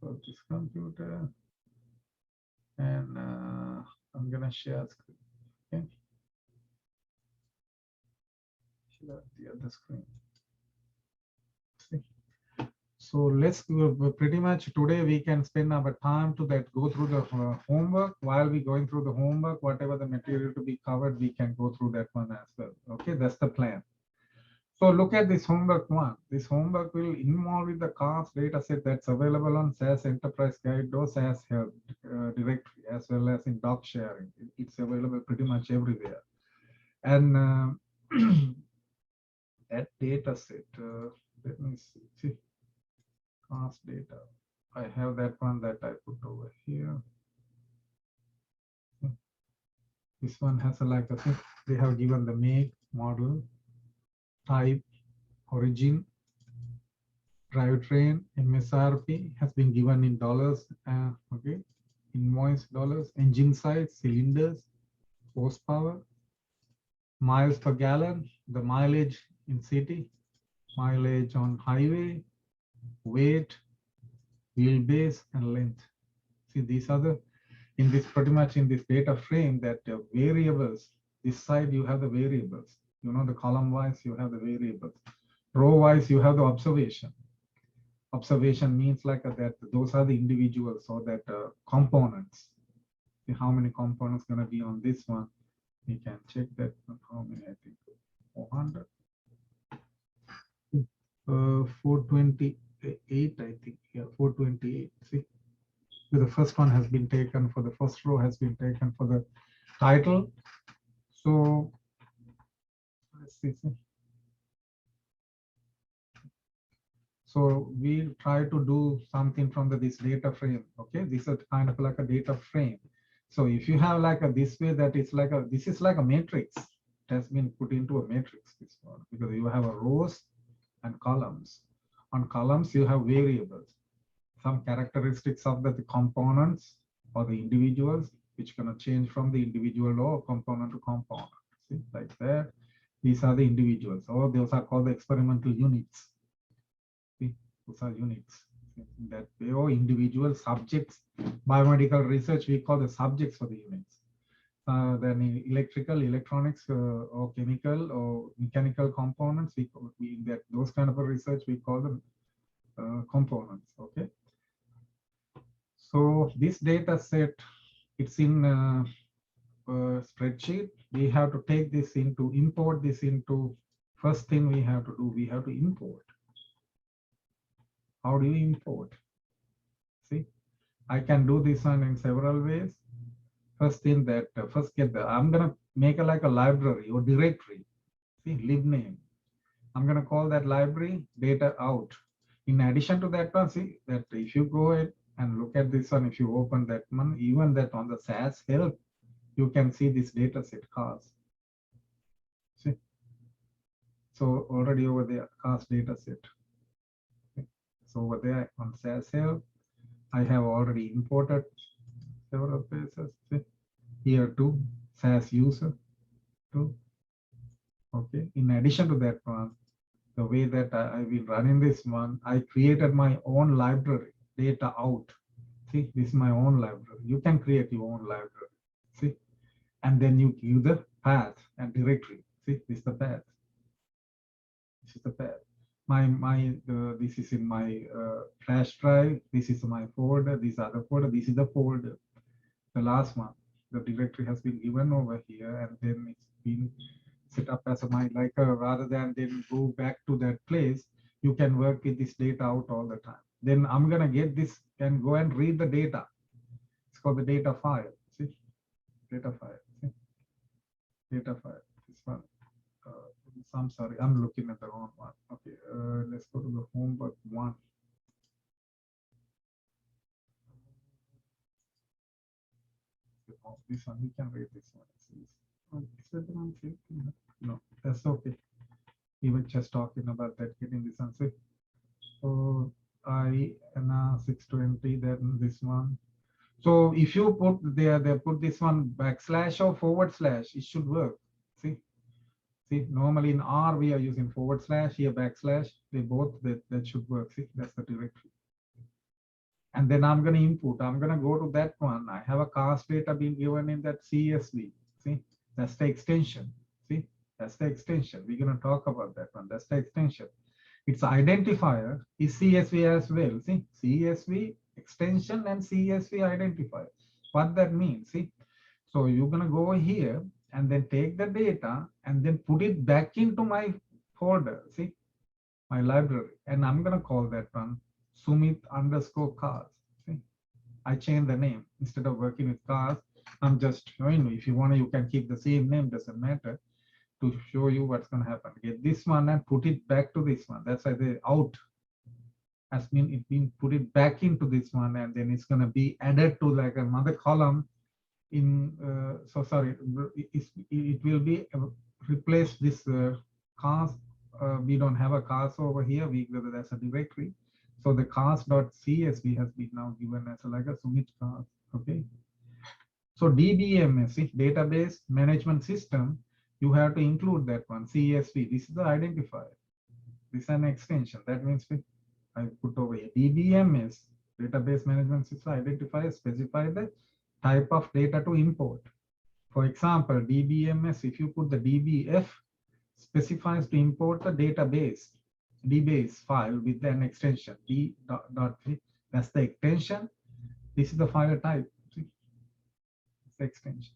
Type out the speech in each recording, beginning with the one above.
for this computer, and I'm gonna share screen. Okay, share the other screen. See? So let's pretty much today we can spend our time to that go through the homework. While we going through the homework, whatever the material to be covered, we can go through that one as well. Okay, that's the plan. So look at this homework one. This homework will involve with the CAS data set that's available on SAS Enterprise Guide or SAS Help directory, as well as in doc sharing. It's available pretty much everywhere. And that data set, let me see, CAS data. I have that one that I put over here. This one has a like a thing. They have given the make, model, type, origin, drivetrain, MSRP has been given in dollars. Okay, invoice dollars, engine size, cylinders, horsepower, miles per gallon, the mileage in city, mileage on highway, weight, wheelbase, and length. See, these are the in this pretty much in this data frame that variables. This side you have the variables. You know the column wise you have the variables. Row wise you have the observation. Observation means like that those are the individuals or that components. See how many components going to be on this one. We can check that how many, I think 400. 428, I think. Yeah, 428. See, the first one has been taken for the first row has been taken for the title. So let's see. So we try to do something from this data frame. Okay, this is kind of like a data frame. So if you have like a this way, that it's like a this is like a matrix. It has been put into a matrix, this one, because you have a rows and columns. On columns you have variables, some characteristics of the components or the individuals, which gonna change from the individual or component to component. See, like that. These are the individuals, or those are called the experimental units. Those are units in that way, or individual subjects. Biomedical research, we call the subjects for the units. Then in electrical, electronics, or chemical or mechanical components, we that those kind of a research we call them components. Okay. So this data set, it's in a spreadsheet. We have to take this into import this into. First thing we have to do, we have to import. How do you import? See, I can do this one in several ways. First thing that first get the I'm gonna make a like a library or directory. See, lib name. I'm gonna call that library data out. In addition to that one, see that if you go ahead and look at this one, if you open that one, even that on the SAS help, you can see this data set CAS. See, so already over there CAS data set. So over there on SAS help, I have already imported several places. See, here too, SAS user too. Okay. In addition to that one, the way that I've been running this one, I created my own library, data out. See, this is my own library. You can create your own library. See, and then you give the path and directory. See, this is the path. This is the path. This is in my flash drive. This is my folder. This other folder. This is the folder. The last one. The directory has been given over here, and then it's been set up as a like rather than then go back to that place. You can work with this data out all the time. Then I'm gonna get this and go and read the data. It's called the data file. See, data file. See? Data file. This one. I'm sorry, I'm looking at the wrong one. Okay, let's go to the homework one. This one, we can read this one. Is that the one? No, that's okay. We were just talking about that, getting this answer. So I and 620, then this one. So if you put there, they put this one backslash or forward slash, it should work. See. See, normally in R we are using forward slash, here backslash. They both that should work. See, that's the directory. And then I'm going to input. I'm going to go to that one. I have a cast data being given in that CSV. See, that's the extension. See, that's the extension. We're going to talk about that one. That's the extension. Its identifier is CSV as well. See, CSV extension and CSV identifier. What that means, see, so you're going to go here and then take the data and then put it back into my folder, see, my library. And I'm going to call that one Sumit underscore cars. See, I changed the name. Instead of working with cars, I'm just showing you. If you want to, you can keep the same name, doesn't matter, to show you what's going to happen. Get this one and put it back to this one. That's why the out has been it being put it back into this one, and then it's going to be added to like another column in so sorry, it will be replace this cars. We don't have a cars over here. We that's a directory. So the cars.csv has been now given as like a Sumit cars. Okay. So DBMS, database management system, you have to include that one CSV. This is the identifier. This is an extension. That means I put over here DBMS, database management system identifier, specify the type of data to import. For example, DBMS, if you put the DBF, specifies to import the database, DBase file with an extension, that's the extension. This is the file type, see, it's the extension.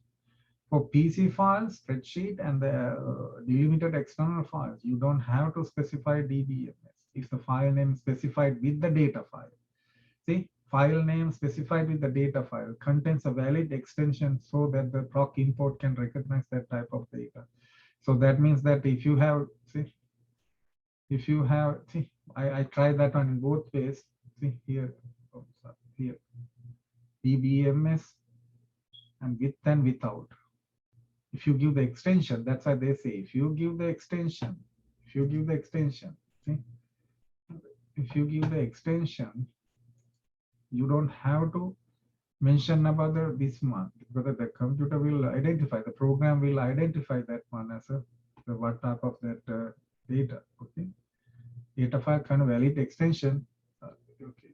For PC files, spreadsheet, and the delimited external files, you don't have to specify DBMS. If the file name specified with the data file. See, file name specified with the data file contains a valid extension so that the proc import can recognize that type of data. So that means that if you have, see, if you have, see, I tried that one in both ways. See here, oh, sorry, here, DBMS and with and without. If you give the extension, that's why they say, if you give the extension, see, if you give the extension, you don't have to mention about this one, because the computer will identify, the program will identify that one as the what type of that data. Okay, data file kind of valid extension. Okay.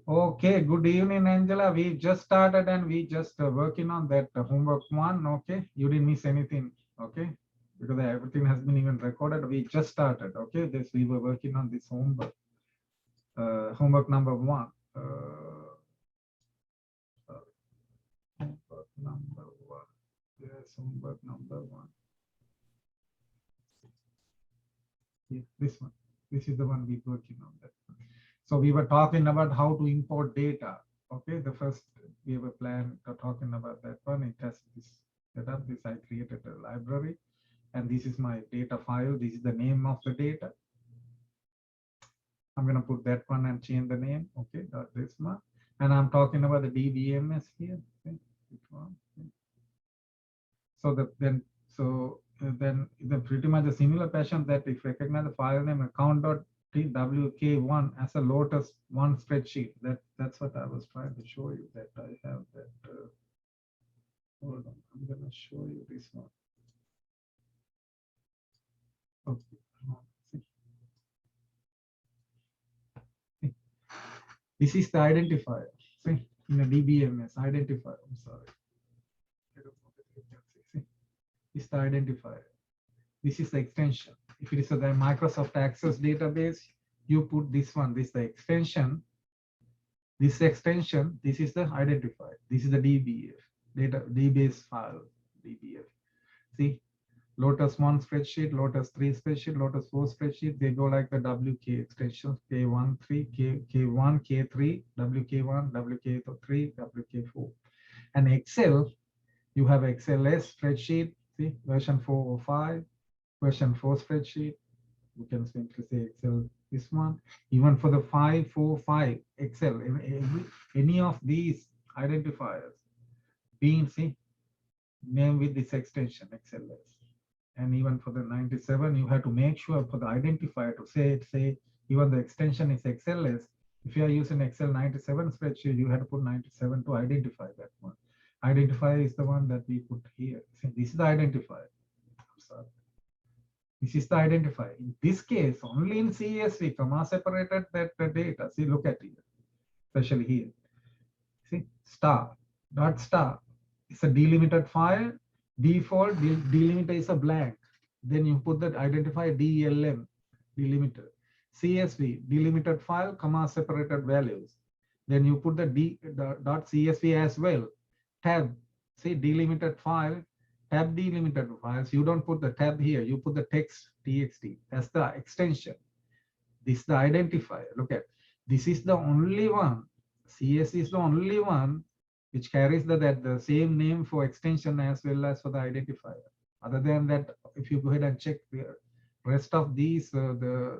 Okay, good evening, Angela. We just started and we just working on that homework one. Okay, you didn't miss anything. Okay, because everything has been even recorded. We just started. Okay, this we were working on this homework. Homework number one. Homework number one. Yes, homework number one. Yeah, this one. This is the one we're working on that. So we were talking about how to import data. Okay, the first we have a plan to talking about that one. It has this setup. This I created a library, and this is my data file. This is the name of the data. I'm gonna put that one and change the name. Okay, this one. And I'm talking about the DBMS here. Okay, so then the pretty much a similar fashion that if recognize the file name account.twk1 as a Lotus one spreadsheet. That's what I was trying to show you, that I have that. Hold on, I'm gonna show you this one. Okay. This is the identifier. See, in a DBMS identifier. I'm sorry. See, this is the identifier. This is the extension. If it is the Microsoft Access database, you put this one. This is the extension. This extension. This is the identifier. This is the DBF data DBase file. DBF. See, Lotus 1 spreadsheet, Lotus 3 spreadsheet, Lotus 4 spreadsheet, they go like the WK extensions, K1, 3, K1, K3, WK1, WK3, WK4. And Excel, you have XLS spreadsheet, see, version 4 or 5, version 4 spreadsheet. You can simply say Excel, this one. Even for the 545 Excel, any of these identifiers being, see, name with this extension, XLS. And even for the 97, you have to make sure for the identifier to say even the extension is XLS. If you are using Excel 97 spreadsheet, you have to put 97 to identify that one. Identifier is the one that we put here. See, this is the identifier. I'm sorry. This is the identifier. In this case, only in CSV, comma separated that the data. See, look at it, especially here. See, star, dot star. It's a delimited file. Default delimiter is a blank. Then you put that identifier DLM, delimiter. CSV, delimited file, comma separated values. Then you put the dot CSV as well. Tab, see, delimited file, tab delimited files. You don't put the tab here. You put the text txt. That's the extension. This is the identifier. Look at, this is the only one. CS is the only one which carries the same name for extension as well as for the identifier. Other than that, if you go ahead and check the rest of these, the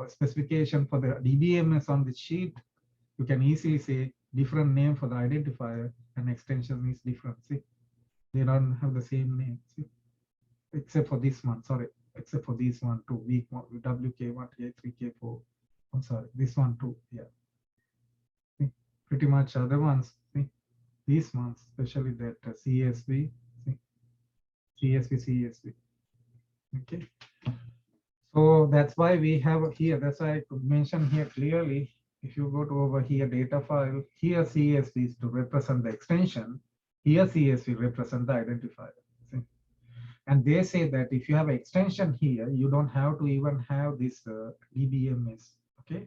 specification for the DBMS on the sheet, you can easily say different name for the identifier and extension is different. See, they don't have the same name. See, except for this one. Sorry, except for this one too. Week one, WK1, K3, K4. I'm sorry, this one too. Yeah. See, pretty much other ones. See, these ones, especially that CSV. See, CSV. Okay. So that's why we have here. That's why I could mention here clearly. If you go to over here, data file, here CSV is to represent the extension. Here CSV represent the identifier. See? And they say that if you have extension here, you don't have to even have this DBMS. Okay.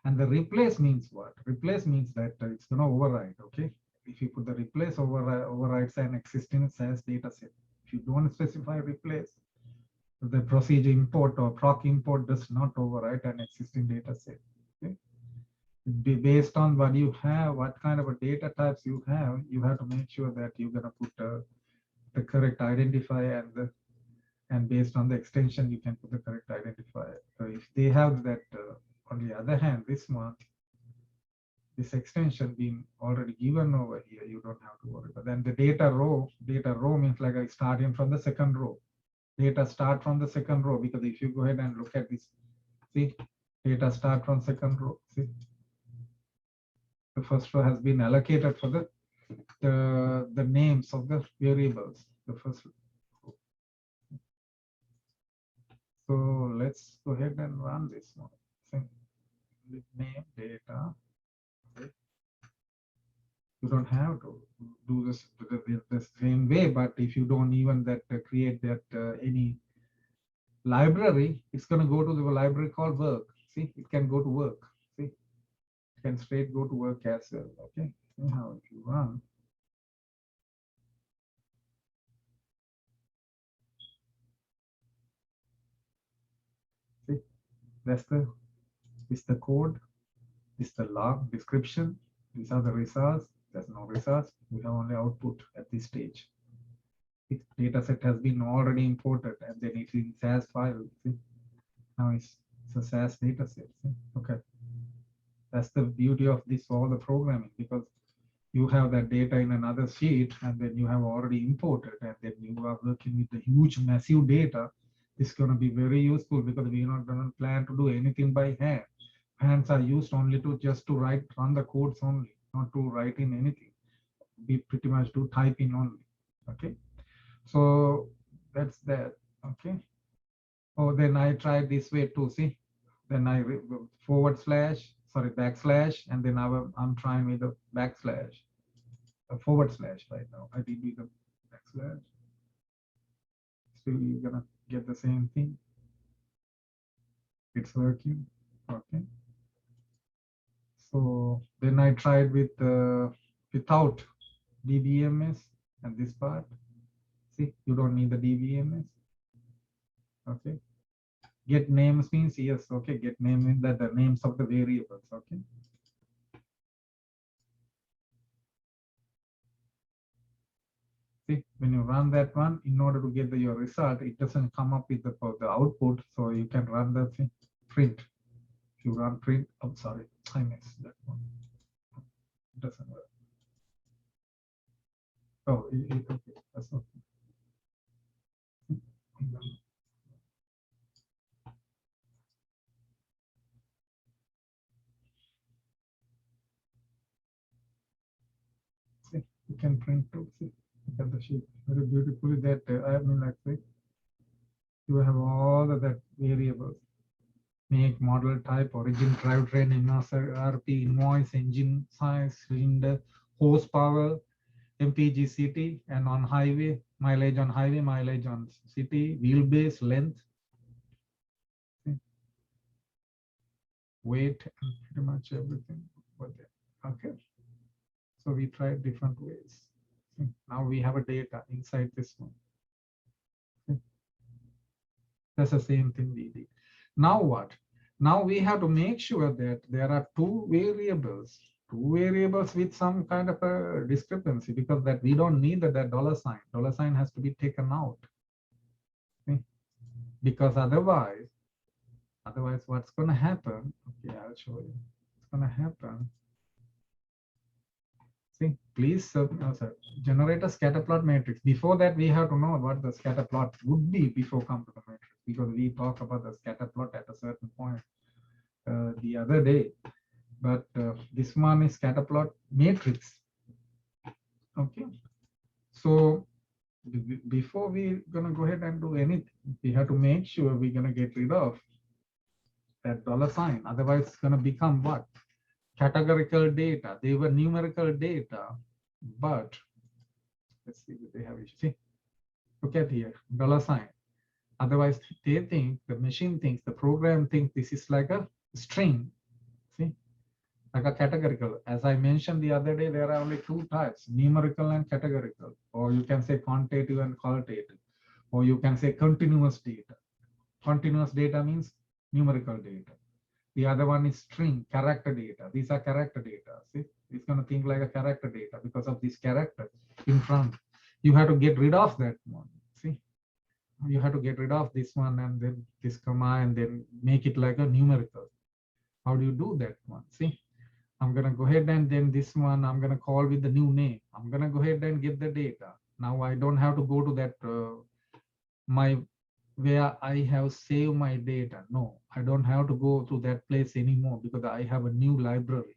And the replace means what? Replace means that it's going to override. Okay. If you put the replace overrides an existing SAS data set. If you don't specify replace, the procedure import or proc import does not overwrite an existing data set. Okay? Based on what you have, what kind of a data types you have to make sure that you're going to put the correct identifier and based on the extension, you can put the correct identifier. So if they have that, on the other hand, this extension being already given over here, you don't have to worry. But then the data row means like I starting from the second row. Data start from the second row, because if you go ahead and look at this, see, data start from second row. See, the first row has been allocated for the names of the variables. The first row. So let's go ahead and run this one. See, name data. Okay. You don't have to do this the same way, but if you don't even that create that any library, it's going to go to the library called work. See, it can go to work. See, it can straight go to work as well. Okay. Anyhow, if you run, see, that's the code, this is the log description. These are the results. There's no results. We have only output at this stage. Its data set has been already imported and then it's in SAS file. See? Now it's a SAS data set. See? Okay. That's the beauty of this, all the programming, because you have that data in another sheet and then you have already imported and then you are working with the huge massive data. It's going to be very useful because we're not going to plan to do anything by hand. Hands are used only to just to run the codes only, not to write in anything. We pretty much do typing only. Okay. So that's that. Okay. Oh, then I tried this way too. See, then I backslash, and then I'm trying with the backslash, a forward slash right now. I did with the backslash. Still, you're gonna get the same thing. It's working. Okay. So then I tried with without DBMS and this part. See, you don't need the DBMS. Okay. Get names means yes. Okay. Get name means that the names of the variables. Okay. See, when you run that one, in order to get your result, it doesn't come up with the output. So you can run the thing, print. If you run print, I'm sorry, I missed that one. It doesn't work. Oh, okay, that's okay. See, you can print too. See, look at the sheet very beautifully. That I mean, like, see, You have all the that variables. Make, model, type, origin, drivetrain, MSRP, invoice, engine size, cylinder, horsepower, MPG, CT, and on highway, mileage on highway, mileage on city, wheelbase, length, weight, and pretty much everything. Okay. So we tried different ways. Now we have a data inside this one. That's the same thing we did. Now what? Now we have to make sure that there are two variables with some kind of a discrepancy, because that we don't need that dollar sign. Dollar sign has to be taken out. Okay? Because otherwise what's going to happen? Okay, I'll show you. What's going to happen? See, please generate a scatter plot matrix. Before that, we have to know what the scatter plot would be before come to the matrix, because we talk about the scatter plot at a certain point the other day. But this one is scatter plot matrix. Okay. So before we're gonna go ahead and do anything, we have to make sure we're gonna get rid of that dollar sign. Otherwise, it's gonna become what? Categorical data. They were numerical data, but let's see what they have. See, look at here, dollar sign. Otherwise, they think, the machine thinks, the program thinks this is like a string. See, like a categorical. As I mentioned the other day, there are only two types, numerical and categorical, or you can say quantitative and qualitative, or you can say continuous data. Continuous data means numerical data. The other one is string, character data. These are character data. See, it's going to think like a character data because of this character in front. You have to get rid of that one. See, you have to get rid of this one and then this comma and then make it like a numerical. How do you do that one? See, I'm going to go ahead and then this one, I'm going to call with the new name. I'm going to go ahead and get the data. Now I don't have to go to that where I have saved my data. No, I don't have to go to that place anymore because I have a new library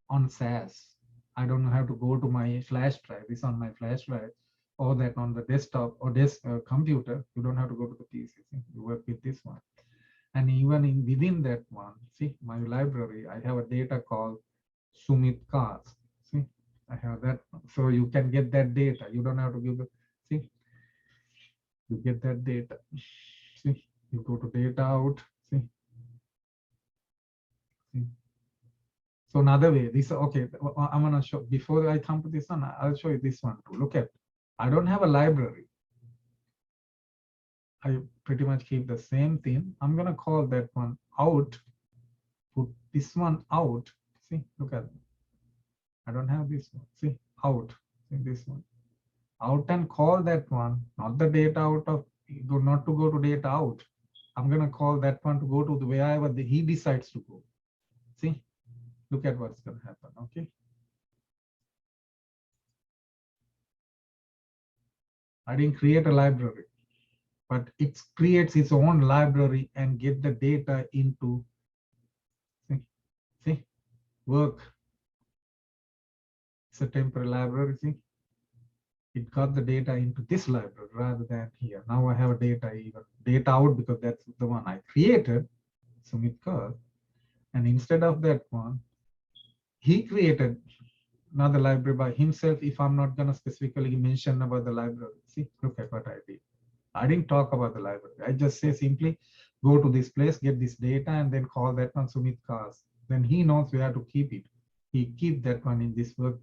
on SAS. I don't have to go to my flash drive. It's on my flash drive, or that on the desktop or computer. You don't have to go to the PC. You work with this one. And even within that one, see, my library, I have a data called Sumit Cars. See, I have that one. So you can get that data. You don't have to give the, see, you get that data. See, you go to data out. See. So another way, this, okay, I'm gonna show, before I come to this one, I'll show you this one too. Look at, I don't have a library. I pretty much keep the same thing. I'm gonna call that one out, put this one out. See, look at, I don't have this one. See, out, see this one. Out and call that one, not the data out of, not to go to data out. I'm gonna call that one to go to the wherever he decides to go. See, look at what's gonna happen, okay? I didn't create a library, but it creates its own library and get the data into, see, work. It's a temporary library, see? It got the data into this library rather than here. Now I have a data out because that's the one I created, Sumit Kaur. And instead of that one, he created another library by himself if I'm not going to specifically mention about the library. See, look at what I did. I didn't talk about the library. I just say simply go to this place, get this data, and then call that one Sumit Cars. Then he knows where to keep it. He keep that one in this work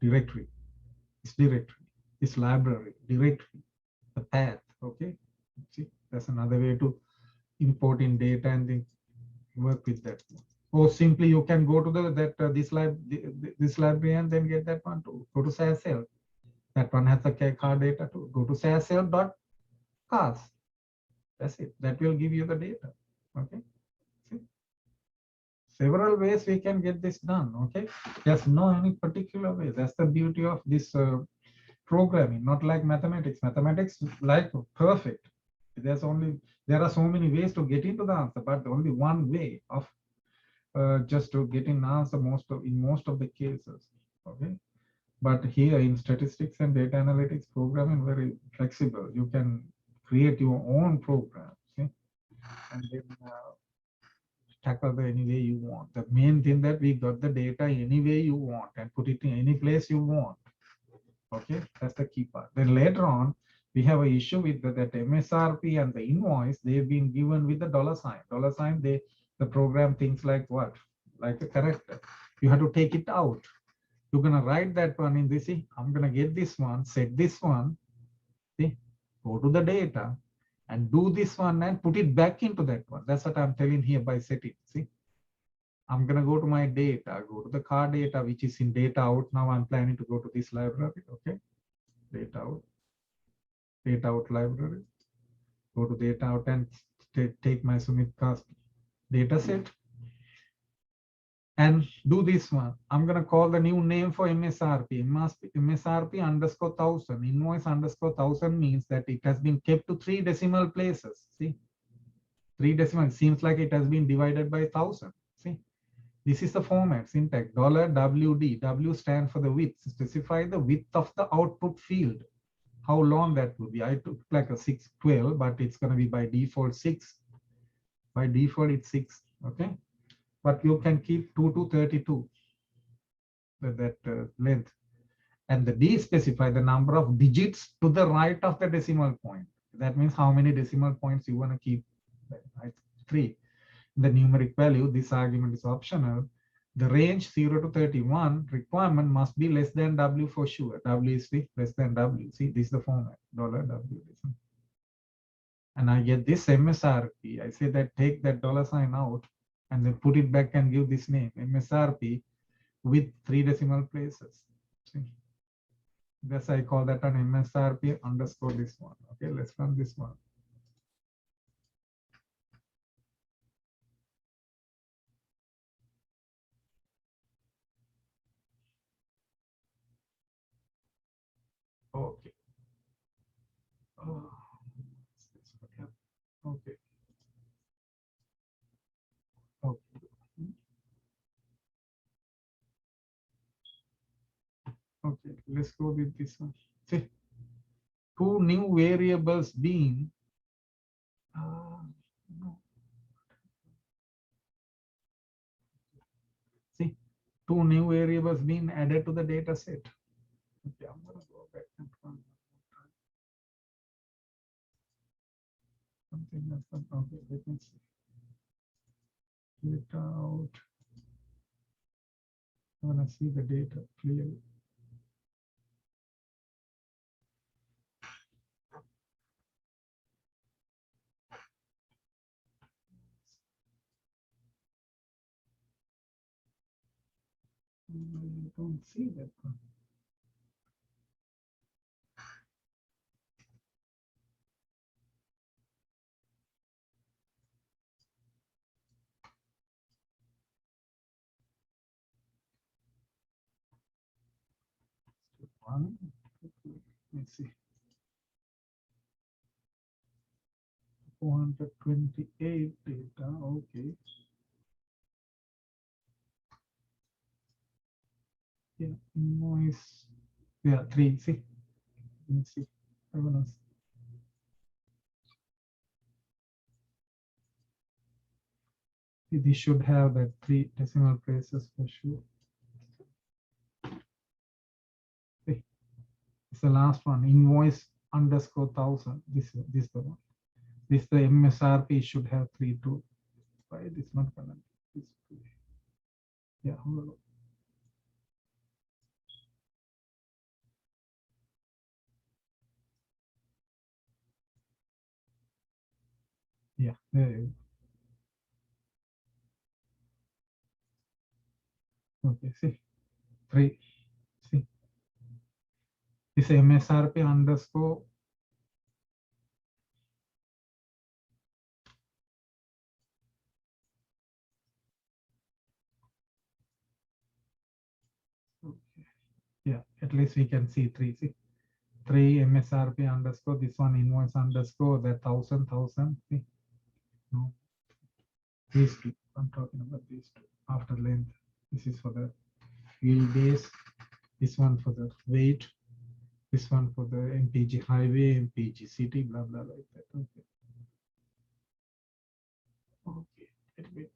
directory, this library, directory, the path, okay? See, that's another way to import in data and then work with that one. Or simply you can go to this library and then get that one too. Go to SAS cell. That one has a car data too. Go to SAS cell.cars. That's it. That will give you the data. Okay. See? Several ways we can get this done. Okay. There's no any particular way. That's the beauty of this programming. Not like mathematics. Mathematics like perfect. There are so many ways to get into the answer, but only one way of just to get an answer in most of the cases. Okay, but here in statistics and data analytics programming very flexible. You can create your own program, see, and then tackle the any way you want. The main thing that we got the data any way you want and put it in any place you want. Okay, that's the key part. Then later on, we have an issue with that MSRP and the invoice. They've been given with the dollar sign. Dollar sign. The program thinks like what? Like a character. You have to take it out. You're gonna write that one in this. See, I'm gonna get this one, set this one. See, go to the data and do this one and put it back into that one. That's what I'm telling here by setting. See, I'm gonna go to my data, go to the car data, which is in data out. Now I'm planning to go to this library. Okay, data out library. Go to data out and take my Sumit cast data set and do this one. I'm gonna call the new name for MSRP. MSRP underscore 1000. Invoice underscore 1000 means that it has been kept to 3 decimal places. See, 3 decimal seems like it has been divided by 1000. See, this is the format syntax $WD. W stand for the width. Specify the width of the output field. How long that would be. I took like a 612, but it's going to be by default 6. By default, it's 6. Okay. But you can keep 2 to 32 that length. And the D specify the number of digits to the right of the decimal point. That means how many decimal points you want to keep. Right? 3. The numeric value, this argument is optional. The range 0 to 31 requirement must be less than W for sure. W is less than W. See, this is the format, $W. And I get this MSRP. I say that take that dollar sign out and then put it back and give this name, MSRP, with 3 decimal places. See, that's I call that an MSRP underscore this one. Okay, let's run this one. Okay. Oh, okay. Okay. Okay, let's go with this one. See, 2 new variables being no. See, 2 new variables being added to the data set. Okay, I'm gonna go back and run something else. Okay, let me see. Data out. I wanna see the data clearly. I don't see that one. Let me see. 428 data. Okay. Yeah, invoice. Yeah, 3. See, let me see. I wanna see. This should have that 3 decimal places for sure. See, it's the last one. Invoice underscore 1000. This the one. This the MSRP should have 3 too. Why it is not gonna be this? Yeah, hold on. Yeah, there you go. Okay, see, 3. See, this MSRP underscore. Okay. Yeah, at least we can see 3. See, 3 MSRP underscore. This one invoice underscore. That 1000. See, no, these 2. I'm talking about these 2. After length, this is for the field base. This one for the weight. This one for the MPG highway, MPG city, blah, blah, like that. Okay. Okay. Let me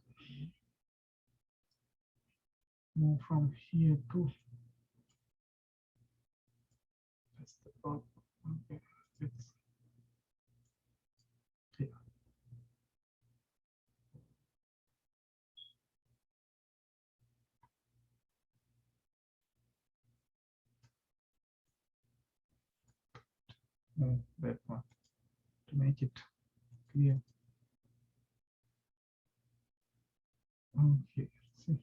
move from here to that's the top. Okay. It's here. That one to make it clear. Okay. See.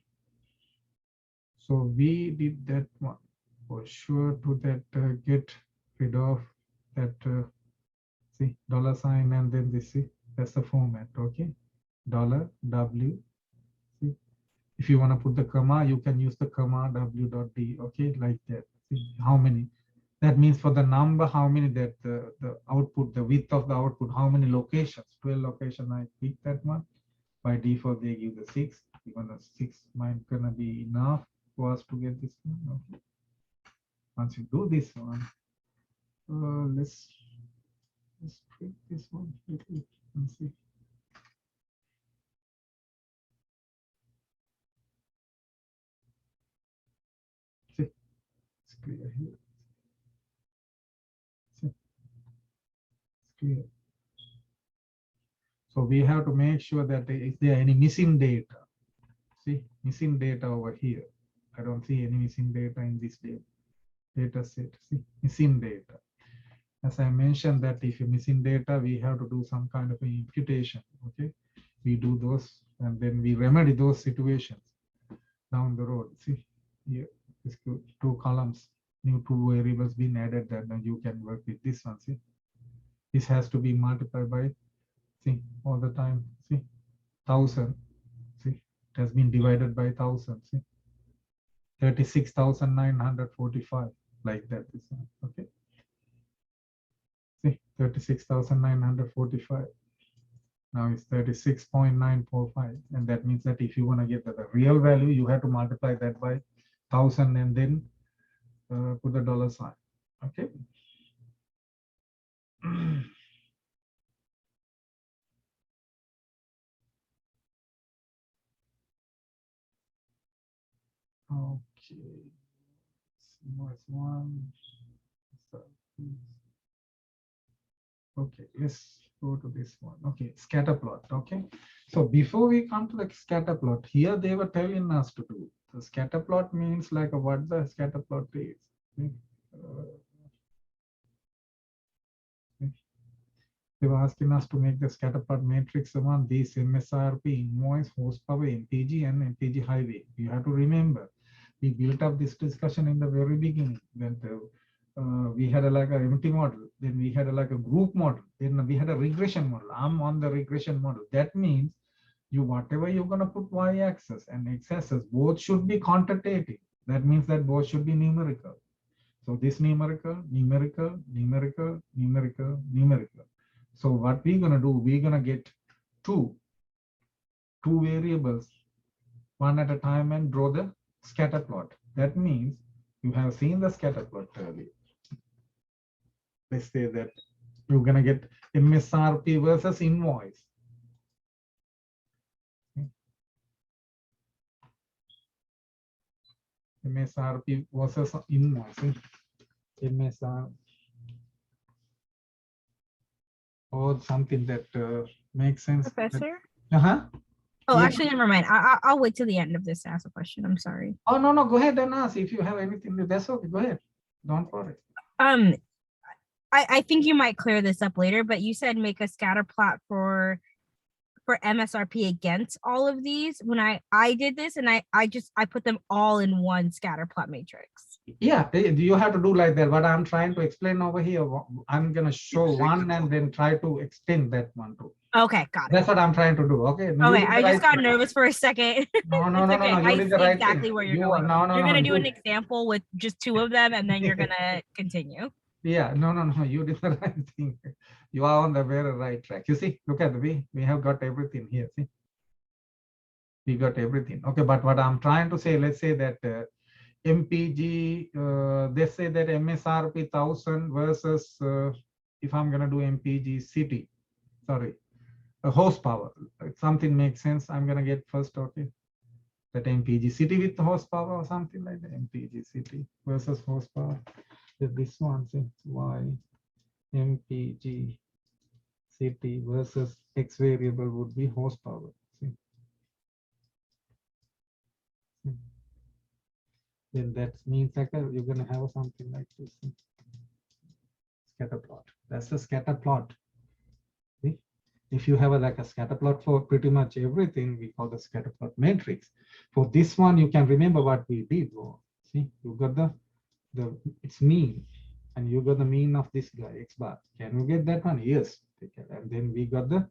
So we did that one for sure to that get rid of that see dollar sign and then this see that's the format. Okay, dollar W. See, if you want to put the comma, you can use the comma W dot D. Okay, like that. See how many. That means for the number, how many that the output, the width of the output, how many locations? 12 location. I picked that one. By default, they give the 6. Even the 6 might gonna be enough for us to get this one. Okay. Once you do this one, let's print this one little and see. See, it's clear here. See, it's clear. So we have to make sure that if there are any missing data, see, missing data over here. I don't see any missing data in this data set. See, missing data. As I mentioned that if you're missing data, we have to do some kind of an imputation. Okay, we do those and then we remedy those situations down the road. See, here, it's good. 2 columns, new 2 variables being added, then you can work with this one. See, this has to be multiplied by, see, all the time. See, 1000. See, it has been divided by 1000. See, 36,945, like that. This one. Okay. See, 36,945. Now it's 36.945. And that means that if you want to get the real value, you have to multiply that by 1000 and then put the dollar sign. Okay. Okay. Invoice 1. Okay, let's go to this one. Okay, scatter plot. Okay, so before we come to the scatter plot, here they were telling us to do the scatter plot means like what the scatter plot is. They were asking us to make the scatter plot matrix on these MSRP, invoice, horsepower, MPG, and MPG highway. You have to remember, we built up this discussion in the very beginning. That we had like an empty model, then we had like a group model, then we had a regression model. I'm on the regression model. That means you whatever you're going to put y-axis and x-axis, both should be quantitative. That means that both should be numerical. So this numerical, numerical, numerical, numerical, numerical. So what we're going to do, we're going to get two variables, one at a time, and draw the scatter plot. That means you have seen the scatter plot earlier. Let's say that you're going to get MSRP versus invoice. MSRP versus invoice. MSR or something that makes sense. Professor? Uh-huh. Oh, Yeah. actually, never mind. I'll wait till the end of this to ask a question. I'm sorry. Oh, no, go ahead and ask if you have anything. That's okay. Go ahead. Don't worry. I think you might clear this up later, but you said make a scatter plot for MSRP against all of these. When I did this and I put them all in one scatter plot matrix. Yeah, you have to do like that. What I'm trying to explain over here, I'm going to show one and then try to extend that one too. Okay, got it. That's what I'm trying to do. Okay. Okay, I just got nervous for a second. No. Okay. You I did see the right exactly thing. where you're going. You're gonna do an you- example with just 2 of them, and then you're gonna continue. Yeah, no. You did the right thing. You are on the very right track. You see, look at we have got everything here. See, we got everything. Okay, but what I'm trying to say, let's say that MPG, they say that MSRP 1000 versus, if I'm going to do MPG city, sorry, horsepower. If something makes sense, I'm going to get first, okay. That MPG city with horsepower or something like that. MPG city versus horsepower. This one, see, Y, MPG city versus X variable would be horsepower. See. Then that means like you're going to have something like this. See. Scatter plot. That's the scatter plot. See? If you have like a scatter plot for pretty much everything, we call the scatter plot matrix. For this one, you can remember what we did. See, you got the it's mean, and you got the mean of this guy X bar. Can you get that one? Yes. And then we got the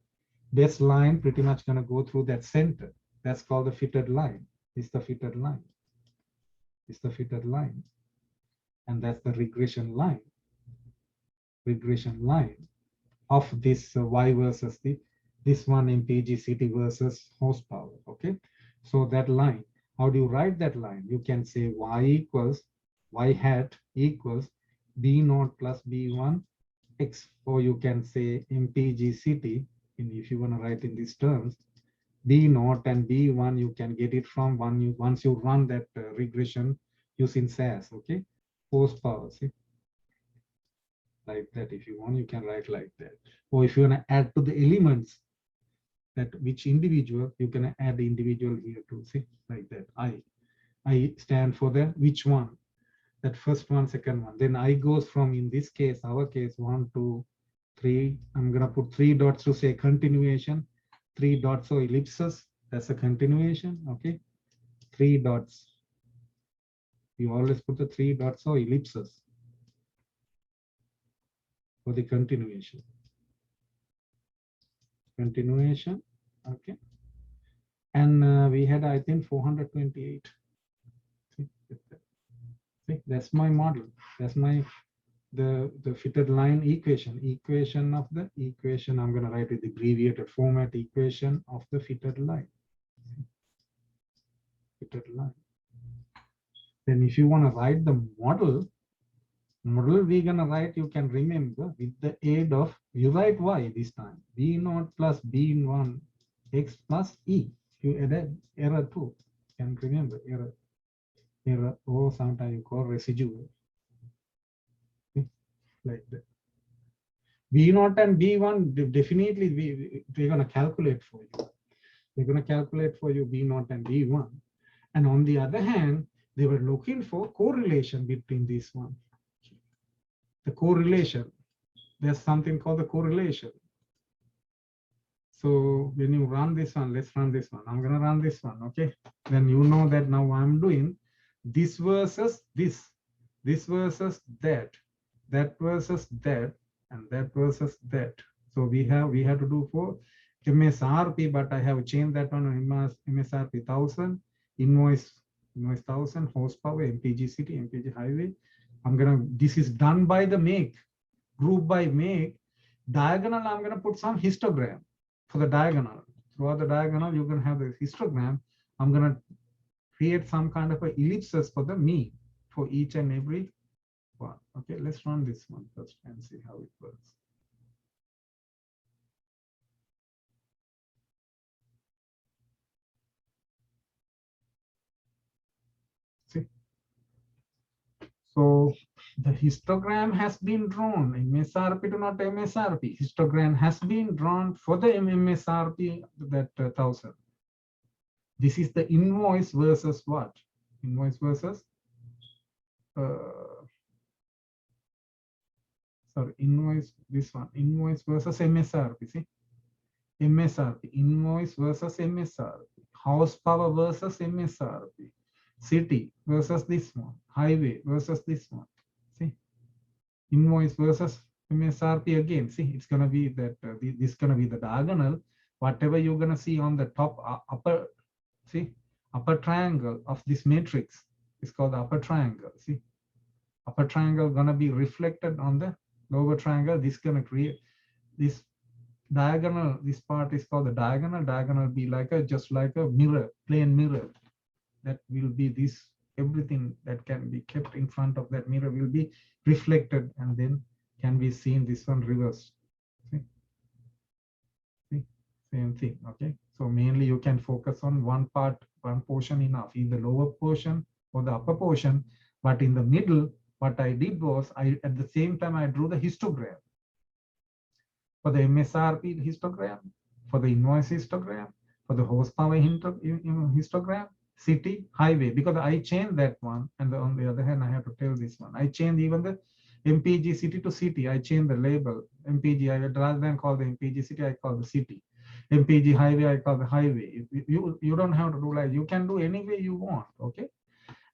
best line pretty much going to go through that center. That's called the fitted line. It's the fitted line. It's the fitted line, and that's the regression line. Regression line of this Y versus this one MPG city versus horsepower. Okay, so that line, how do you write that line? You can say Y hat equals B naught plus B1 X, or you can say MPG city, and if you want to write in these terms, B naught and B1, you can get it from once you run that regression using SAS. Okay, horsepower. See, like that. If you want, you can write like that. Or if you want to add to the elements that which individual, you can add the individual here too. See, like that. I stand for the which one, that first one, second one. Then I goes from, in this case, our case, 1, 2, 3. I'm gonna put 3 dots to say continuation. 3 dots or ellipses. That's a continuation. Okay, 3 dots. You always put the 3 dots or ellipses for the continuation. Continuation. Okay, and we had, I think, 428. See, that's my model. That's my the fitted line equation. Equation of the equation. I'm going to write it the abbreviated format. Equation of the fitted line. Fitted line. Then if you want to write the model we're going to write, you can remember with the aid of, you write Y this time, B naught plus B1 X plus E. You add error 2. You can remember error, or sometimes you call residual. Like that. B naught and B1, definitely we're going to calculate for you. They're going to calculate for you B naught and B1. And on the other hand, they were looking for correlation between this one. The correlation. There's something called the correlation. So when you run this one, let's run this one. I'm going to run this one. Okay. Then you know that now I'm doing this versus this versus that versus that, and that versus that. So we have to do for MSRP, but I have changed that one on MSRP 1000, invoice 1000, horsepower, MPG city, MPG highway. This is done by the make, group by make. Diagonal, I'm gonna put some histogram for the diagonal. Throughout the diagonal, you're gonna have the histogram. I'm gonna create some kind of a ellipses for the mean for each and every one. Okay, let's run this one first and see how it works. See, so the histogram has been drawn. MSRP to not MSRP. Histogram has been drawn for the MSRP, that 1000. This is the invoice versus what? Invoice versus sorry, invoice, this one, invoice versus MSRP. See, MSRP, invoice versus MSRP, horsepower versus MSRP, city versus this one, highway versus this one. See, invoice versus MSRP again. See, it's gonna be that this gonna be the diagonal. Whatever you're gonna see on the top upper, see, upper triangle of this matrix is called the upper triangle. See, upper triangle gonna be reflected on the lower triangle. This gonna create this diagonal. This part is called the diagonal. Diagonal be like just like a mirror, plane mirror. That will be this everything that can be kept in front of that mirror will be reflected and then can be seen this one reversed. See? See? Same thing, okay? So mainly you can focus on one part, one portion enough, in the lower portion or the upper portion, but in the middle, what I did was, at the same time, I drew the histogram. For the MSRP histogram, for the invoice histogram, for the horsepower histogram, city, highway, because I changed that one. And on the other hand, I have to tell this one. I changed even the MPG city to city. I changed the label. MPG, rather than call the MPG city, I call the city. MPG highway, I call the highway. You don't have to do like, you can do any way you want, okay?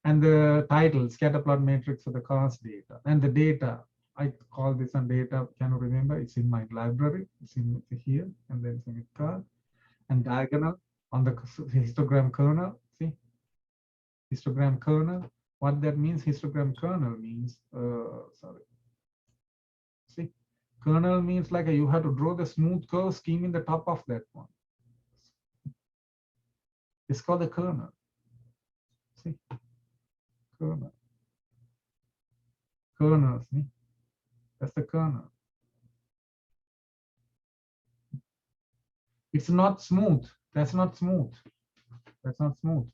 And the title, scatter plot matrix for the cost data. And the data, I call this one data, can you remember? It's in my library, it's in here, and then it's in the card. And diagonal on the histogram kernel, see? Histogram kernel, what that means, histogram kernel means, sorry. See, kernel means like you have to draw the smooth curve scheme in the top of that one. It's called the kernel, see? Kernel. Kernel, see? That's the kernel. It's not smooth. That's not smooth. That's not smooth.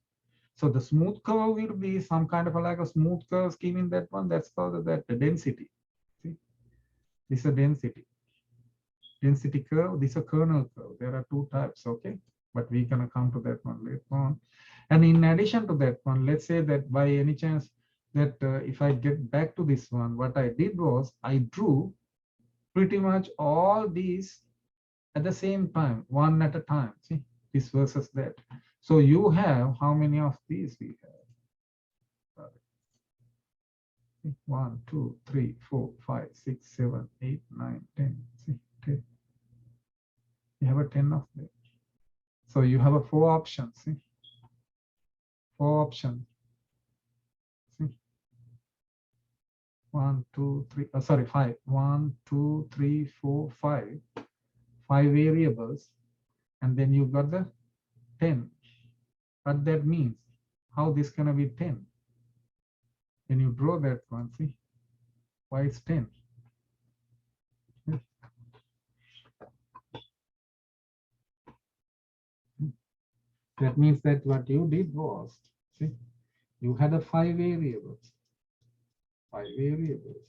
So the smooth curve will be some kind of like a smooth curve scheme in that one. That's called that the density. See, this is a density. Density curve. This is a kernel curve. There are two types. Okay, but we're gonna come to that one later on. And in addition to that one, let's say that by any chance that if I get back to this one, what I did was I drew pretty much all these at the same time, one at a time. See, this versus that. So you have how many of these we have? 1, 2, 3, 4, 5, 6, 7, 8, 9, 10. See, 10. You have a 10 of them. So you have a 4 options. See, 4 options. See, 1, 2, 3. Sorry, 5. 1, 2, 3, 4, 5. 5 variables, and then you got the 10. What that means, how this gonna be 10? When you draw that one, see, why it's 10? That means that what you did was, see, you had a 5 variables. 5 variables.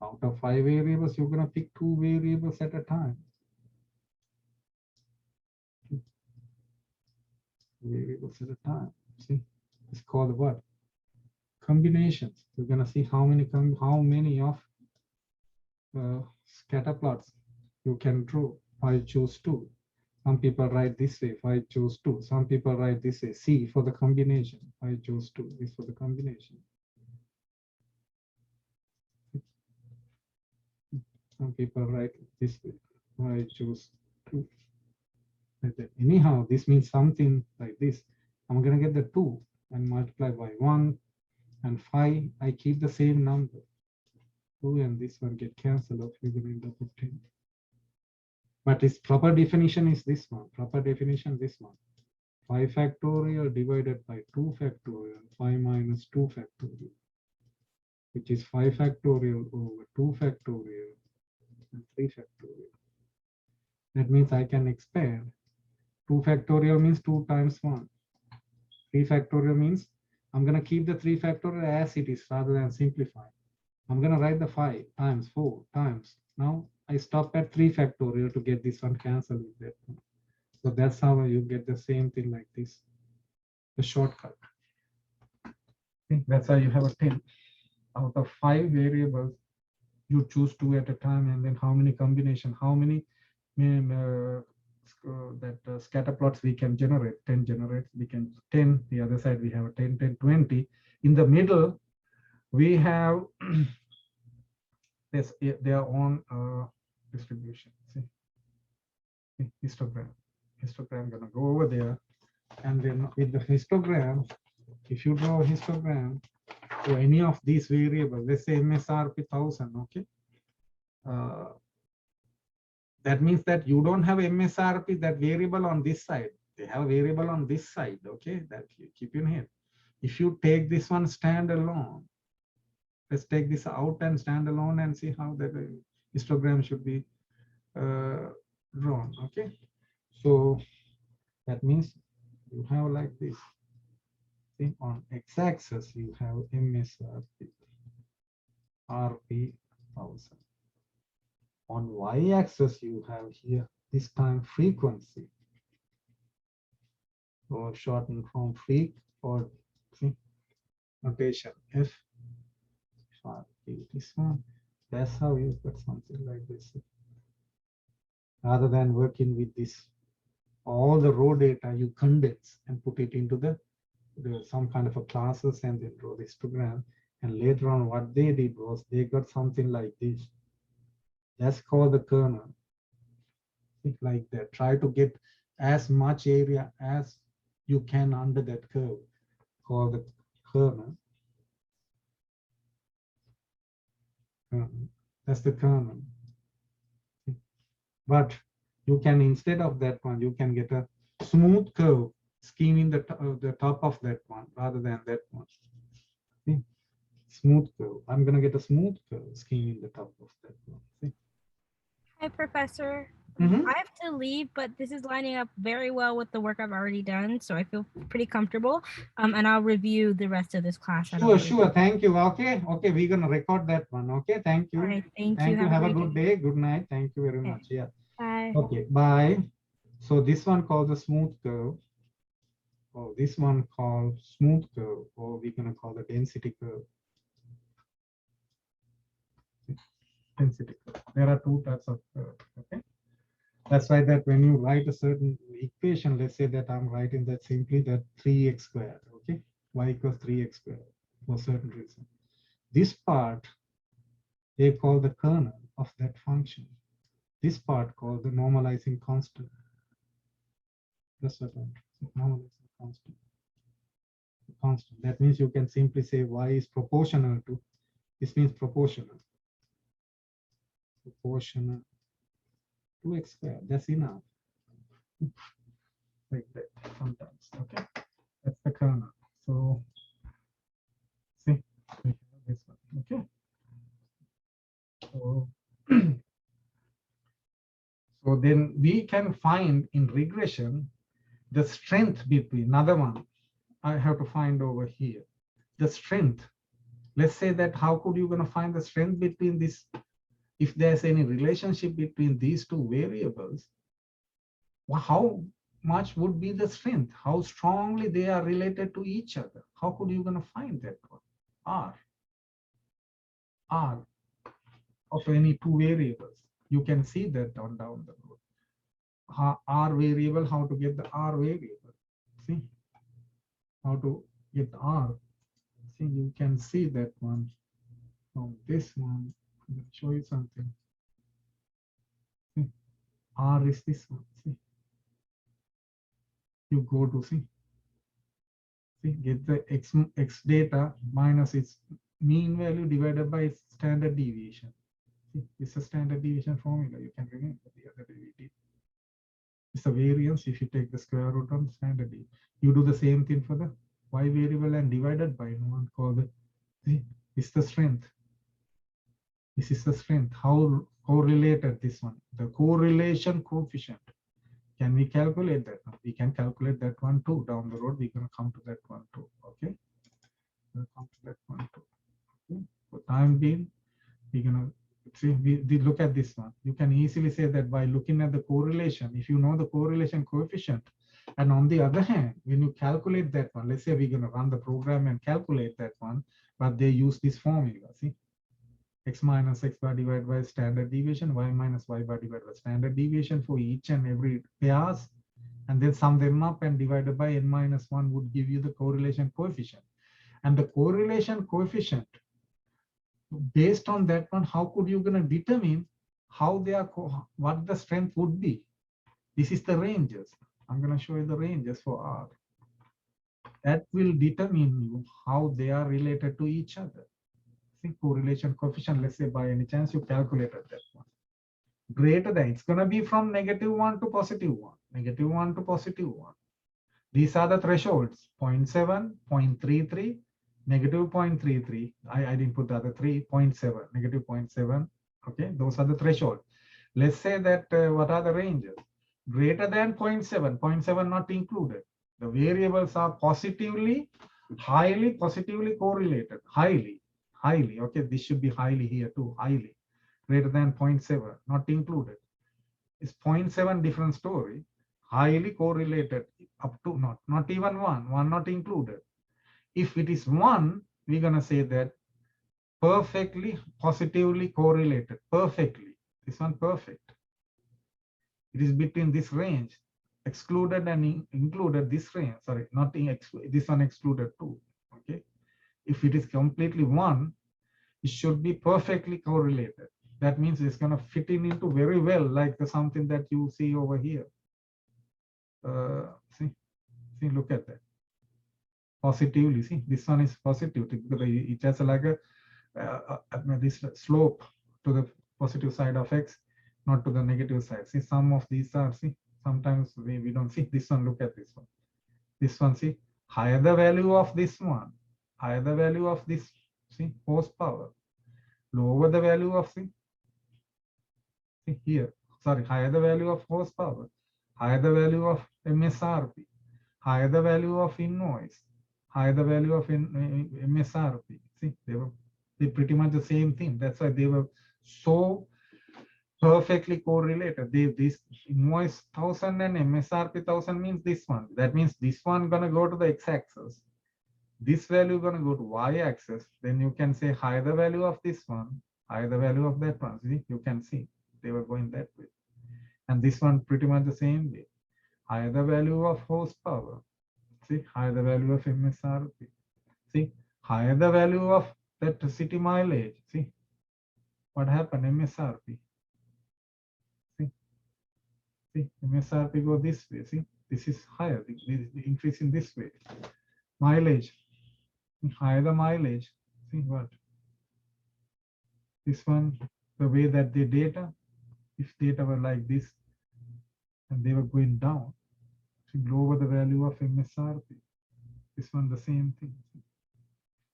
Out of 5 variables, you're gonna pick 2 variables at a time. Variables at a time. See, it's called what? Combinations. We're gonna see how many of scatter plots you can draw. I choose 2. Some people write this way. If I choose 2, some people write this way. C for the combination. I choose 2. This for the combination. Some people write this way. I choose 2. Anyhow, this means something like this. I'm gonna get the 2 and multiply by 1 and 5. I keep the same number. 2 and this one get cancelled off. You're gonna end up with 10. But its proper definition is this one. Proper definition, this one. 5 factorial divided by 2 factorial, 5 minus 2 factorial, which is 5 factorial over 2 factorial and 3 factorial. That means I can expand. 2 factorial means 2 times 1. 3 factorial means I'm going to keep the 3 factorial as it is rather than simplify. I'm going to write the 5 times 4 times. Now I stop at 3 factorial to get this one cancelled with that one. So that's how you get the same thing like this, the shortcut. Okay, that's how you have a 10. Out of 5 variables, you choose 2 at a time, and then how many combination, how many scatter plots we can generate. 10 generates, we can 10. The other side we have a 10, 10, 20. In the middle, we have this their own distribution. See, histogram. Histogram gonna go over there, and then with the histogram, if you draw a histogram for any of these variables, let's say MSRP 1000, okay. That means that you don't have MSRP, that variable on this side. They have a variable on this side, okay, that you keep in here. If you take this one standalone, let's take this out and stand alone and see how that histogram should be drawn. Okay, so that means you have like this. See, on x-axis you have MSRP RP 1000. On y-axis you have here this time frequency, or shortened from freak, or see, notation F. This one, that's how you got something like this. Rather than working with this, all the raw data you condense and put it into the some kind of a classes and then draw this program. And later on, what they did was they got something like this. That's called the kernel. Think like that. Try to get as much area as you can under that curve, called the kernel. That's the kernel. But you can, instead of that one, you can get a smooth curve scheme in the top of that one rather than that one. See? Smooth curve. I'm gonna get a smooth curve scheme in the top of that one. See? Hi, Professor. Mhm. I have to leave, but this is lining up very well with the work I've already done, so I feel pretty comfortable. And I'll review the rest of this class. Sure. Thank you. Okay. We're gonna record that one. Okay. Thank you. All right. Thank you. Thank you. Have a great good day. Good night. Thank you very Okay. much. Yeah. Bye. Okay. Bye. So this one called the smooth curve. Oh, this one called smooth curve, or we're gonna call the density curve. Density curve. There are two types of curve. Okay. That's why that when you write a certain equation, let's say that I'm writing that simply that 3x squared. Okay. Y equals 3x squared for certain reason. This part they call the kernel of that function. This part called the normalizing constant. That's what I'm normalizing constant. Constant. That means you can simply say y is proportional to, this means proportional. Proportional to x squared. That's enough. Like that sometimes. Okay. That's the kernel. So see this one. Okay. So, so then we can find in regression the strength between another one. I have to find over here the strength. Let's say that how could you gonna find the strength between this? If there's any relationship between these two variables, how much would be the strength? How strongly they are related to each other? How could you gonna find that one? R of any two variables. You can see that down the road. R variable, how to get the R variable. See how to get the R. See, you can see that one from this one. I'm going to show you something. See, R is this one. See, you go to see, get the x data minus its mean value divided by its standard deviation. See, it's a standard deviation formula. You can remember the other day we did. It's a variance if you take the square root on standard deviation. You do the same thing for the y variable and divided by one called the, see, it's the strength. This is the strength. How correlated this one? The correlation coefficient. Can we calculate that one? We can calculate that one too. Down the road, we're going to come to that one too. Okay. We'll come to that one too. Okay. For time being, we're going to see, we look at this one. You can easily say that by looking at the correlation, if you know the correlation coefficient, and on the other hand, when you calculate that one, let's say we're going to run the program and calculate that one, but they use this formula. See, x minus x bar divided by standard deviation, y minus y bar divided by standard deviation for each and every pairs, and then sum them up and divided by n minus 1 would give you the correlation coefficient. And the correlation coefficient, based on that one, how could you gonna determine how they are, what the strength would be? This is the ranges. I'm gonna show you the ranges for R. That will determine you how they are related to each other. Correlation coefficient, let's say by any chance you calculated that one, greater than, it's going to be from -1 to +1, -1 to +1. These are the thresholds: 0.7, 0.33, negative 0.33. I didn't put the other three, 0.7, negative 0.7. Okay, those are the thresholds. Let's say that what are the ranges? Greater than 0.7, 0.7 not included. The variables are positively, highly positively correlated, highly. Okay, this should be highly here too, highly. Greater than 0.7, not included. Is 0.7 different story, highly correlated up to not even one not included. If it is one, we're going to say that perfectly positively correlated, perfectly. This one perfect. It is between this range, excluded and included this range. Sorry, not in this one excluded too. Okay. If it is completely one, it should be perfectly correlated. That means it's going to fit in into very well, like the something that you see over here. See, look at that. Positively, see, this one is positive because it has like a this slope to the positive side of x, not to the negative side. See, some of these are, see, sometimes we don't see this one. Look at this one. This one, see, higher the value of this one, higher the value of this, see, horsepower, lower the value of, see here, sorry, higher the value of horsepower, higher the value of MSRP, higher the value of invoice, higher the value of MSRP. See, they pretty much the same thing. That's why they were so perfectly correlated. This invoice 1000 and MSRP 1000 means this one. That means this one gonna go to the x-axis. This value gonna go to y-axis. Then you can say higher the value of this one, higher the value of that one. See, you can see they were going that way. And this one pretty much the same way. Higher the value of horsepower. See, higher the value of MSRP. See, higher the value of that city mileage. See, what happened? MSRP. See, MSRP go this way. See, this is higher. The increase in this way. Mileage. Higher the mileage. See what? This one, the way that the data, if data were like this, and they were going down, to lower the value of MSRP. This one, the same thing.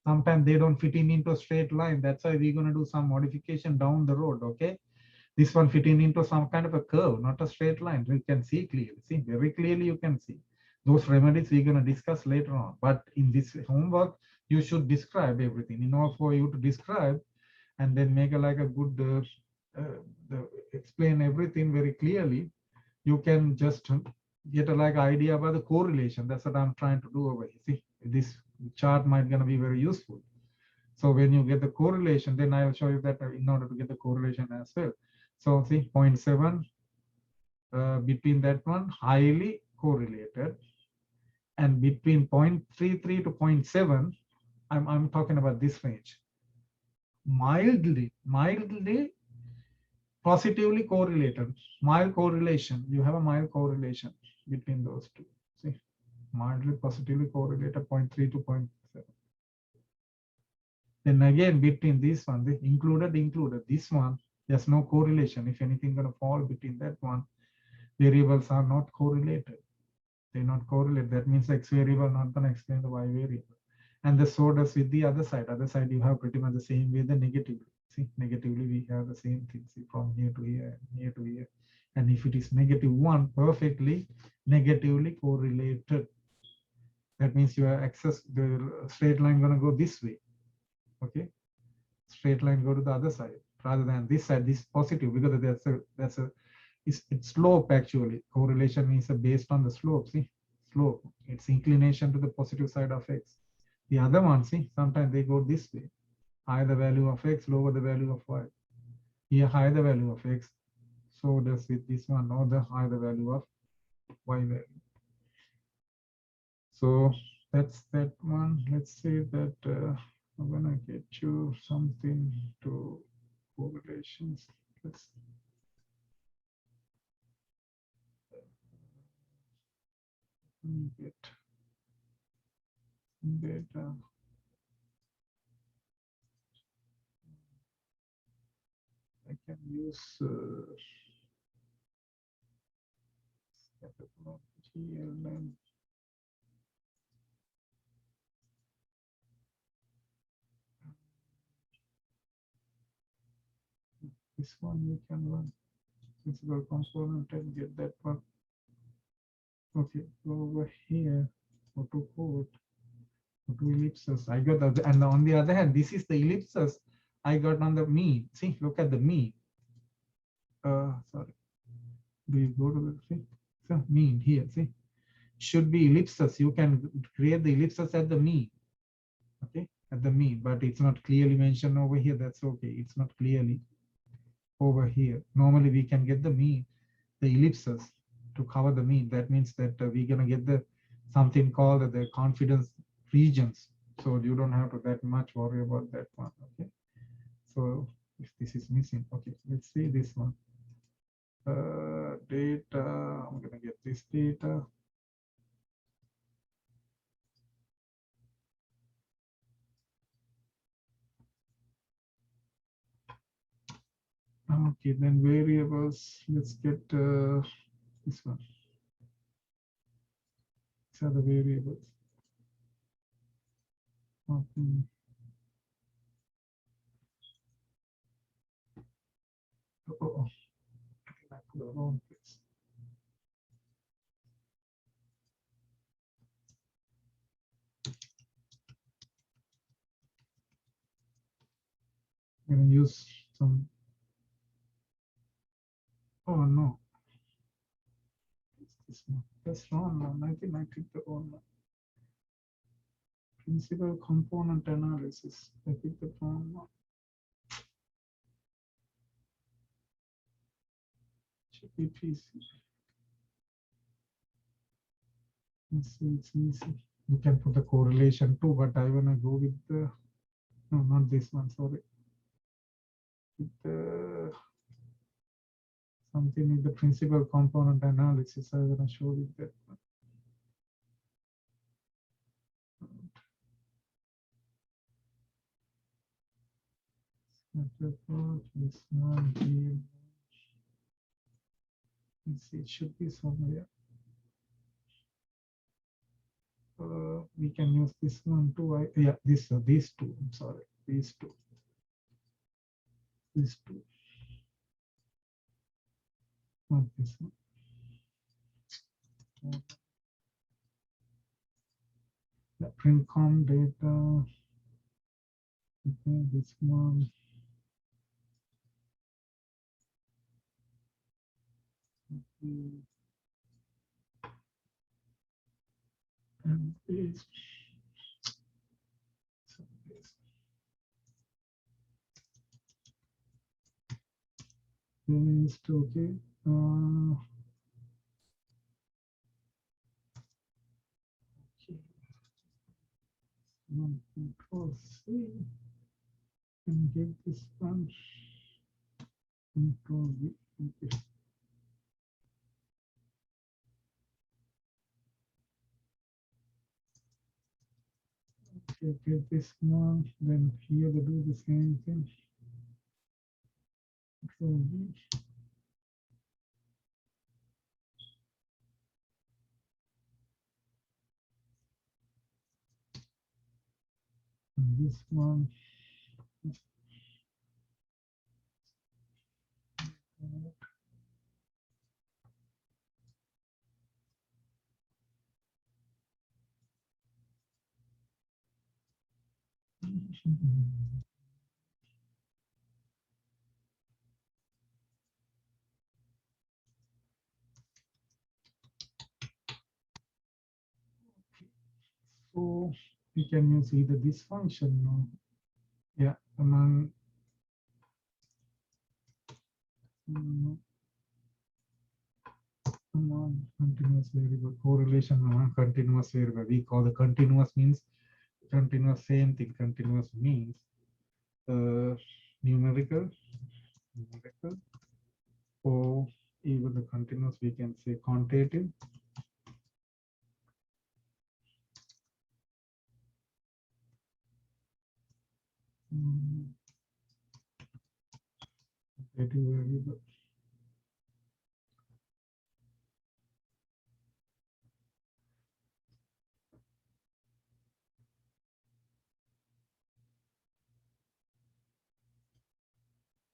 Sometimes they don't fit in into a straight line. That's why we're going to do some modification down the road. Okay. This one fitting into some kind of a curve, not a straight line. You can see clearly. See, very clearly you can see. Those remedies we're going to discuss later on. But in this homework, you should describe everything. In order for you to describe and then make a like a good explain everything very clearly, you can just get a like idea about the correlation. That's what I'm trying to do over here. See, this chart might gonna be very useful. So when you get the correlation, then I will show you that in order to get the correlation as well. So see, 0.7 between that one, highly correlated, and between 0.33 to 0.7, I'm talking about this range, mildly positively correlated, mild correlation. You have a mild correlation between those two. See, mildly positively correlated 0.3 to 0.7. Then again, between this one, the included, this one, there's no correlation. If anything gonna fall between that one, variables are not correlated. They're not correlated. That means X variable not gonna explain the Y variable. And the so does with the other side. Other side, you have pretty much the same way, the negatively. See, negatively, we have the same thing. See, from here to here, and here to here. And if it is -1, perfectly negatively correlated. That means your axis, the straight line gonna go this way. Okay, straight line go to the other side rather than this side. This positive because that's a it's slope actually. Correlation means based on the slope. See, slope. It's inclination to the positive side of x. The other one, see, sometimes they go this way. Higher the value of x, lower the value of y. Here, higher the value of x. So does with this one, or the higher the value of y value. So that's that one. Let's say that I'm gonna get you something to correlations. Let's get data. I can use GLM. This one we can run principal component and get that one. Okay, go over here, go to code, go to ellipses. I got the, and on the other hand, this is the ellipses I got on the mean. See, look at the mean. Sorry. Do you go to the see? So mean here, see? Should be ellipses. You can create the ellipses at the mean. Okay, at the mean, but it's not clearly mentioned over here. That's okay. It's not clearly over here. Normally we can get the mean, the ellipses to cover the mean. That means that we're gonna get the something called the confidence regions. So you don't have to that much worry about that one. Okay. So if this is missing, okay, let's see this one. Data. I'm gonna get this data. Okay, then variables. Let's get this one. These are the variables. Okay. Oh, I put the wrong place. I'm gonna use some. Oh no, it's this one. That's wrong one. I think I picked the wrong one. Principal component analysis. I picked the wrong one. GPC. Let's see, it's easy. You can put the correlation too, but I wanna go with the no, not this one. Sorry. With the something with the principal component analysis. I wanna show you that one. This one here. Let's see, it should be somewhere. We can use this one too. Yeah, these two. I'm sorry, these two. These two. Not this one. The printcom data. Okay, this one. Okay. And this. So this. This okay. Okay. One control C and give this one control V. Okay. Okay, get this one, then here they do the same thing. Control V. And this one. So we can use either this function or yeah, among continuous variable correlation among continuous variable. We call the continuous means continuous same thing. Continuous means numerical, or even the continuous we can say quantitative. Quantitative variable.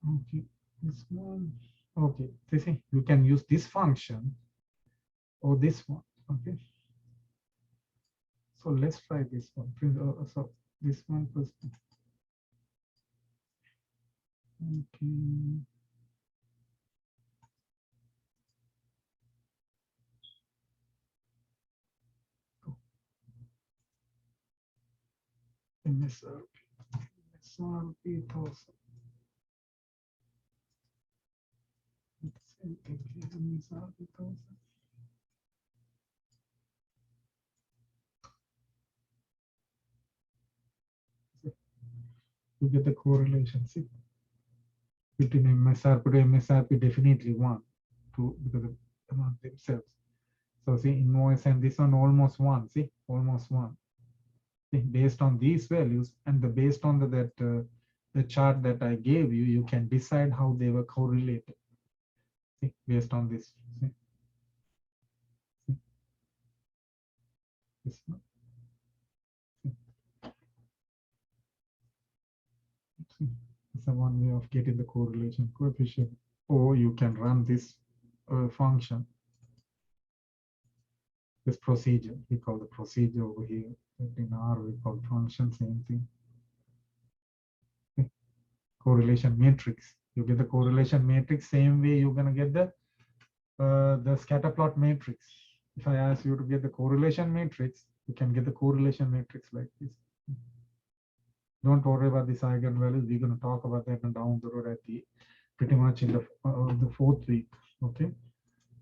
Okay, This one. Okay, see, you can use this function or this one. Okay. So let's try this one. So this one first. Okay. MSRP. MSRP 1000. MSRP 1000. You get the correlation. See, between MSRP to MSRP definitely one, two, because of among themselves. So see, invoice and this one almost one. See, almost one. See, based on these values and the based on the chart that I gave you, you can decide how they were correlated. See, based on this. See, see, this one. See, it's a one way of getting the correlation coefficient. Or you can run this function, this procedure. We call the procedure over here. In R, we call function, same thing. Correlation matrix. You get the correlation matrix same way you're gonna get the scatter plot matrix. If I ask you to get the correlation matrix, you can get the correlation matrix like this. Don't worry about this eigenvalues. We're gonna talk about that down the road at the pretty much in the fourth week. Okay.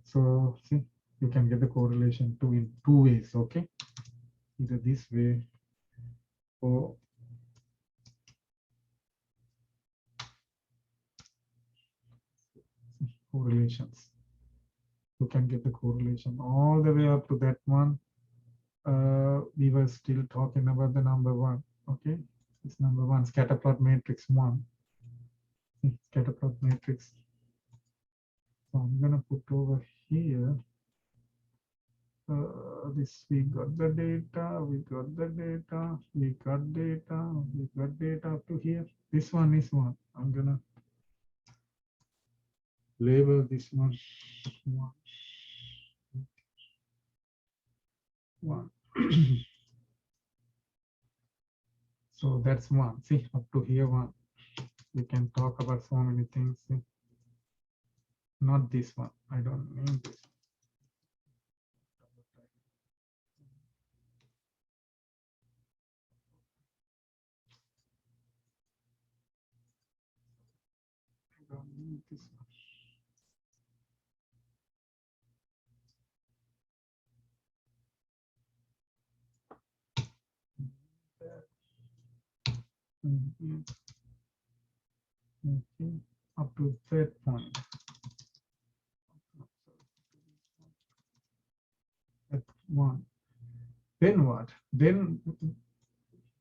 So see, you can get the correlation in two ways. Okay, either this way or correlations. You can get the correlation all the way up to that one. We were still talking about the number one. Okay, it's number one, scatter plot matrix one. Scatter plot matrix. So I'm gonna put over here. This we got the data, we got the data, we got data, we got data up to here. This one is one. I'm gonna label this one one. So that's one. See, up to here one. We can talk about so many things. See? Not this one. I don't need this. I don't need this one. Okay, up to that point. That one. Then what? Then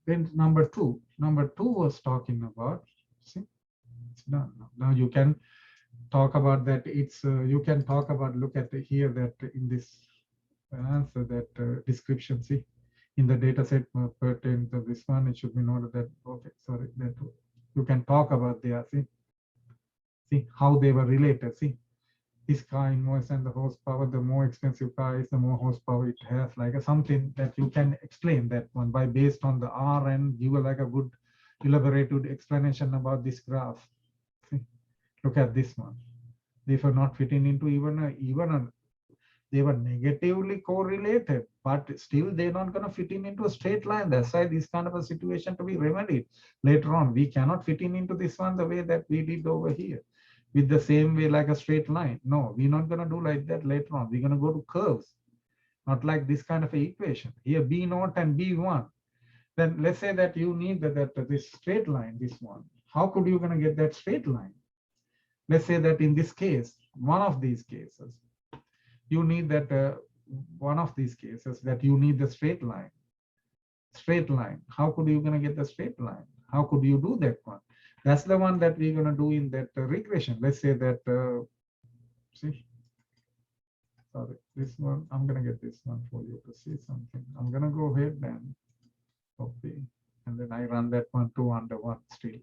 number two. Number two was talking about. See, it's done. Now you can talk about that. It's you can talk about. Look at here that in this answer that description. See, in the data set pertain to this one, it should be noted that. Okay, sorry, that you can talk about there. See how they were related. See, this car invoice and the horsepower, the more expensive car is, the more horsepower it has, like something that you can explain that one by based on the R and give like a good elaborated explanation about this graph. See, look at this one. They were not fitting into they were negatively correlated, but still they're not going to fit in into a straight line. That's why this kind of a situation to be remedied later on. We cannot fit in into this one the way that we did over here with the same way like a straight line. No, we're not going to do like that later on. We're going to go to curves, not like this kind of a equation. Here B0 and B1. Then let's say that you need this straight line, this one. How could you going to get that straight line? Let's say that in this case, one of these cases, you need that one of these cases that you need the straight line. Straight line. How could you going to get the straight line? How could you do that one? That's the one that we're going to do in that regression. Let's say that, see, sorry, this one, I'm going to get this one for you to see something. I'm going to go ahead and copy, and then I run that one 2 under 1 still.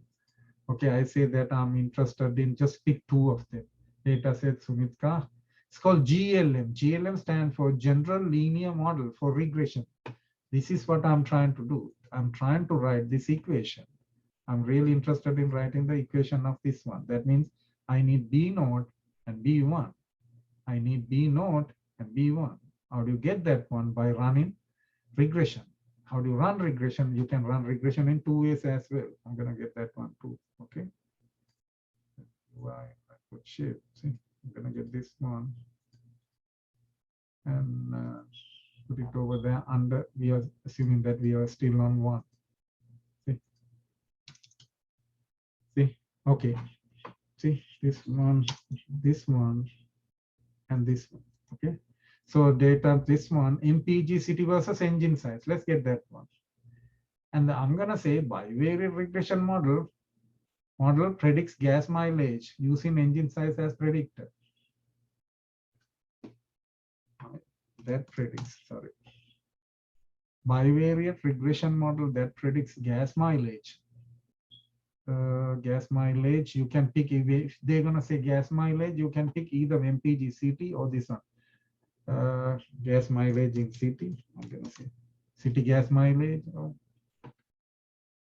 Okay, I say that I'm interested in just pick two of them. Data set Sumitka. It's called GLM. GLM stands for General Linear Model for Regression. This is what I'm trying to do. I'm trying to write this equation. I'm really interested in writing the equation of this one. That means I need B naught and B1. I need B naught and B1. How do you get that one? By running regression. How do you run regression? You can run regression in two ways as well. I'm going to get that one too. Okay. Why I put shape? See, I'm going to get this one and put it over there under. We are assuming that we are still on one. See, see, okay. See, this one, and this one. Okay. So data, this one, MPG city versus engine size. Let's get that one. And I'm going to say bivariate regression model predicts gas mileage using engine size as predictor. That predicts, sorry. Bivariate regression model that predicts gas mileage. Gas mileage, you can pick, if they're going to say gas mileage, you can pick either MPG city or this one. Gas mileage in city, I'm going to say city gas mileage.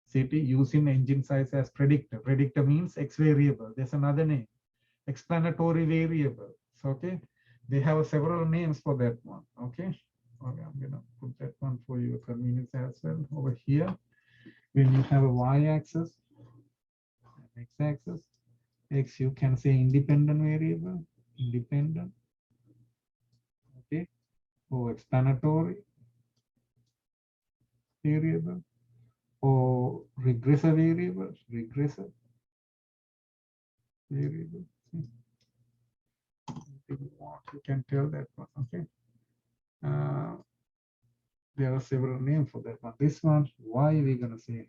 City using engine size as predictor. Predictor means X variable. There's another name, explanatory variable. So, okay, they have several names for that one. Okay, okay, I'm gonna put that one for your convenience as well. Over here, when you have a y-axis, x-axis, x you can say independent variable, independent. Okay, or explanatory variable, or regressor variable, regressor variable. You can tell that one. Okay. There are several names for that one. This one, why we're gonna say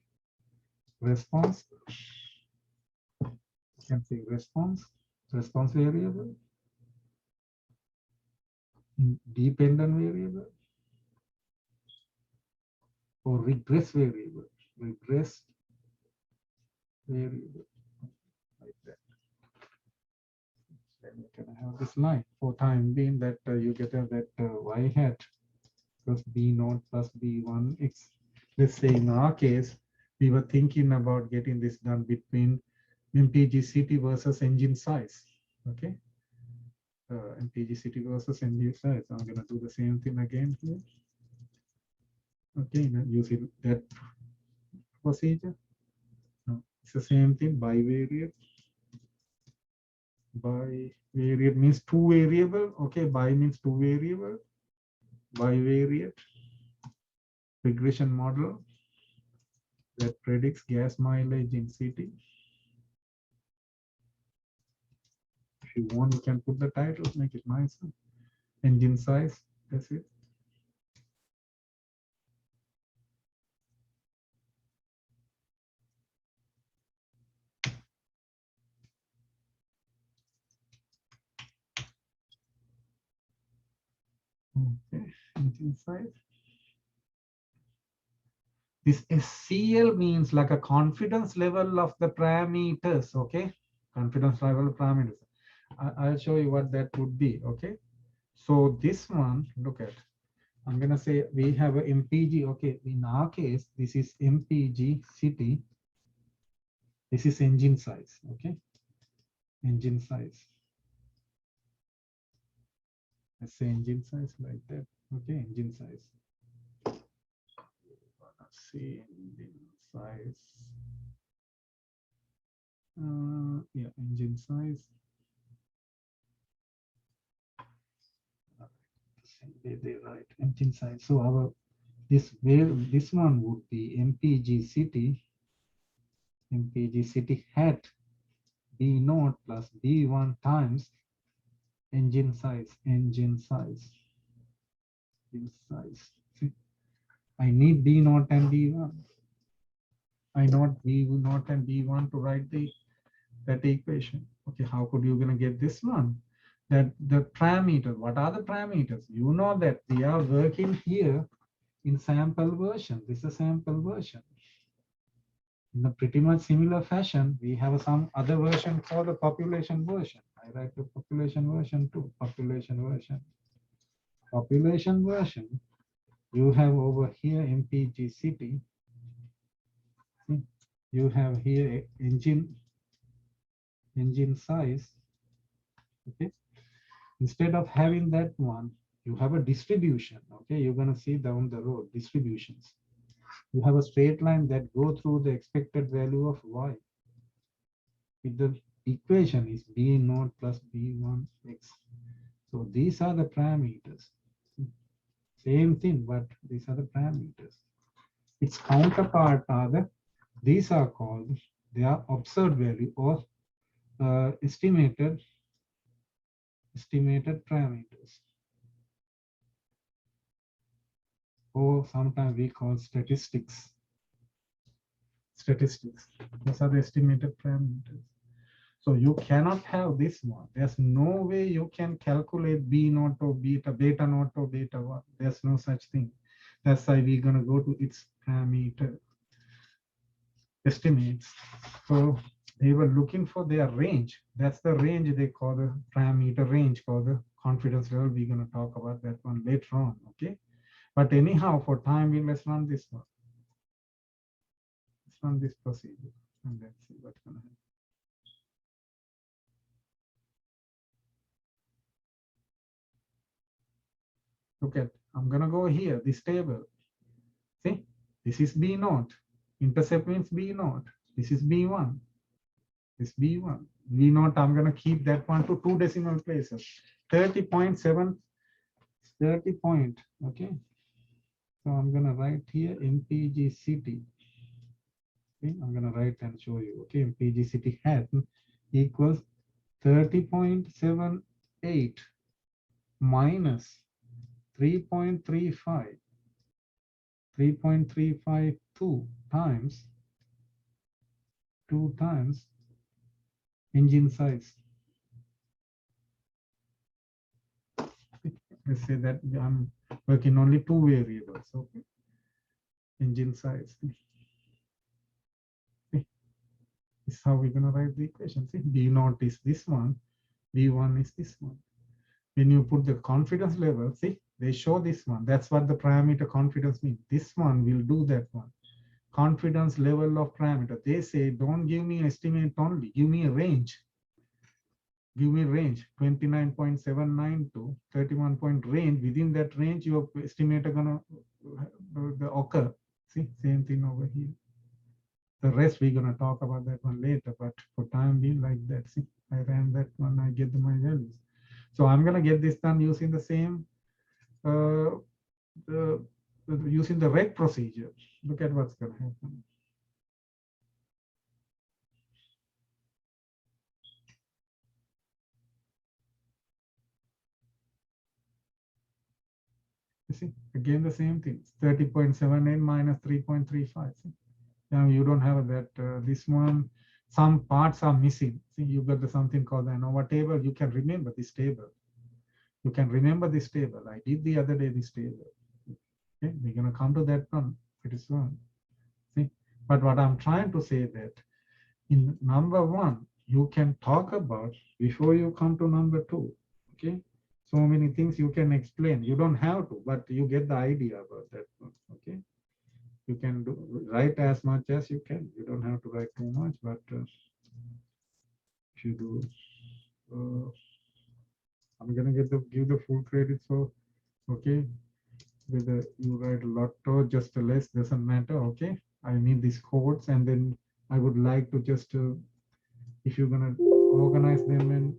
response. You can say response variable, dependent variable, or regress variable, regress variable, like that. Then you can have this line for time being that you get that y hat plus b naught plus b1 x. Let's say in our case, we were thinking about getting this done between MPGCT versus engine size. Okay. MPGCT versus engine size. I'm going to do the same thing again here. Okay, using that procedure. No, it's the same thing, bivariate. Bivariate means two variable. Okay, bi means two variable. Bivariate regression model that predicts gas mileage in city. If you want, you can put the title, make it nicer. Engine size, that's it. Okay, engine size. This SCL means like a confidence level of the parameters, okay? Confidence level of parameters. I'll show you what that would be, okay? So this one, look at, I'm gonna say we have a MPG, okay? In our case, this is MPG city. This is engine size, okay? Engine size. Let's say engine size like that, okay? Engine size. Let's see engine size. Yeah, engine size. They write engine size. So our this one would be MPG city. MPG city hat B naught plus B1 times engine size. Engine size. Engine size. See, I need B naught and B1. I not B naught and B1 to write that equation. Okay, how could you gonna get this one? That the parameters, what are the parameters? You know that we are working here in sample version. This is a sample version. In a pretty much similar fashion, we have some other version called the population version. I write the population version too. Population version. Population version. You have over here MPG city. See, you have here engine size. Okay. Instead of having that one, you have a distribution. Okay, you're gonna see down the road distributions. You have a straight line that go through the expected value of y. With the equation is b naught plus b1 x. So these are the parameters. Same thing, but these are the parameters. Its counterpart are these are called, they are observed value or estimated parameters. Or sometimes we call statistics. These are the estimated parameters. So you cannot have this one. There's no way you can calculate B naught or beta naught or beta 1. There's no such thing. That's why we're going to go to its parameter estimates. So they were looking for their range. That's the range they call the parameter range for the confidence level. We're going to talk about that one later on. Okay. But anyhow, for time being, let's run this one. Let's run this procedure and let's see what's going to happen. Look at, I'm going to go here, this table. See, this is B naught. Intercept means B naught. This is B1. This B1. B naught, I'm going to keep that one to 2 decimal places. 30.7, 30 point. Okay. So I'm going to write here MPG city. Okay, I'm going to write and show you. Okay, MPG city hat equals 30.78 minus 3.35. 3.352 times 2 times engine size. Let's say that I'm working only 2 variables. Okay, engine size. Okay. This is how we're going to write the equation. See, B naught is this one, B1 is this one. When you put the confidence level, see, they show this one. That's what the parameter confidence means. This one will do that one. Confidence level of parameter. They say, don't give me estimate only, give me a range. Give me range 29.79 to 31 point range. Within that range, your estimator gonna occur. See, same thing over here. The rest we're gonna talk about that one later, but for time being like that. See, I ran that one, I get my values. So I'm gonna get this done using the same using the red procedure. Look at what's gonna happen. You see, again the same thing. 30.78 minus 3.35. Now you don't have that. This one, some parts are missing. See, you got the something called the ANOVA table. You can remember this table. You can remember this table. I did the other day this table. Okay, we're gonna come to that one pretty soon. See, but what I'm trying to say that in number 1, you can talk about before you come to number 2. Okay, so many things you can explain. You don't have to, but you get the idea about that one. Okay, you can write as much as you can. You don't have to write too much, but if you do, I'm gonna give the full credit. So okay, whether you write a lot or just a less doesn't matter. Okay, I need these codes, and then I would like to just if you're gonna organize them and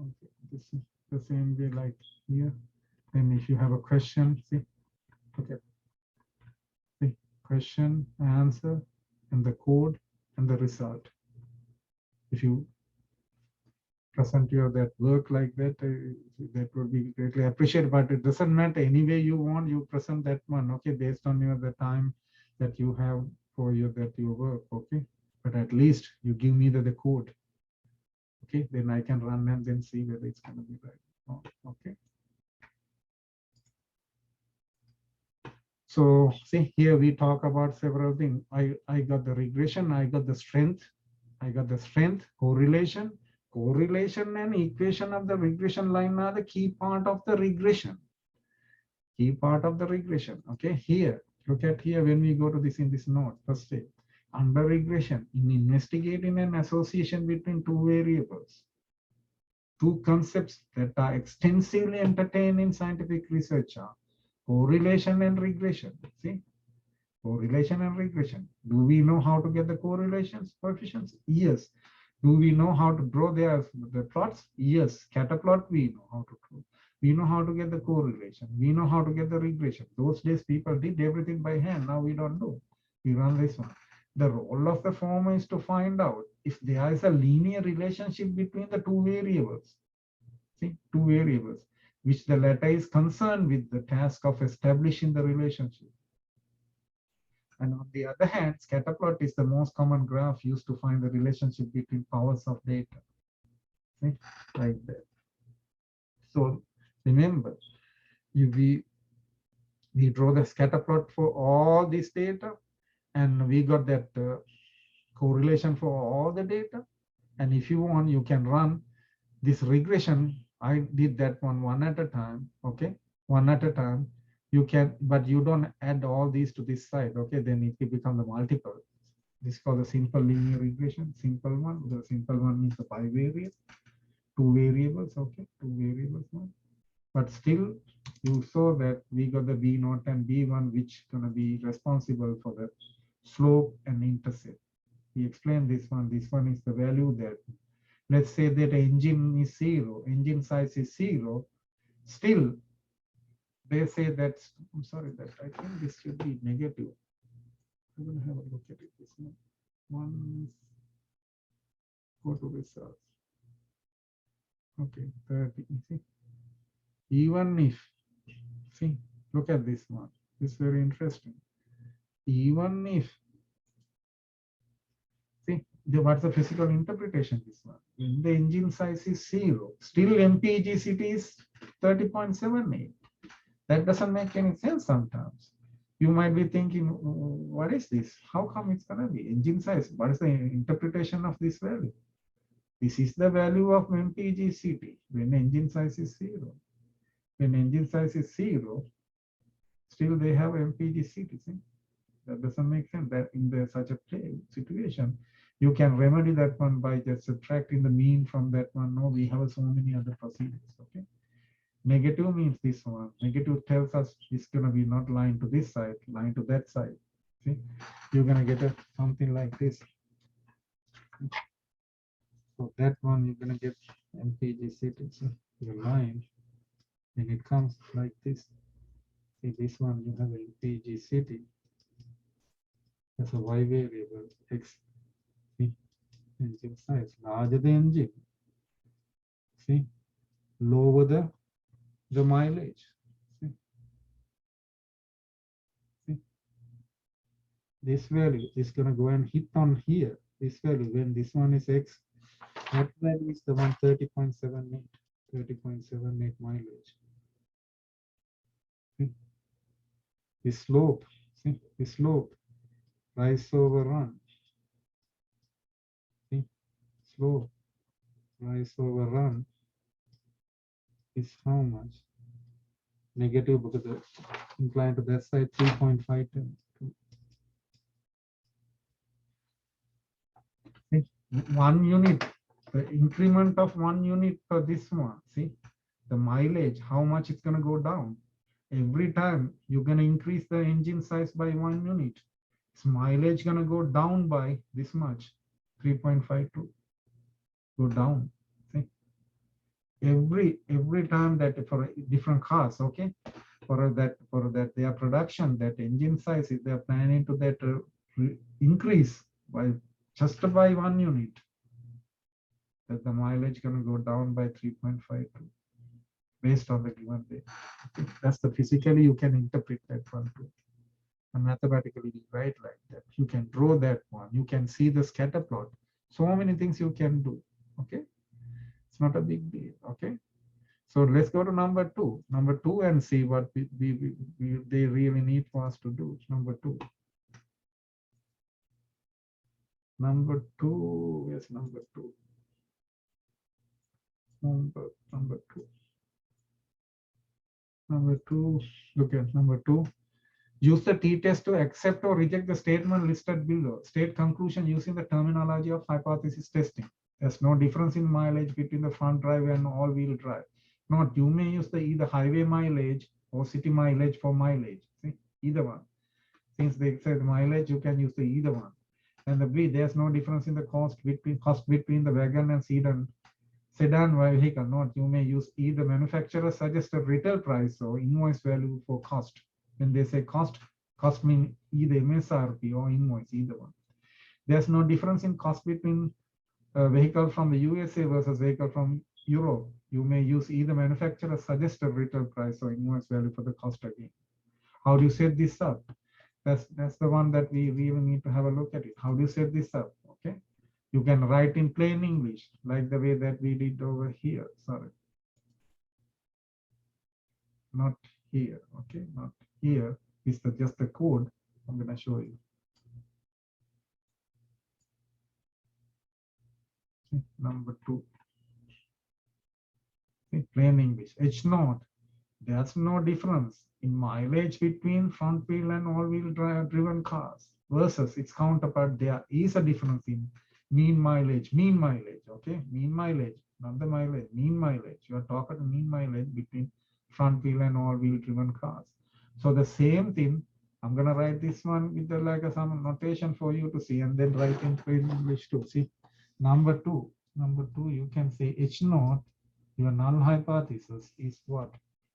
okay, this is the same way like here. And if you have a question, see, okay, see, question, answer, and the code and the result. If you present your that work like that, that would be greatly appreciated. But it doesn't matter any way you want. You present that one, okay, based on your the time that you have for your work, okay. But at least you give me the code, okay. Then I can run and then see whether it's going to be right. Okay. So see here we talk about several things. I got the regression, I got the strength, correlation. Correlation and equation of the regression line are the key part of the regression. Key part of the regression. Okay, here, look at here when we go to this in this note, first step. Under regression, in investigating an association between two variables, two concepts that are extensively entertained in scientific research are correlation and regression. See, correlation and regression. Do we know how to get the correlations coefficients? Yes. Do we know how to draw the plots? Yes. Scatter plot we know how to draw. We know how to get the correlation. We know how to get the regression. Those days people did everything by hand. Now we don't do. We run this one. The role of the former is to find out if there is a linear relationship between the two variables. See, two variables, which the latter is concerned with the task of establishing the relationship. And on the other hand, scatter plot is the most common graph used to find the relationship between powers of data. See, like that. So remember, we draw the scatter plot for all this data, and we got that correlation for all the data. And if you want, you can run this regression. I did that one at a time. Okay, one at a time. You can, but you don't add all these to this side. Okay, then it will become the multiple. This is called the simple linear regression. Simple one. The simple one means the bivariate. Two variables. Okay, two variables now. But still, you saw that we got the B0 and B1, which gonna be responsible for the slope and intercept. We explained this one. This one is the value that, let's say that engine is 0, engine size is 0. Still, they say that, I'm sorry, that I think this should be negative. I'm going to have a look at it. This one, go to results. Okay, 30. See, even if, see, look at this one. It's very interesting. Even if, see, what's the physical interpretation? This one, when the engine size is 0, still MPGCT is 30.78. That doesn't make any sense sometimes. You might be thinking, what is this? How come it's going to be engine size? What is the interpretation of this value? This is the value of MPGCT when engine size is 0. When engine size is 0, still they have MPGCT. See? That doesn't make sense. That in such a situation, you can remedy that one by just subtracting the mean from that one. No, we have so many other procedures. Okay. Negative means this one. Negative tells us it's going to be not lying to this side, lying to that side. See, you're going to get something like this. So that one, you're going to get MPGCT. So your line, and it comes like this. See, this one, you have MPGCT. That's a Y variable, X. See, engine size, larger the engine. See, lower the mileage. See? See? This value is going to go and hit on here. This value, when this one is X, that value is the 130.78, 30.78 mileage. See? The slope, see, the slope, rise over run. See, slope, rise over run is how much? Negative because the inclined to that side 3.52. See, 1 unit, the increment of 1 unit for this one. See, the mileage, how much it's going to go down. Every time you're going to increase the engine size by 1 unit, its mileage going to go down by this much, 3.52. Go down. See, every time that for different cars, okay, for that their production, that engine size, if they're planning to that increase by just by 1 unit, that the mileage going to go down by 3.52 based on the given data. Okay. That's the physically you can interpret that one too. And mathematically we write like that. You can draw that one. You can see the scatter plot. So many things you can do. Okay. It's not a big deal. Okay. So let's go to number two. Number two and see what they really need for us to do. Number two. Number two. Yes, number two. Number two. Number two. Look at number two. Use the t-test to accept or reject the statement listed below. State conclusion using the terminology of hypothesis testing. There's no difference in mileage between the front drive and all-wheel drive. Note, you may use the either highway mileage or city mileage for mileage. See, either one. Since they said mileage, you can use the either one. And the B, there's no difference in the cost between the wagon and sedan vehicle. Note, you may use either manufacturer suggested retail price or invoice value for cost. When they say cost means either MSRP or invoice, either one. There's no difference in cost between a vehicle from the USA versus vehicle from Europe. You may use either manufacturer suggested retail price or invoice value for the cost again. How do you set this up? That's the one that we really need to have a look at it. How do you set this up? Okay. You can write in plain English, like the way that we did over here. Sorry. Not here. Okay. Not here. Is just the code I'm going to show you. See, number two. See, plain English. H naught. There's no difference in mileage between front wheel and all-wheel driven cars versus its counterpart. There is a difference in mean mileage, okay? Mean mileage, not the mileage, mean mileage. You are talking mean mileage between front wheel and all-wheel driven cars. So the same thing, I'm gonna write this one with the like some notation for you to see, and then write in plain English too. See, number two, you can say H naught, your null hypothesis is what?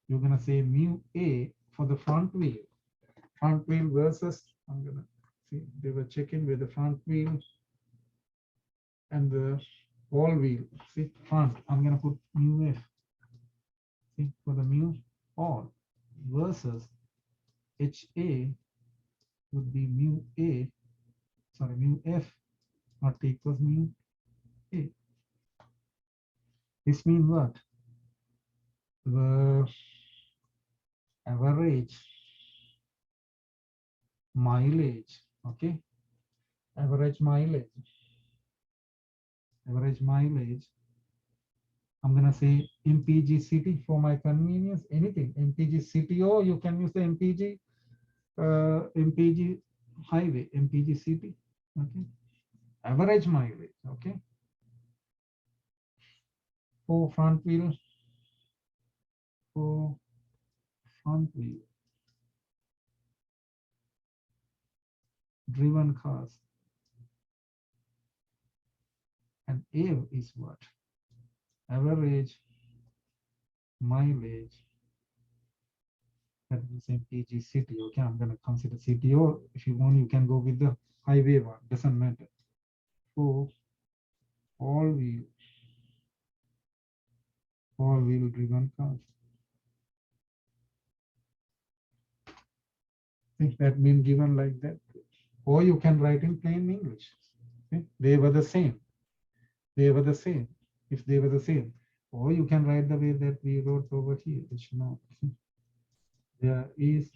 You're going to say mu A for the front wheel versus, I'm going to see, they were checking with the front wheel and the all wheel. See, front, I'm going to put mu F. See, for the mu all versus HA would be mu F not equals mu A. This means what? The average mileage, okay? Average mileage. I'm gonna say MPG city for my convenience. Anything MPG city, or you can use the MPG highway, MPG city. Okay, average mileage. Okay, for front wheel driven cars, and A is what? Average mileage. That is MPG city. Okay, I'm gonna consider city, or if you want, you can go with the highway one. Doesn't matter. For all-wheel driven cars. If that been given like that, or you can write in plain English. Okay? They were the same. If they were the same, or you can write the way that we wrote over here. Which no, there is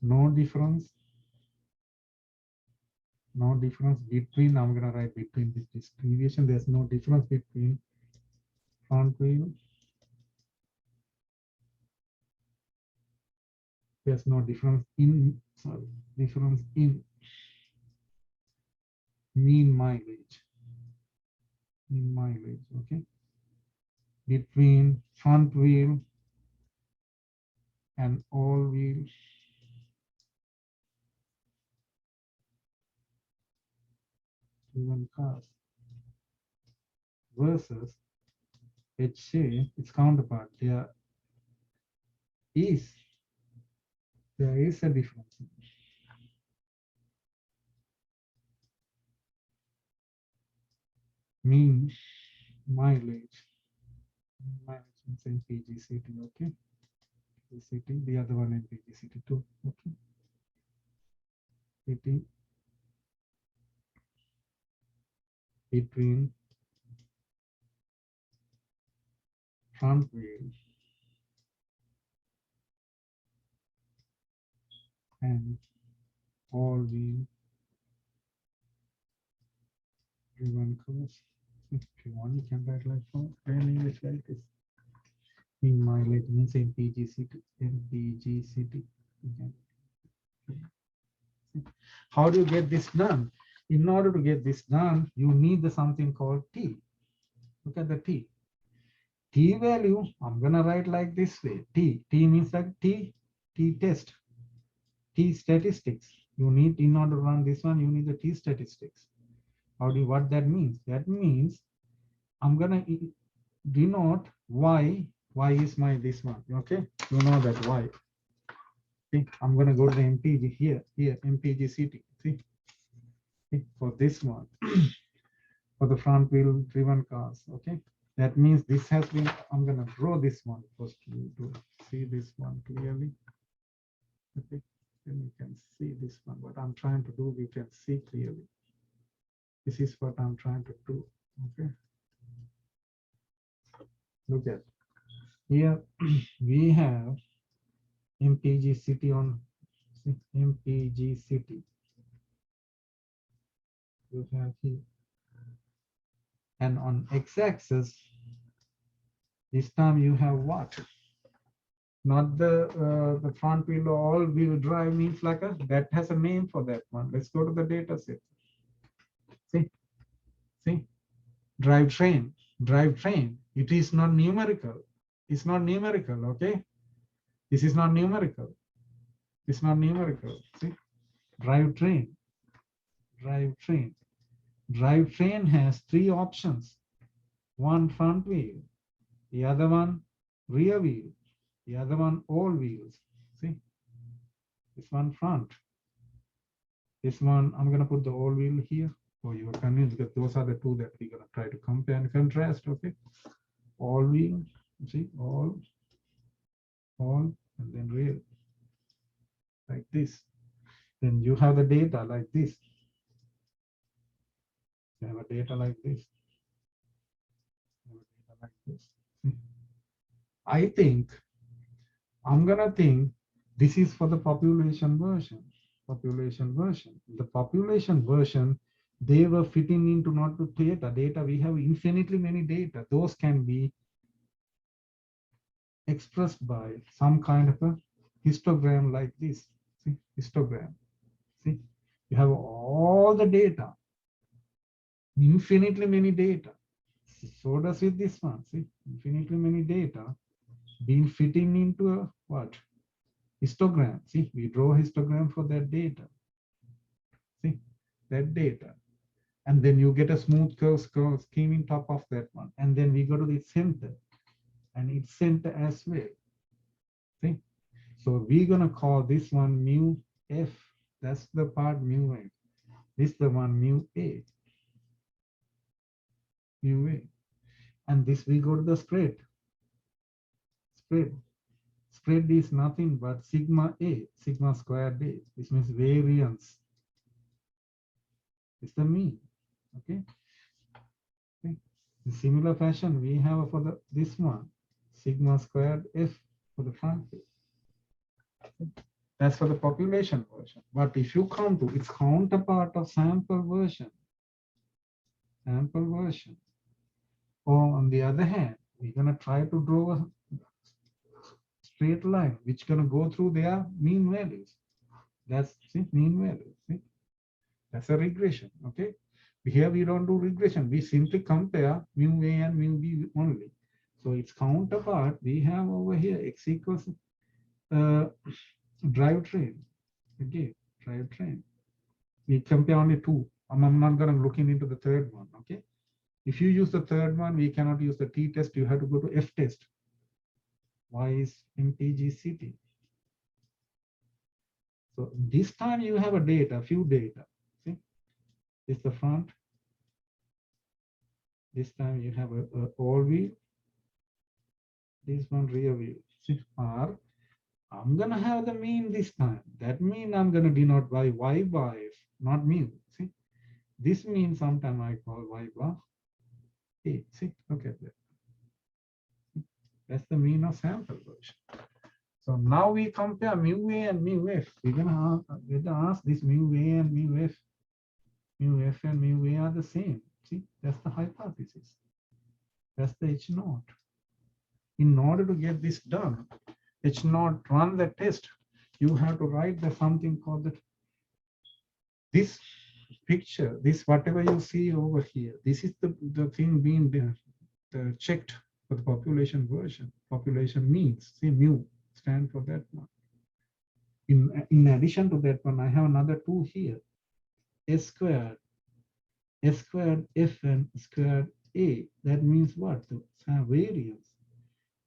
no difference. Between. I'm gonna write between this deviation. There's no difference between front wheel. There's no difference in mean mileage. Okay, between front wheel and all-wheel driven cars versus HA, its counterpart. There is a difference. Mean mileage means MPG city. Okay, city. The other one MPG city too. Okay, city between front wheel and all wheel driven cars. If you want, you can write like plain English like this. In mileage means MPG city, MPG city. Okay. How do you get this done? In order to get this done, you need the something called T. Look at the T. T value, I'm gonna write like this way. T means like T test, T statistics. You need, in order to run this one, you need the T statistics. How do you, what that means? That means I'm gonna denote Y. Y is my this one. Okay, you know that Y. See, I'm gonna go to the MPG here, MPG city. See, for this one, for the front wheel driven cars. Okay, that means this has been, I'm gonna draw this one first to see this one clearly. Okay, then you can see this one. What I'm trying to do, you can see clearly. This is what I'm trying to do. Okay, look at here. We have MPG city on MPG city. You have here, and on x-axis, this time you have what? Not the front wheel or all wheel drive means like a, that has a name for that one. Let's go to the data set. See, drivetrain, drivetrain. It is not numerical. It's not numerical. Okay, this is not numerical. It's not numerical. See, drivetrain, drivetrain. Drivetrain has three options. One front wheel, the other one rear wheel, the other one all wheels. See, this one front. This one, I'm going to put the all wheel here for your convenience because those are the two that we're going to try to compare and contrast. Okay, all wheel, see, all, and then rear, like this. Then you have the data like this. You have a data like this. You have a data like this. See? I think I'm gonna think this is for the population version. Population version. The population version, they were fitting into not the data. Data, we have infinitely many data. Those can be expressed by some kind of a histogram like this. See, histogram. See, you have all the data, infinitely many data. So does with this one. See, infinitely many data being fitting into a what? Histogram. See, we draw histogram for that data. See, that data. And then you get a smooth curve scheme in top of that one. And then we go to the center and its center as well. See, so we're gonna call this one mu F. That's the part mu F. This is the one mu A. Mu A. And this we go to the spread. Spread. Spread is nothing but sigma A, sigma squared A. This means variance. It's the mean. Okay. In similar fashion, we have for the this one, sigma squared F for the front page. That's for the population version. But if you come to its counterpart of sample version, or on the other hand, we're gonna try to draw a straight line which gonna go through their mean values. That's mean values. See? That's a regression. Okay. Here we don't do regression. We simply compare mu A and mu B only. So its counterpart we have over here x equals drivetrain. Okay, drivetrain. We compare only two. I'm not going to look into the third one. Okay. If you use the third one, we cannot use the T test. You have to go to F test. Y is MPG city. So this time you have a data, few data. See, this is the front. This time you have a all wheel. This one rear wheel. See, R. I'm gonna have the mean this time. That mean I'm gonna denote by Y bar F, not mu. See, this means sometime I call Y bar A. See, look at that. That's the mean of sample version. So now we compare mu A and mu F. We're gonna ask this mu A and mu F. Mu F and mu A are the same. See, that's the hypothesis. That's the H naught. In order to get this done, H naught run the test. You have to write the something called this picture, this whatever you see over here. This is the thing being checked for the population version. Population means, see mu stand for that one. In addition to that one, I have another two here. S squared Fn squared A. That means what? The variance.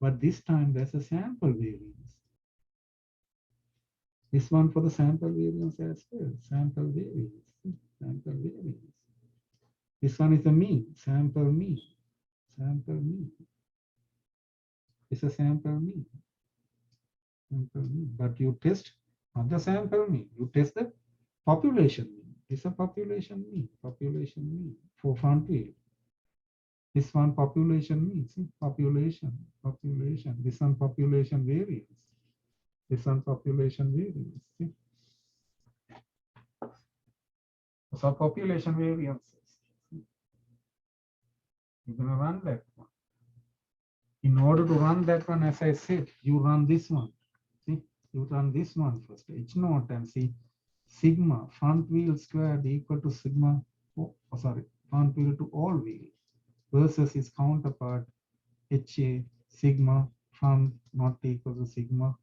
But this time there's a sample variance. This one for the sample variance as well. Sample variance. Sample variance. This one is a mean. Sample mean. Sample mean. It's a sample mean. Sample mean. But you test not the sample mean. You test the population mean. It's a population mean. Population mean for front wheel. This one population mean. See, population. This one population variance. This one population variance. See? So population variances. You're gonna run that one. In order to run that one, as I said, you run this one. See, you run this one first. H naught and see sigma front wheel squared equal to sigma. Front wheel to all wheel versus its counterpart HA sigma front not equal to sigma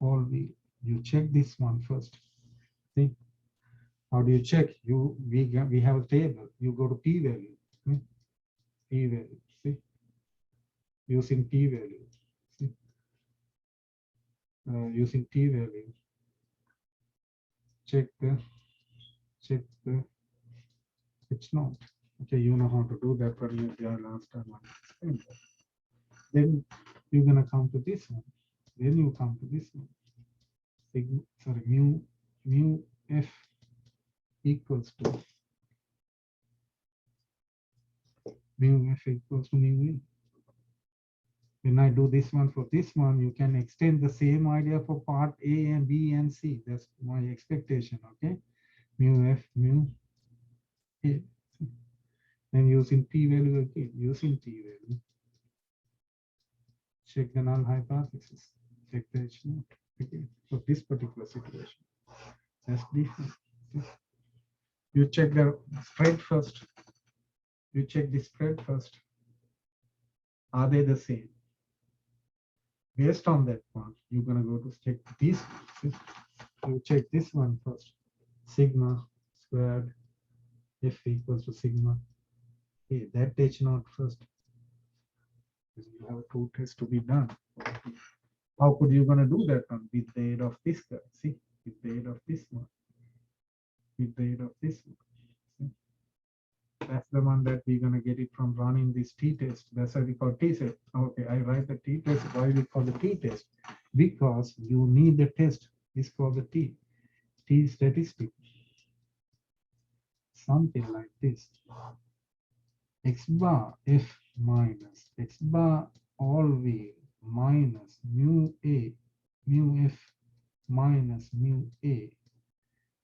all wheel. You check this one first. See, how do you check? We have a table. You go to p value. P value. See, using p value. See, using p value. Check the H naught. Okay, you know how to do that, but you last time I explained that. Then you're gonna come to this one. Then you come to this one. Sigma, sorry, mu F equals to mu F equals to mu A. When I do this one for this one, you can extend the same idea for part A and B and C. That's my expectation. Okay, mu F mu A. Then using p value again, using p value. Check the null hypothesis. Check the H naught again for this particular situation. That's different. You check the spread first. You check the spread first. Are they the same? Based on that one, you're gonna go to check this. You check this one first. Sigma squared F equals to sigma. Okay, that H naught first. You have two tests to be done. How could you gonna do that one with the aid of this guy? See, with the aid of this one. With the aid of this one. See? That's the one that we're gonna get it from running this t-test. That's why we call t-test. Okay, I write the t-test. Why we call the t-test? Because you need the test. It's called the t statistic. Something like this. X bar F minus X bar all wheel minus mu F minus mu A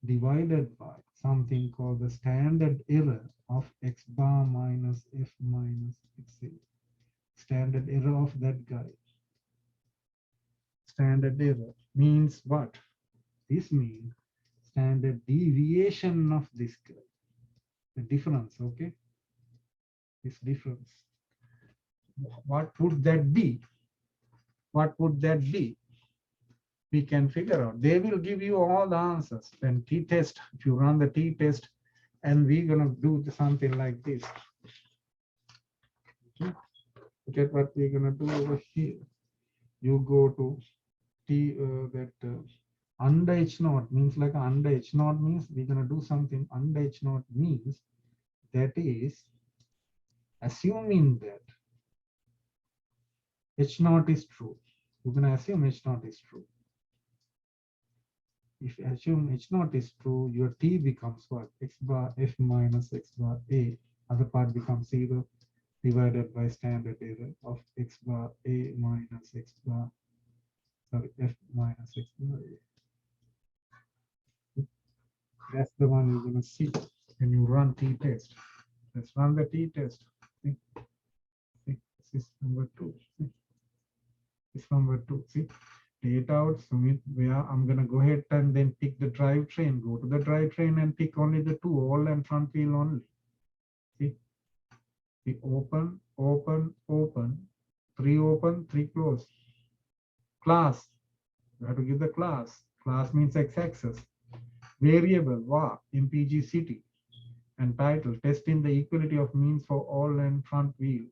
divided by something called the standard error of X bar minus F minus X A. Standard error of that guy. Standard error means what? This means standard deviation of this guy. The difference, okay? This difference. What would that be? What would that be? We can figure out. They will give you all the answers. When t-test, if you run the t-test, and we're gonna do something like this. Okay. Look at what we're gonna do over here. You go to under H naught means like under H naught means we're gonna do something under H naught means that is assuming that H naught is true. You're gonna assume H naught is true. If you assume H naught is true, your T becomes what? X bar F minus X bar A. Other part becomes 0. divided by standard error of x bar a minus x bar, sorry, f minus x bar a. That's the one you're gonna see when you run t-test. Let's run the t-test. See, see, this is number 2. See, this is number 2. See, data out Sumit, where I'm gonna go ahead and then pick the drivetrain. Go to the drivetrain and pick only the 2, all and front wheel only. See, see, open, open, open, 3 open, 3 close. Class, you have to give the class. Class means x-axis. Variable var mpg city, and title testing the equality of means for all and front wheel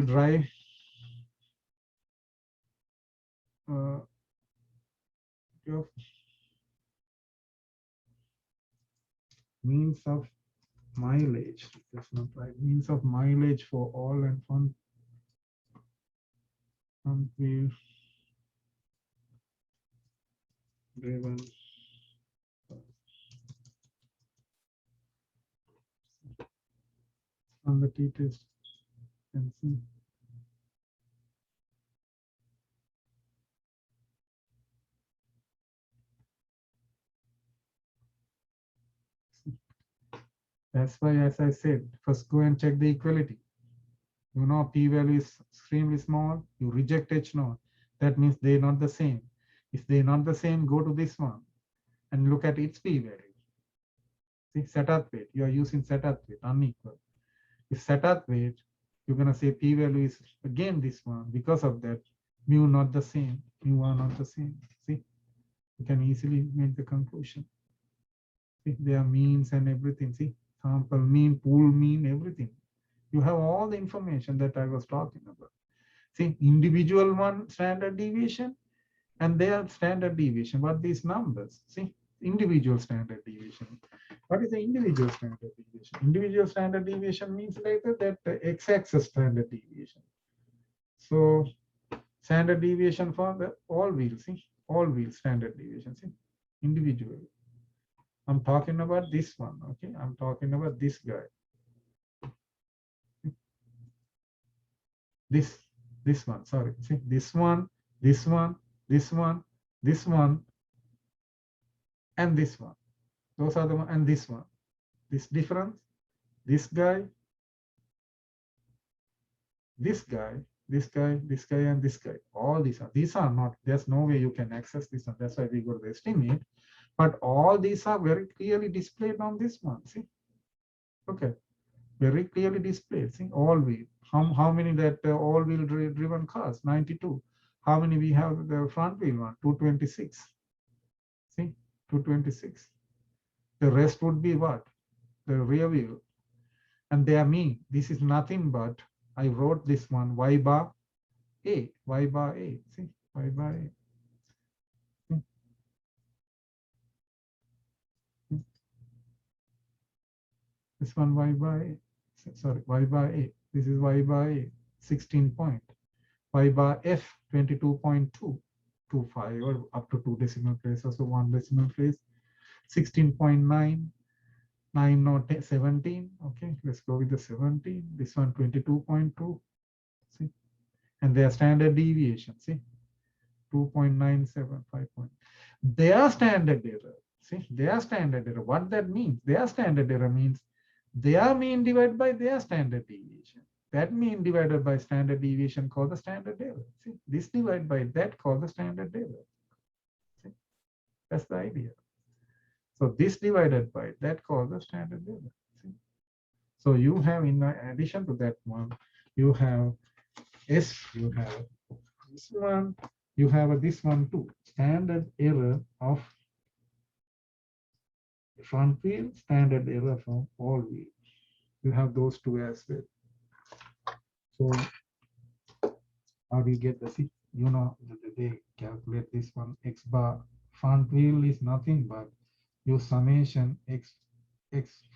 drive. Of means of mileage, that's not right, means of mileage for all and front wheel driven on the t-test and see. That's why, as I said, first go and check the equality. You know, p-value is extremely small, you reject h naught. That means they're not the same. If they're not the same, go to this one and look at its p-value. See, set-up weight, you are using set-up weight, unequal. If set-up weight, you're going to say p-value is again this one. Because of that, mu not the same, mu are not the same. See, you can easily make the conclusion. See, there are means and everything. See, sample mean, pool mean, everything. You have all the information that I was talking about. See, individual one standard deviation and their standard deviation. What these numbers? See, individual standard deviation. What is the individual standard deviation? Individual standard deviation means later that the x-axis standard deviation. So standard deviation for the all wheels, see, all wheel standard deviation, see, individual. I'm talking about this one, okay? I'm talking about this guy. This one, sorry, see, this one, this one, this one, this one, and this one. Those are the one, and this one. This difference, this guy, this guy, this guy, this guy, and this guy. All these are not, there's no way you can access this one. That's why we go to the estimate. But all these are very clearly displayed on this one. See, okay, very clearly displayed. See, all wheel. How many that all wheel driven cars? 92. How many we have the front wheel one? 226. See, 226. The rest would be what? The rear wheel. And they are mean. This is nothing but, I wrote this one, y bar a, y bar a. See, y bar a. This one y bar a. Sorry, y bar a. This is y bar a, 16 point. Y bar f, 22.225 or up to 2 decimal places, so 1 decimal place, 16.9, 9 or 17. Okay, let's go with the 17. This one 22.2. See, and their standard deviation. See, 2.97, 5 point. Their standard error. See, their standard error. What that means? Their standard error means their mean divided by their standard deviation. That mean divided by standard deviation called the standard error. See, this divided by that called the standard error. See, that's the idea. So this divided by that called the standard error. See? So you have, in addition to that one, you have S, you have this one, you have this one too. Standard error of front wheel, standard error from all wheels. You have those two as well. So how do you get the C? You know, they calculate this one, x bar front wheel is nothing but your summation x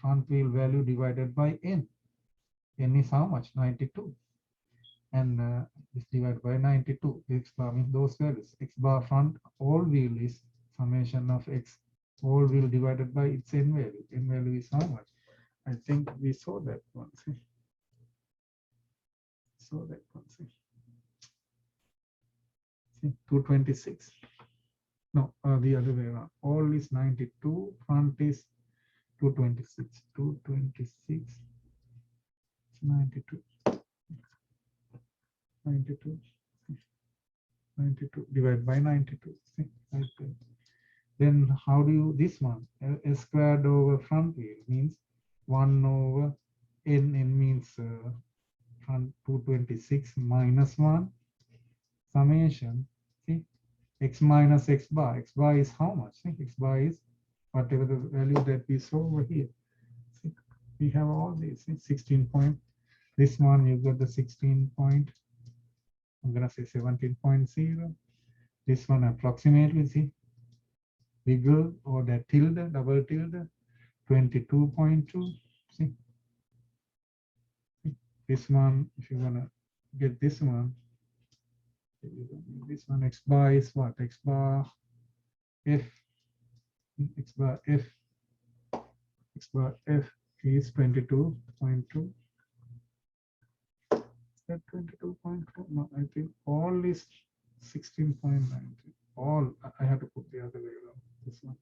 front wheel value divided by n. N is how much? 92. And is divided by 92. X bar means those values. X bar front all wheel is summation of x all wheel divided by its n value. N value is how much? I think we saw that one. See? Saw that one. See? 226. No, the other way around. All is 92. Front is 226. 226. 92. 92. 92 divided by 92. See? Like that. Then how do you this one? S squared over front wheel means 1 over n. N means front 226 minus 1 summation. See, x minus x bar. X bar is how much? See, x bar is whatever the value that we saw over here. See, we have all these. See, 16 point. This one you got the 16 point. I'm gonna say 17.0. This one approximately. See, bigger or that tilde, double tilde, 22.2. See, this one, if you wanna get this one x bar is what? X bar f, x bar f, x bar f is 22.2. That 22.2. No, I think all is 16.93. All I have to put the other way around. This one.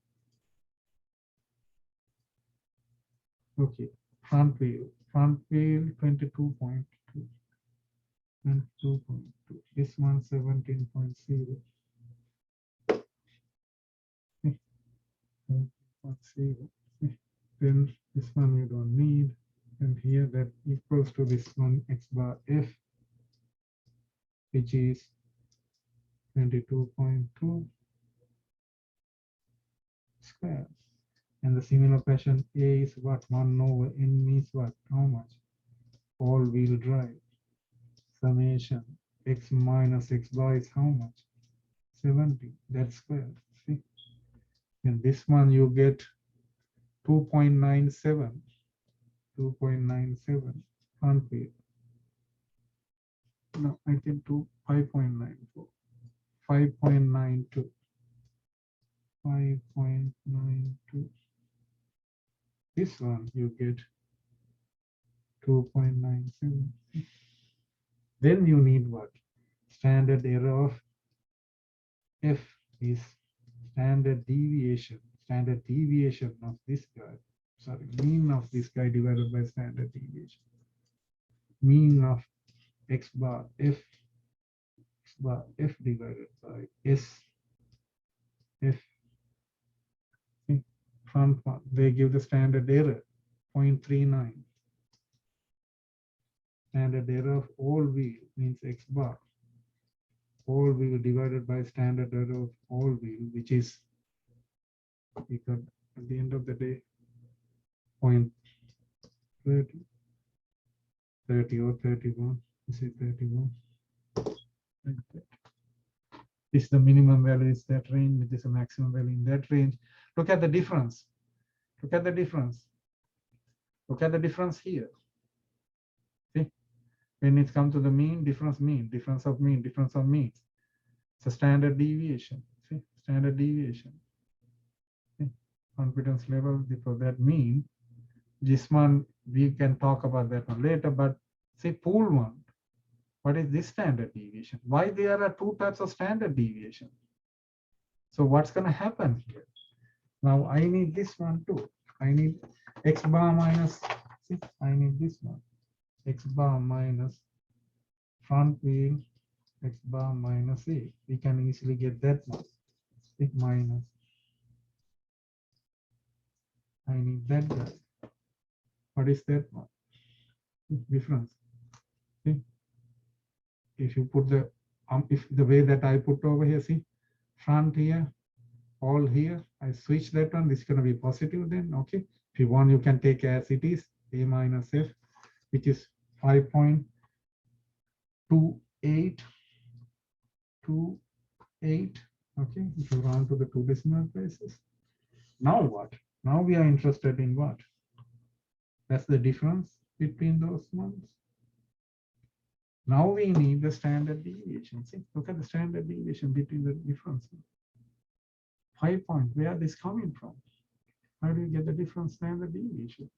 Okay, front wheel 22.2. 22.2. This one 17.0. 17.0. Then this one you don't need. And here that equals to this one x bar f, which is 22.2 square. And the similar fashion, A is what? 1 over n means what? How much? All-wheel drive. Summation x minus x bar is how much? 70. That's square. See? And this one you get 2.97. 2.97 front wheel. No, I can do 5.94. 5.92. 5.92. This one you get 2.97. Then you need what? Standard error of f is standard deviation. Standard deviation of this guy. Sorry, mean of this guy divided by standard deviation. Mean of x bar f divided by s f. Front one, they give the standard error 0.39. Standard error of all wheel means x bar. All wheel divided by standard error of all wheel, which is equal at the end of the day 0.30. 30 or 31. This is 31. Like that. This is the minimum value is that range, this is the maximum value in that range. Look at the difference. Look at the difference. Look at the difference here. See, when it comes to the mean, difference of mean. It's a standard deviation. See, standard deviation. See? Confidence level for that mean. This one we can talk about that one later, but see, pool one. What is this standard deviation? Why there are two types of standard deviation? So what's going to happen here? Now I need this one too. I need x bar minus, see, I need this one. X bar minus front wheel, x bar minus a. We can easily get that one. See, minus. I need that guy. What is that one? Difference. See? If you put the if the way that I put over here, see, front here, all here, I switch that one. This is going to be positive then. Okay. If you want, you can take as it is a minus f, which is 5.28. 28. Okay. If you round to the two decimal places. Now what? Now we are interested in what? That's the difference between those ones. Now we need the standard deviation. See, look at the standard deviation between the difference. 5 point, where is this coming from? How do you get the difference standard deviation?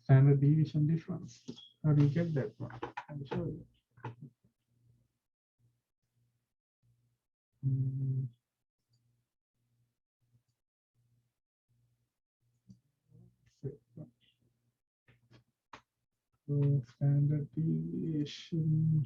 Standard deviation difference. How do you get that one? I'll show you. Mm. So standard deviation.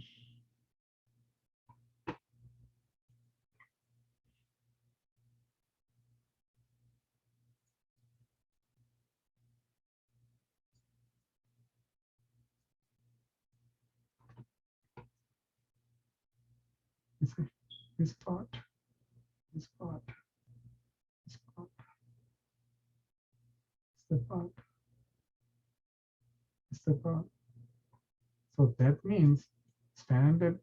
This part, this part, this part, this part, this part. So that means standard.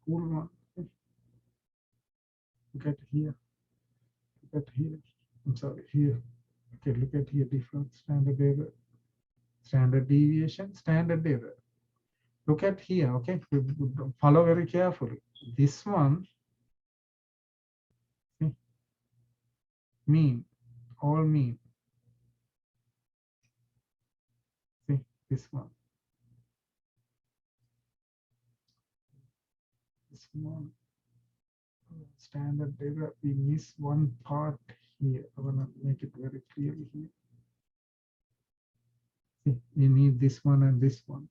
Cool one. Look at here. Look at here. I'm sorry, here. Okay, look at here. Different standard error, standard deviation, standard error. Look at here. Okay, follow very carefully. This one, see, mean, all mean. See this one. This one. Standard error. We miss one part here. I want to make it very clearly here. See, we need this one and this one.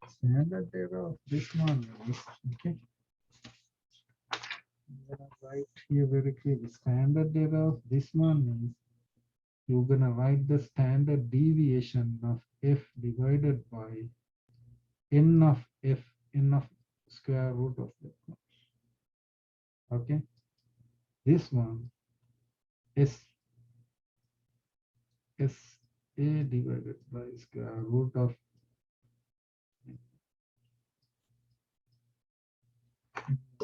Standard error of this one is okay. I'm gonna write here very clearly. Standard error of this one is you're gonna write the standard deviation of f divided by n of f, n of square root of that one. Okay, this one is a divided by square root of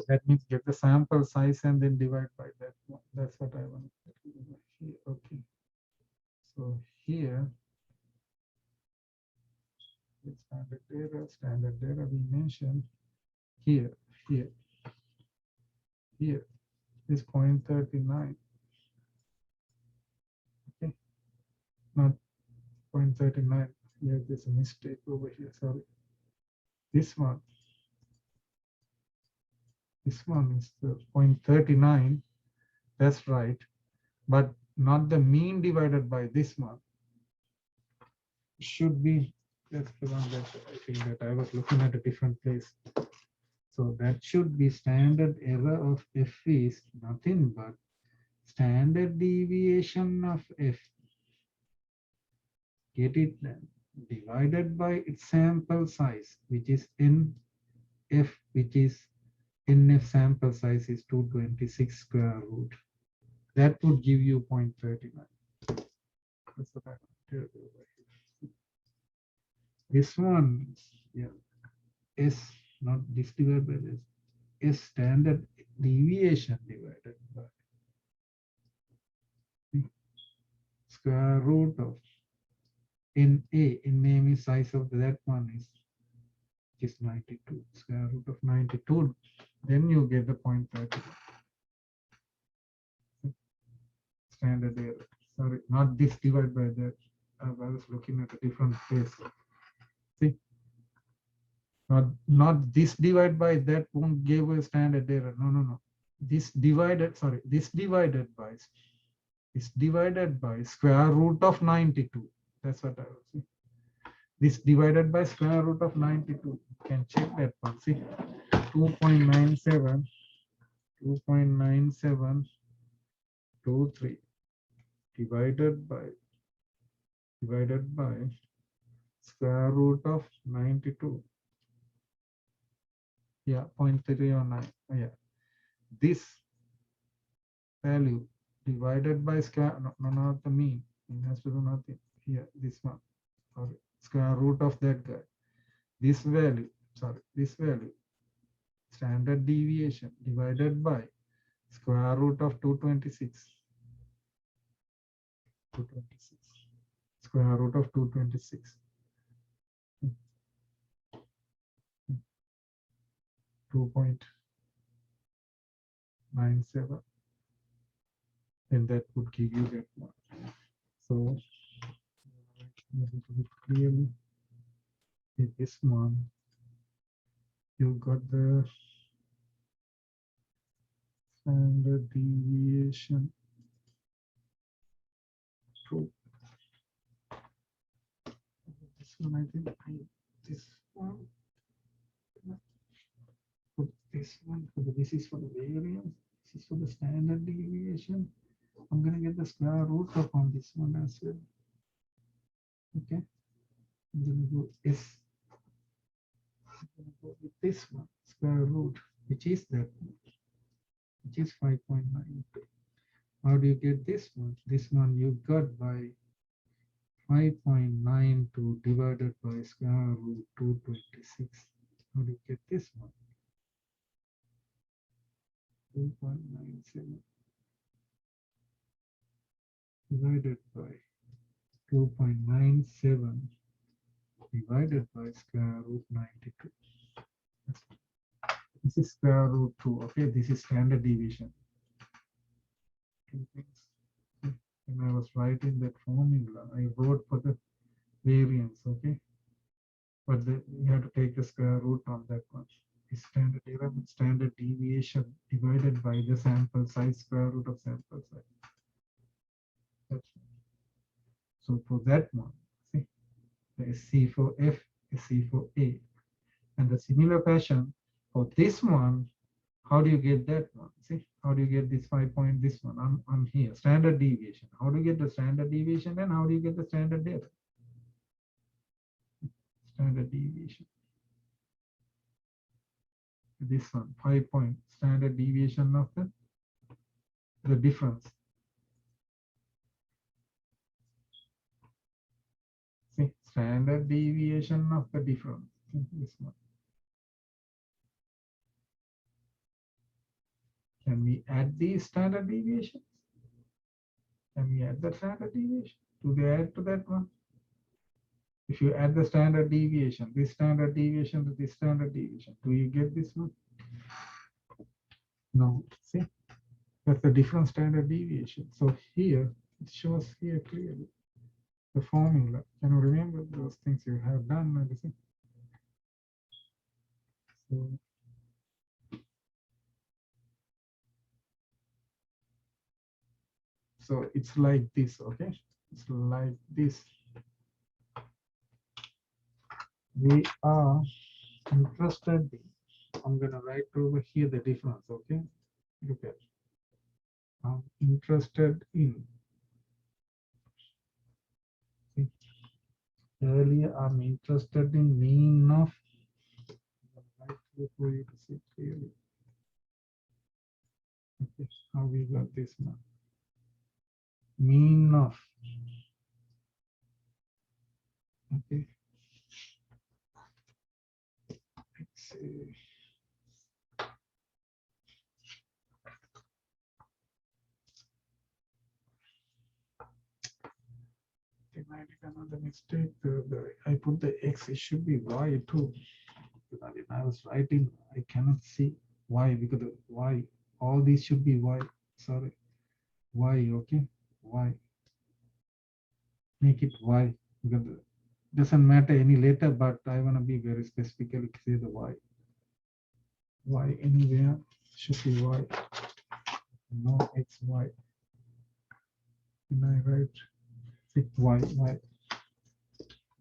that means get the sample size and then divide by that one. That's what I want to do here. Okay, so here the standard error we mentioned here, here is 0.39. Okay, not 0.39. Here there's a mistake over here. Sorry. This one is the 0.39. That's right, but not the mean divided by this one. Should be, that's the one that I think that I was looking at a different place. So that should be standard error of f is nothing but standard deviation of f. Get it then, divided by its sample size, which is n f, which is nf sample size is 226 square root. That would give you 0.39. That's what I want to do over here. This one, yeah, is not this divided by this, is standard deviation divided by square root of NA. NA means size of that one is 92, square root of 92. Then you get the 0.30. Standard error. Sorry, not this divided by that. I was looking at a different place. See, not this divided by that won't give a standard error. No. This divided by square root of 92. That's what I was saying. This divided by square root of 92. You can check that one. See, 2.9723 divided by square root of 92. Yeah, 0.309. Yeah, this value divided by square, no, not the mean. It has to do nothing. Here, this one. Sorry, square root of that guy. This value, standard deviation divided by square root of 226. 226. Square root of 226. 2.97. then that would give you that one. So clearly in this one, you got the standard deviation to this one. I think this one, put this one for the, this is for the variance, this is for the standard deviation. I'm gonna get the square root of on this one as well. Okay, I'm gonna go S. I'm gonna go with this one square root, which is that, which is 5.9. How do you get this one? This one you got by 5.92 divided by square root 226. How do you get this one? 2.97 divided by 2.97 divided by square root 92. This is square root 2. Okay, this is standard deviation. When I was writing that formula, I wrote for the variance. Okay, but you have to take the square root on that one. Is standard error means standard deviation divided by the sample size, square root of sample size. That's so for that one, see, there is C for F, is C for A. And the similar fashion for this one, how do you get that one? See, how do you get this 5 point, this one? I'm here, standard deviation. How do you get the standard deviation and how do you get the standard error? Standard deviation. This one, 5 point, standard deviation of the difference. See, standard deviation of the difference. This one. Can we add these standard deviations? Can we add the standard deviation? Do they add to that one? If you add the standard deviation, this standard deviation to this standard deviation, do you get this one? No. See, that's the different standard deviation. So here, it shows here clearly the formula. Can you remember those things you have done? Medicine? So it's like this, okay? It's like this. We are interested in, I'm gonna write over here the difference, okay? Look at, I'm interested in, see, earlier I'm interested in mean of, right here for you to see clearly. Okay, how we got this now? Mean of, okay. Let's see. I did another mistake. I put the X, it should be Y too. When I was writing, I cannot see Y because the Y, all these should be Y. Sorry, Y, okay, Y. Make it Y because it doesn't matter any letter, but I want to be very specifically say the Y. Y anywhere should be Y. No X, Y. And I write Y, Y,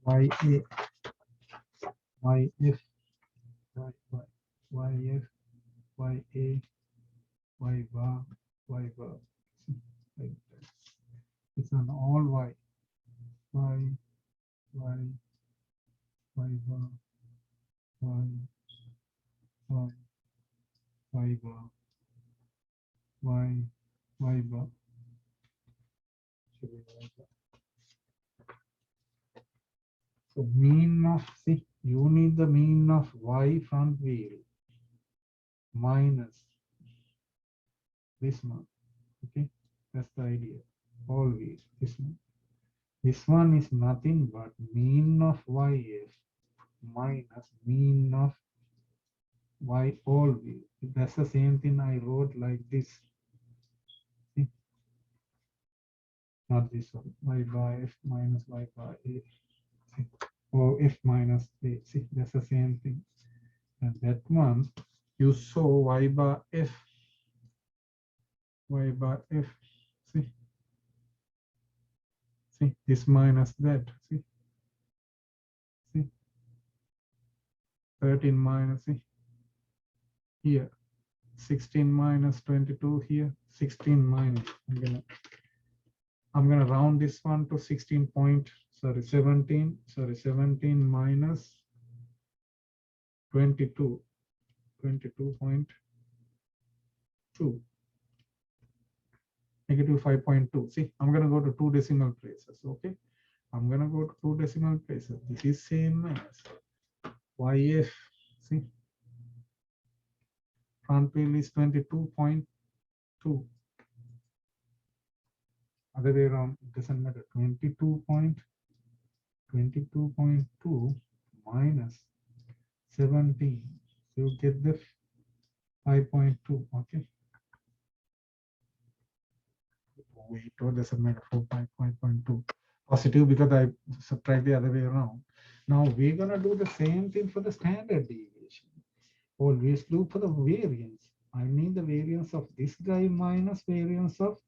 Y, A, Y, F, Y, Y, Y, F, Y, A, Y bar, Y bar. Like that. It's an all Y. Y, Y, Y bar, Y, Y, Y bar, Y, Y bar. So mean of, see, you need the mean of Y front wheel minus this one. Okay, that's the idea. Always this one. This one is nothing but mean of YF minus mean of Y all wheel. That's the same thing I wrote like this. See? not this one, y bar f minus y bar a, see, or f minus a. See, that's the same thing. And that one, you saw y bar f, see, see, this minus that, see, 13 minus, see, here, 16 minus 22 here, 16 minus, I'm gonna round this one to 16 point, 17 minus 22, 22.2, negative 5.2. See, I'm gonna go to 2 decimal places, okay? I'm gonna go to 2 decimal places. This is same as YF, see, front wheel is 22.2. Other way around, it doesn't matter, 22.2 minus 17. So you get the 5.2, okay? Wait, oh, doesn't matter, 5.2. Positive because I subtract the other way around. Now we're gonna do the same thing for the standard deviation. Always look for the variance. I need the variance of this guy minus variance of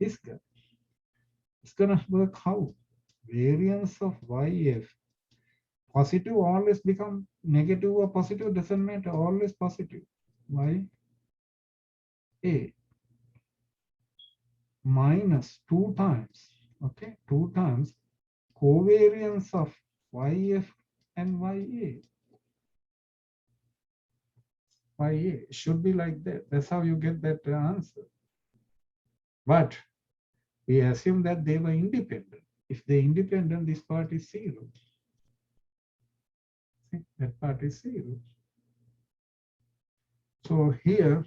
this guy. It's gonna work how? Variance of YF. Positive always become negative or positive, doesn't matter, always positive. Y A minus 2 times, okay, 2 times covariance of YF and YA. YA should be like that. That's how you get that answer. But we assume that they were independent. If they're independent, this part is 0. See, that part is 0. So here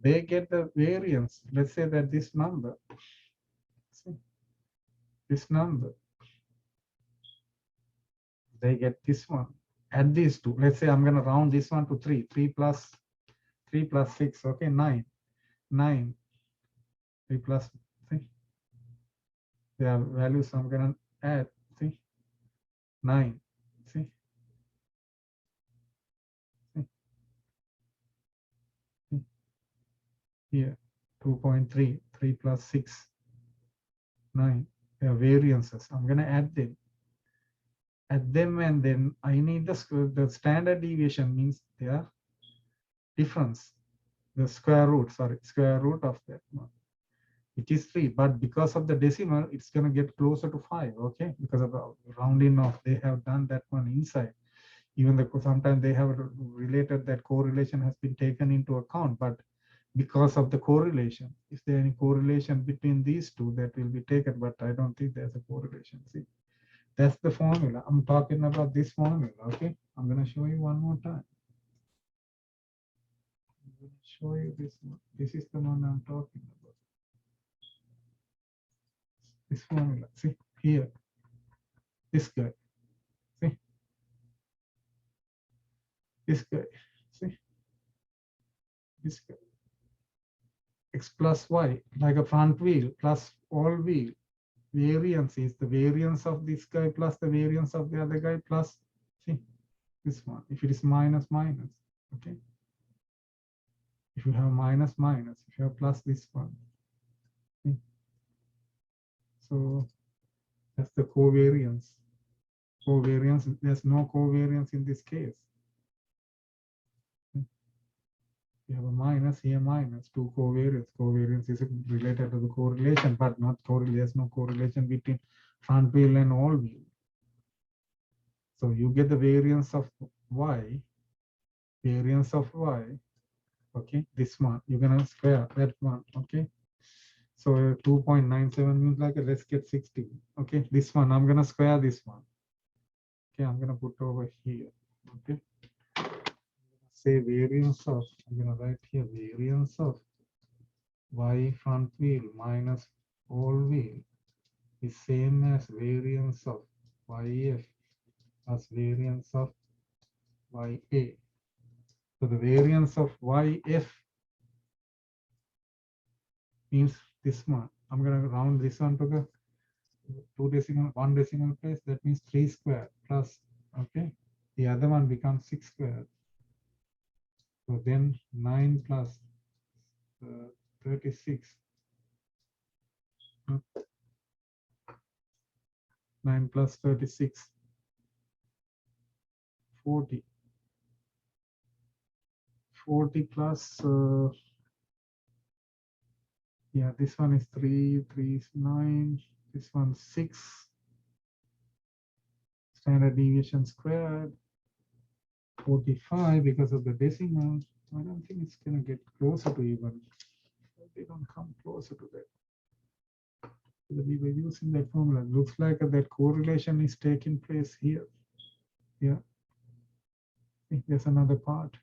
they get the variance. Let's say that this number, see, this number, they get this one. Add these two. Let's say I'm going to round this one to 3. 3 plus 6. Okay, 9. 9. 3 plus, see, their values I'm going to add. See, 9. See, here 2.3, 3 plus 6, 9. Their variances. I'm going to add them. And then I need the standard deviation, means their difference, the square root of that one. It is 3, but because of the decimal, it's going to get closer to 5, okay? Because of the rounding off, they have done that one inside. Even though sometimes they have related that correlation has been taken into account, but because of the correlation, if there any correlation between these two, that will be taken, but I don't think there's a correlation. See, that's the formula. I'm talking about this formula, okay? I'm going to show you one more time. I'm going to show you this one. This is the one I'm talking about. This formula, see, here, this guy, see, this guy, see, this guy, x plus y, like a front wheel plus all wheel. Variance is the variance of this guy plus the variance of the other guy plus, see, this one. If it is minus, minus, okay? If you have minus, minus, if you have plus this one. See? So that's the covariance. Covariance, there's no covariance in this case. You have a minus here, minus 2 covariance. Covariance is related to the correlation, but not correlation. There's no correlation between front wheel and all wheel. So you get the variance of y, okay, this one. You're gonna square that one, okay? So 2.97 means like, let's get 60. Okay, this one, I'm gonna square this one. Okay, I'm gonna put over here, okay? Say variance of, I'm gonna write here variance of y front wheel minus all wheel is same as variance of YF plus variance of YA. So the variance of YF means this one, I'm going to round this one to the one decimal place. That means 3 squared plus, okay. The other one becomes 6 squared. So then 9 plus 36. 9 plus 36. 40. 40 plus, yeah, this one is 3, 3 is 9. This one 6. Standard deviation squared. 45 because of the decimal. I don't think it's going to get closer to even. They don't come closer to that. We were using that formula. Looks like that correlation is taking place here. Yeah. I think there's another part.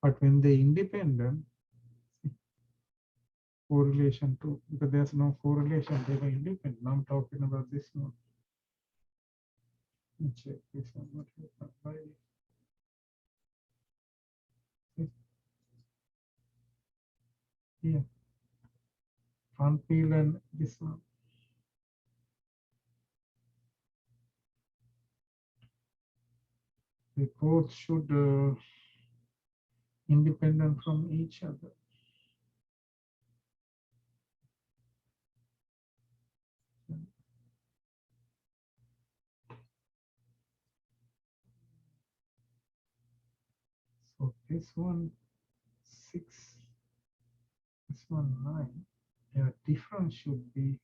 But when they independent, correlation too, because there's no correlation, they were independent. Now I'm talking about this one. Let's check this one. What happened? Here. Front wheel and this one. They both should independent from each other. So this one 6, this one 9. Their difference should be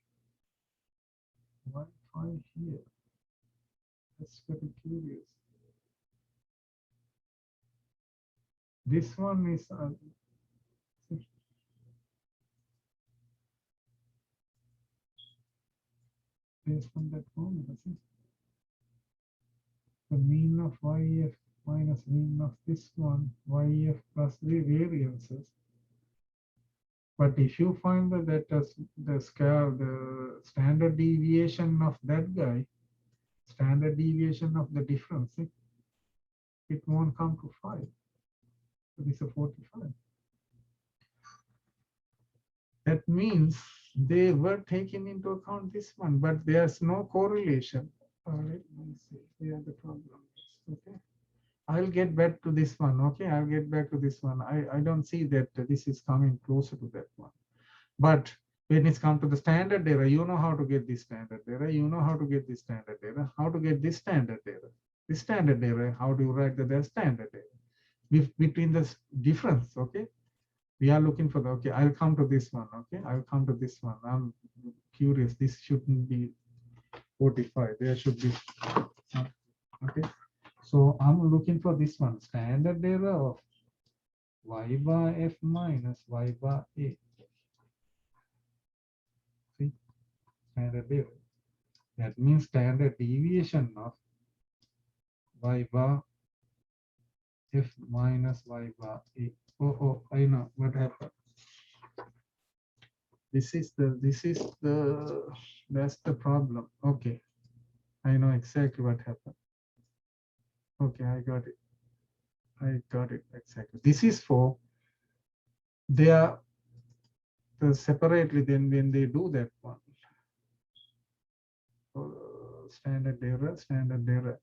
1, 5 here. That's very curious. This one is based on that formula. See? The mean of YF minus mean of this one, YF plus the variances. But if you find that the standard deviation of that guy, standard deviation of the difference, see, it won't come to 5. So this is 45. That means they were taking into account this one, but there's no correlation. All right, let me see. Here the problem is. Okay. I'll get back to this one. Okay, I'll get back to this one. I don't see that this is coming closer to that one. But when it's come to the standard error, you know how to get this standard error. You know how to get this standard error. How to get this standard error. This standard error, how do you write the standard error? Between the difference, okay? We are looking for the, okay, I'll come to this one, okay? I'll come to this one. I'm curious. This shouldn't be 45. There should be, okay? So I'm looking for this one, standard error of y bar f minus y bar a. See, standard error. That means standard deviation of y bar f minus y bar a. Oh, I know what happened. That's the problem. Okay, I know exactly what happened. Okay, I got it exactly. This is for they are separately. Then when they do that one, standard error.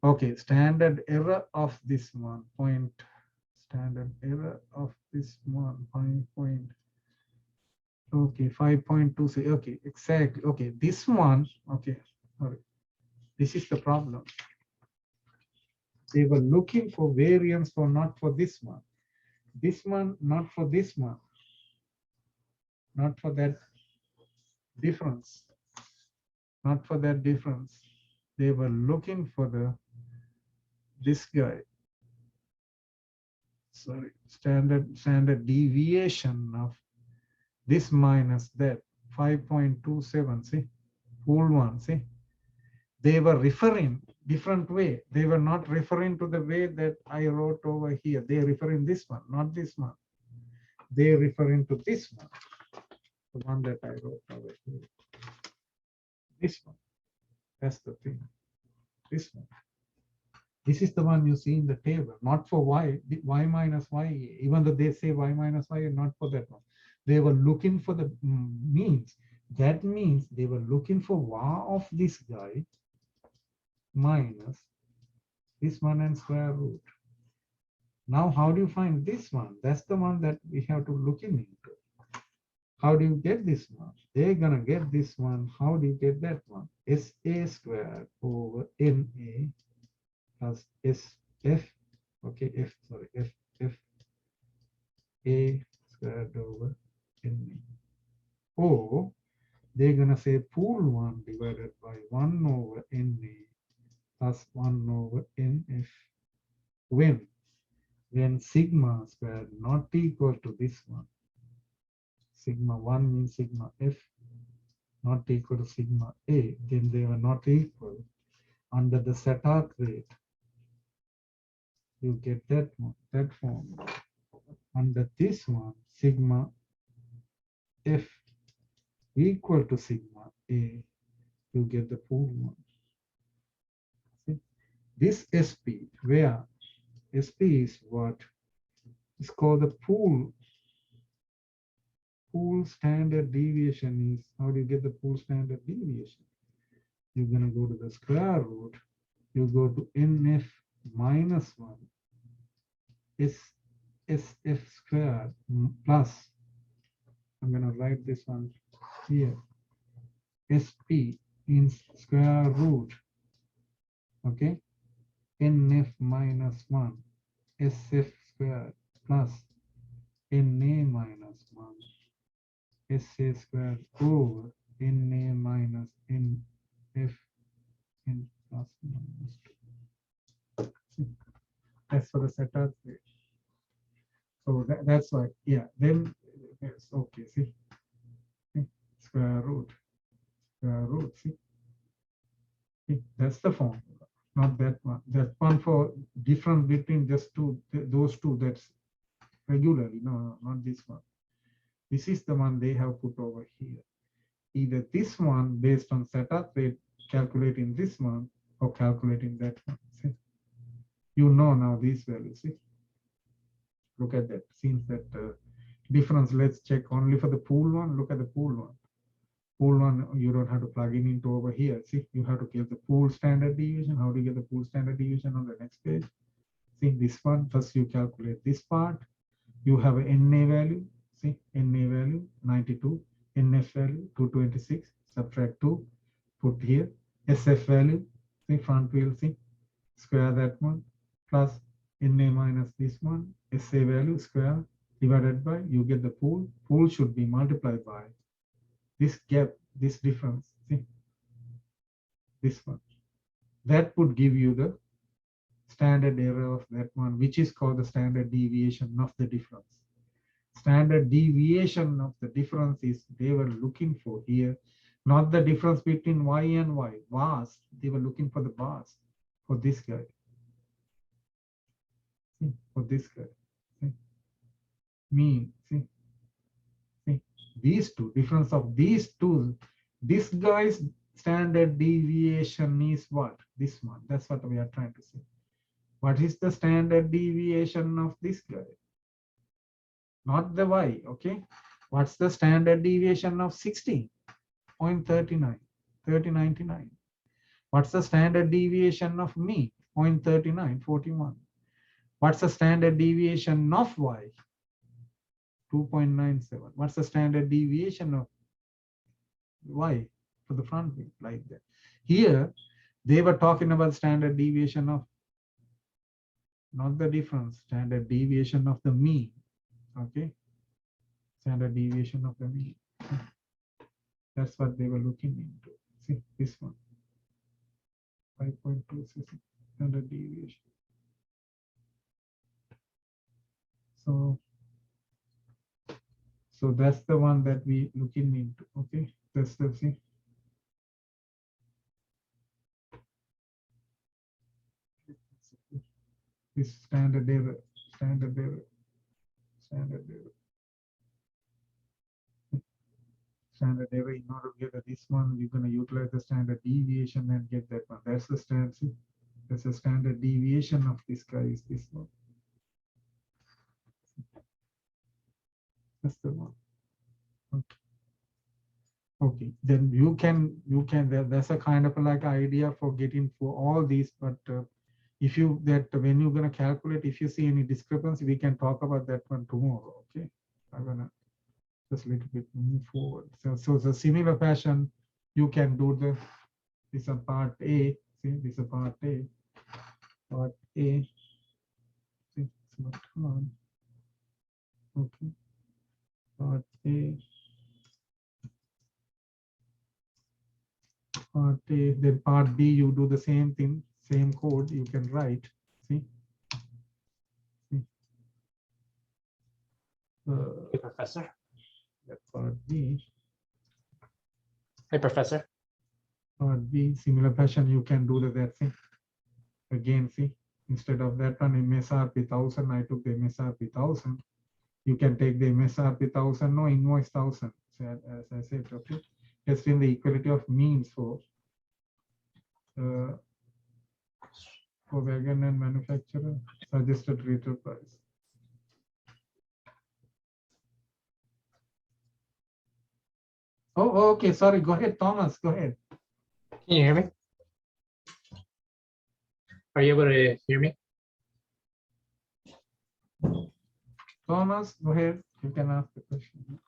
Okay, standard error of this one point. Standard error of this one point. Okay, 5.26. Okay, exactly. Okay, this one. Okay, all right. This is the problem. They were looking for variance for not for this one. This one, not for this one. Not for that difference. Not for that difference. They were looking for this guy. Sorry, standard deviation of this minus that 5.27. See, whole one. See, they were referring different way. They were not referring to the way that I wrote over here. They referring this one, not this one. They referring to this one, the one that I wrote over here. This one. That's the thing. This one. This is the one you see in the table, not for y minus y, even though they say y minus y, not for that one. They were looking for the means. That means they were looking for var of this guy minus this one and square root. Now, how do you find this one? That's the one that we have to look into. How do you get this one? They're gonna get this one. How do you get that one? SA squared over NA plus SF, okay, F, sorry, F A squared over NA. Or they're gonna say pool 1 divided by 1 over NA plus 1 over NF. When sigma squared not equal to this one, sigma 1 means sigma F not equal to sigma A, then they are not equal. Under the Satar rate, you get that one, that form. Under this one, sigma F equal to sigma A, you get the pool one. See? This SP, where SP is what is called the pool standard deviation is, how do you get the pool standard deviation? You're going to go to the square root, you go to NF minus 1 SF squared plus, I'm going to write this one here, SP in square root, okay, NF minus 1 SF squared plus NA minus 1 SA squared over NA minus NF in plus minus 2. See, that's for the setup. So that's why, yeah, then it's okay, see, square root, see, that's the formula, not that one. That one for difference between just those two, that's regularly, no, not this one. This is the one they have put over here. Either this one based on setup rate, calculating this one, or calculating that one. See? You know now these values, see? Look at that, since that difference, let's check only for the pool one, look at the pool one. Pool one, you don't have to plug in into over here. See, you have to get the pool standard deviation. How do you get the pool standard deviation on the next page? See, this one, first you calculate this part. You have a NA value. See, NA value 92, NF value 226, subtract 2, put here. SF value, see, front wheel, see, square that one, plus NA minus this one, SA value square, divided by, you get the pool. Pool should be multiplied by this gap, this difference, see, this one. That would give you the standard error of that one, which is called the standard deviation of the difference. Standard deviation of the difference is they were looking for here, not the difference between Y and Y, vars. They were looking for the vars for this guy. See, for this guy. See, mean, see, these two, difference of these two, this guy's standard deviation is what? This one. That's what we are trying to say. What is the standard deviation of this guy? Not the Y, okay? What's the standard deviation of 60.39, 3099? What's the standard deviation of me? 0.39, 41. What's the standard deviation of Y? 2.97. What's the standard deviation of Y for the front wheel? Like that. Here, they were talking about standard deviation of, not the difference, standard deviation of the mean. Okay, standard deviation of the mean. That's what they were looking into. See this one, 5.2 standard deviation. So that's the one that we looking into. Okay, that's the see. This standard error, standard error, standard error. Standard error, in order to get this one, you're going to utilize the standard deviation and get that one. That's the standard. See? That's the standard deviation of this guy is this one. That's the one. Okay. Okay, then there's a kind of like idea for getting for all these, but if you when you're gonna calculate, if you see any discrepancy, we can talk about that one tomorrow. Okay, I'm gonna just a little bit move forward. So the similar fashion, you can do this is part A. See, this is part A. Part A. See, it's not on. Okay, part A. Part A. Then part B, you do the same thing, same code. You can write. See. Hey, Professor. That part B. Hey, Professor. Part B, similar fashion, you can do that thing. Again, see, instead of that one MSRP 1000, I took the MSRP 1000. You can take the MSRP 1000, no invoice 1000. So as I said, okay, testing the equality of means for wagon and manufacturer suggested retail price. Oh, okay, sorry. Go ahead, Thomas. Go ahead. Can you hear me? Are you able to hear me? Thomas, go ahead. You can ask the question.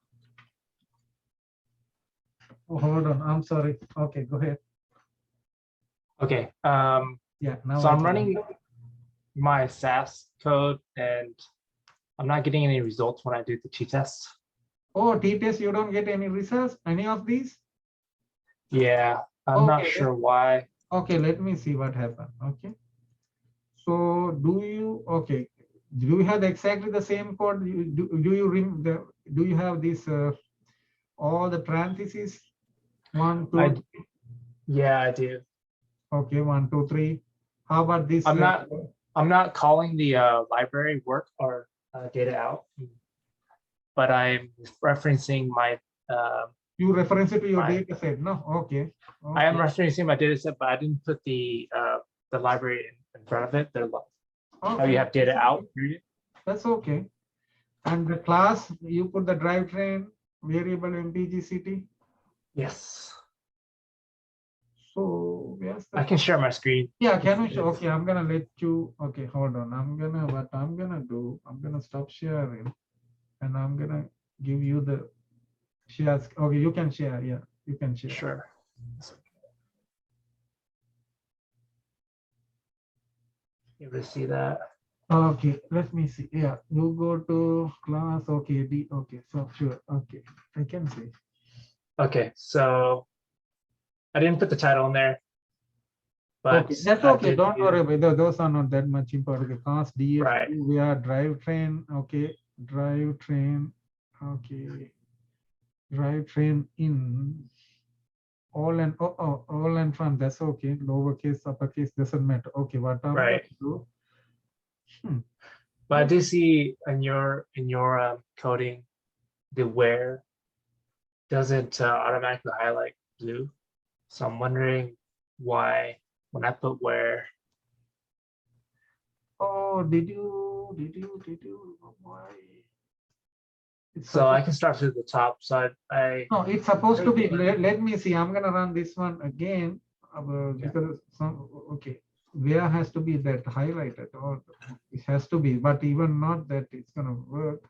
Oh, hold on. I'm sorry. Okay, go ahead. Okay. Yeah. Now So I I'm can- running my SAS code and I'm not getting any results when I do the t-test. Oh, t-test, you don't get any results, any of these? Yeah, I'm not Okay, sure why. Okay, let me see what happened. Okay. So do you have exactly the same code? Do you have this all the parentheses? One, two, Yeah, I do. okay, 1, 2, 3. How about this? I'm not calling the library work or data out, but I'm referencing my you reference it to your my- data set, no? Okay. I am Okay. referencing my data set, but I didn't put the library in front of it. How Okay, you have data out period. that's okay. And the class, you put the drivetrain variable MPGCT. Yes. So where's the I can share my screen. Yeah, can we show? Okay, I'm gonna let you. Okay, hold on. What I'm gonna do, I'm gonna stop sharing and I'm gonna give you the shares. Okay, you can share. Yeah, you can share. Sure. You able to see that? Okay, let me see. Yeah, you go to class. Okay, okay, so sure. Okay, I can see. Okay, so I didn't put the title in there, but Okay, that's I okay. did Don't do- worry about those are not that much important. Okay, class DF, Right. we are drivetrain. Okay, drivetrain. Okay, drivetrain in. All and all and from that's okay. Lowercase, uppercase doesn't matter. Okay, what I'm Right. going to do? But I do see in your coding, the where doesn't automatically highlight blue. So I'm wondering why when I put where. Oh, did you? Why? It's So I supposed, can start through the top. So I no, it's supposed to be. Let me see. I'm gonna run this one again because some okay. Where has to be that highlighted or it has to be, but even not that it's gonna work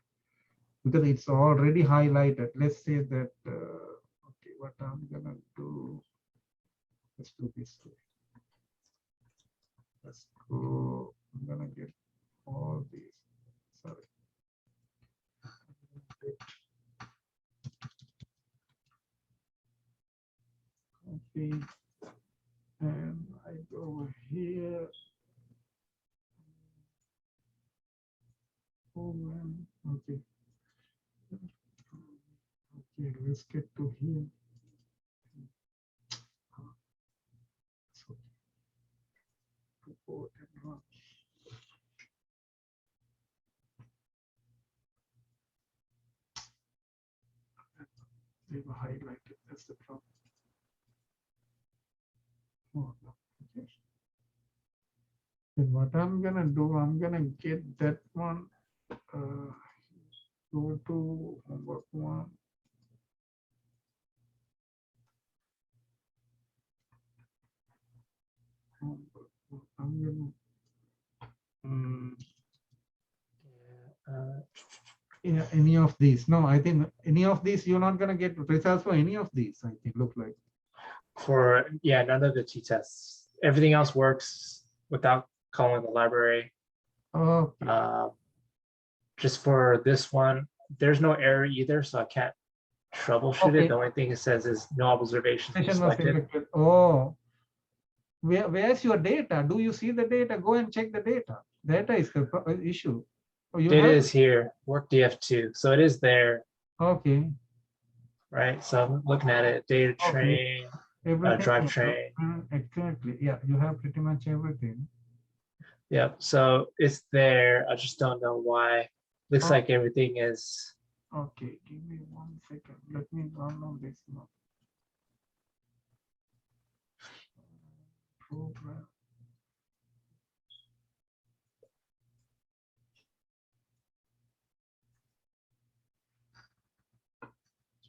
because it's already highlighted. Let's say that. Okay, what I'm gonna do. Let's do this way. Let's go. I'm gonna get all these. Sorry. Copy. And I go here. Oh man. Okay. Okay, let's get to here. So, report and run. They were highlighted. That's the problem. Oh, no. Okay. Then what I'm gonna do, I'm gonna get that one. Go to homework one. Yeah, any of these. No, I think any of these, you're not gonna get results for any of these, I think, look like. For, yeah, none of the t-tests. Everything else works without calling the library. Okay. Just for this one, there's no error either, so I can't troubleshoot Okay. it. The only thing it says is no observations were Session was selected. selected. Oh, where's your data? Do you see the data? Go and check the data. Data is the issue. Oh, you Data have is here, work df2, so it is there, okay. right? So I'm looking at it, data Okay. train, Everything. drive train. Exactly. Yeah, you have pretty much everything. Yep, so it's there. I just don't know why. Looks Oh. like everything is, Okay, give me 1 second. Let me download this now. Program.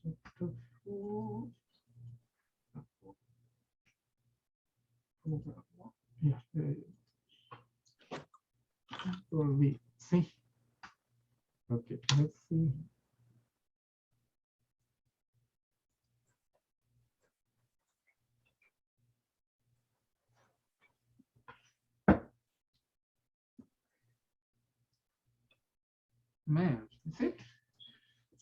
Chapter 4. Program 1. Yeah, there you go. Control V. See? Okay, let's see. Man, is it?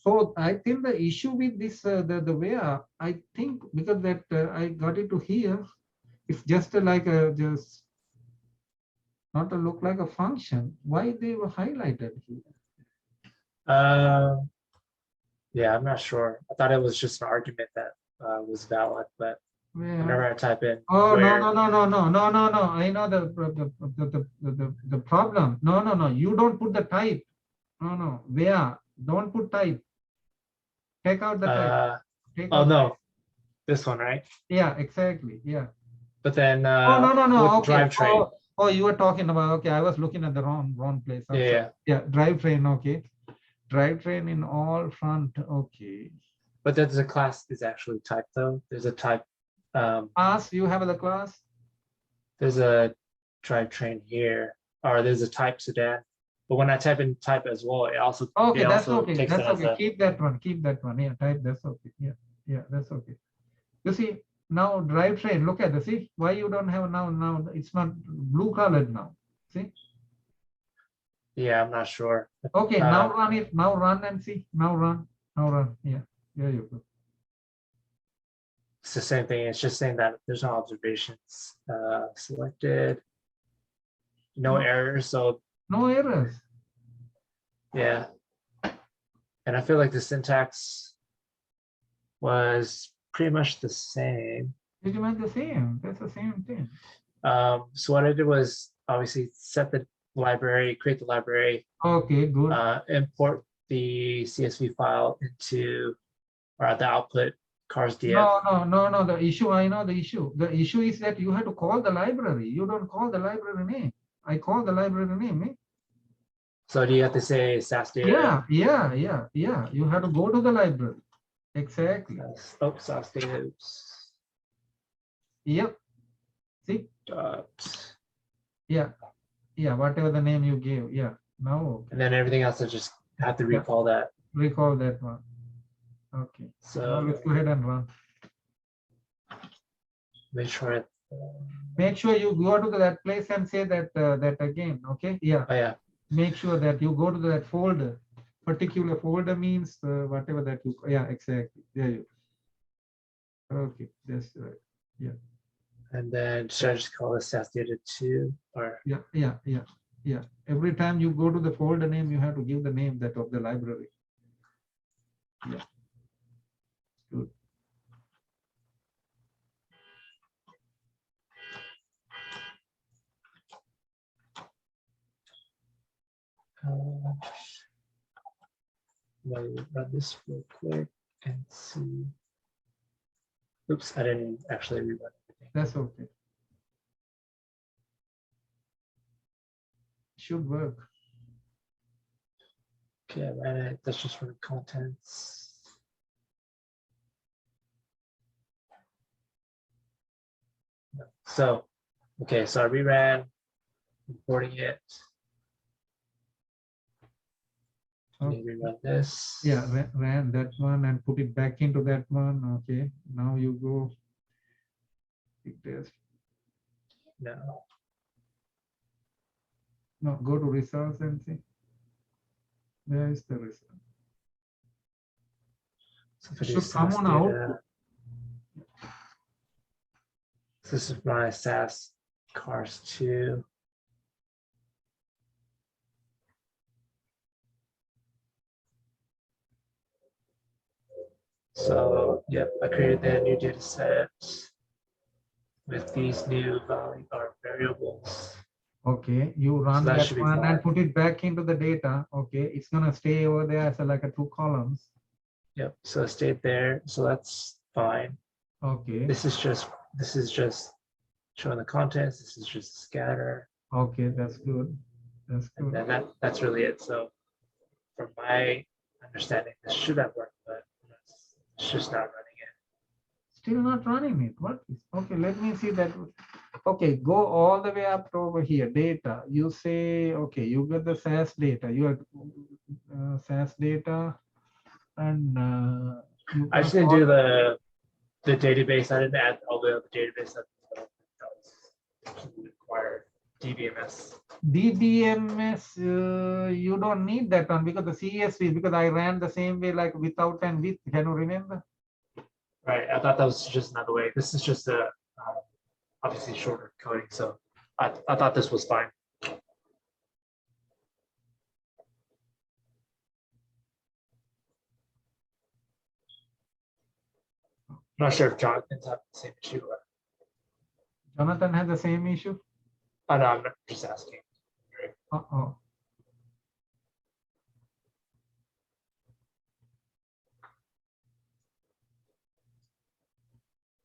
So I think the issue with this, the way I think because that I got it to here, it's just like a just not to look like a function. Why they were highlighted here? yeah, I'm not sure. I thought it was just an argument that was valid, but Where? whenever I type in Oh where, no! I know the problem. No. You don't put the type. No. Where? Don't put type. Take out the type. Take oh out. no, this one, right? Yeah, exactly. Yeah. But then Oh no. with Okay. drivetrain, Oh, you were talking about. Okay, I was looking at the wrong place. I'm yeah, sorry. yeah. Yeah, drivetrain. Okay, drivetrain in all front. Okay. But there's a class is actually type though. There's a type, Class. You have the class. there's a drivetrain here, or there's a type sedan. But when I type in type as well, it also Okay, that's okay. takes That's it as okay. a, Keep that one. Keep that one. Yeah, type. That's okay. Yeah, that's okay. You see now drivetrain. Look at the see why you don't have now. It's not blue colored now. See. yeah, I'm not sure. Okay, now run it. Now run and see. Now run. Yeah, there you go. It's the same thing. It's just saying that there's no observations selected, no errors. So No errors. yeah, and I feel like the syntax was pretty much the same. Pretty much the same. That's the same thing. So what I did was obviously set the library, create the library, Okay, good. import the CSV file into or the output cars df. No. The issue, I know the issue. The issue is that you have to call the library. You don't call the library name. I call the library name. Eh? So do you have to say SAS data? Yeah. You have to go to the library. Exactly. SAS data. Oops. Yep. See? Dot. Yeah. Whatever the name you gave. Yeah. Now. And then everything else I just have to recall that. Recall that one. Okay. So now let's go ahead and run. make sure it, Make sure you go to that place and say that again. Okay. Yeah. oh yeah. Make sure that you go to that folder. Particular folder means whatever that you. Yeah. Exactly. There you. Okay. That's right. Yeah. And then should I just call this SAS data 2 or Yeah. Every time you go to the folder name, you have to give the name that of the library. Yeah. Good. let me run this real quick and see. Oops, I didn't actually rerun everything. That's okay. Should work. Okay, I ran it. That's just for the contents. No. So, okay, so I reran, importing it. Okay. rerun this. Yeah, ran that one and put it back into that one. Okay, now you go big test. No. No, go to results and see. Where is the result? So if It I do should come SAS on data, output. this is my SAS cars 2. So, yep, I created a new data set with these new value or variables. Okay, you run that that should be one and fine. put it back into the data. Okay, it's gonna stay over there as like a 2 columns. Yep, so it stayed there. So that's fine. Okay, This is just showing the contents. This is just scatter. okay, that's good. That's And good. then that's really it. So from my understanding, this should have worked, but it's just not running it. Still not running it. What is? Okay, let me see that. Okay, go all the way up to over here. Data. You say, okay, you get the SAS data. You have SAS data, and you I just gonna didn't do call- the database. I didn't add all the other database that was required. DBMS. DBMS. You don't need that one because the CSV. Because I ran the same way, like without and with. Can you remember? Right. I thought that was just another way. This is just a obviously shorter coding. So I thought this was fine. I'm not sure if Jonathan's having the same issue. Jonathan has the same issue. Oh, no, I'm not just asking. Uh-oh.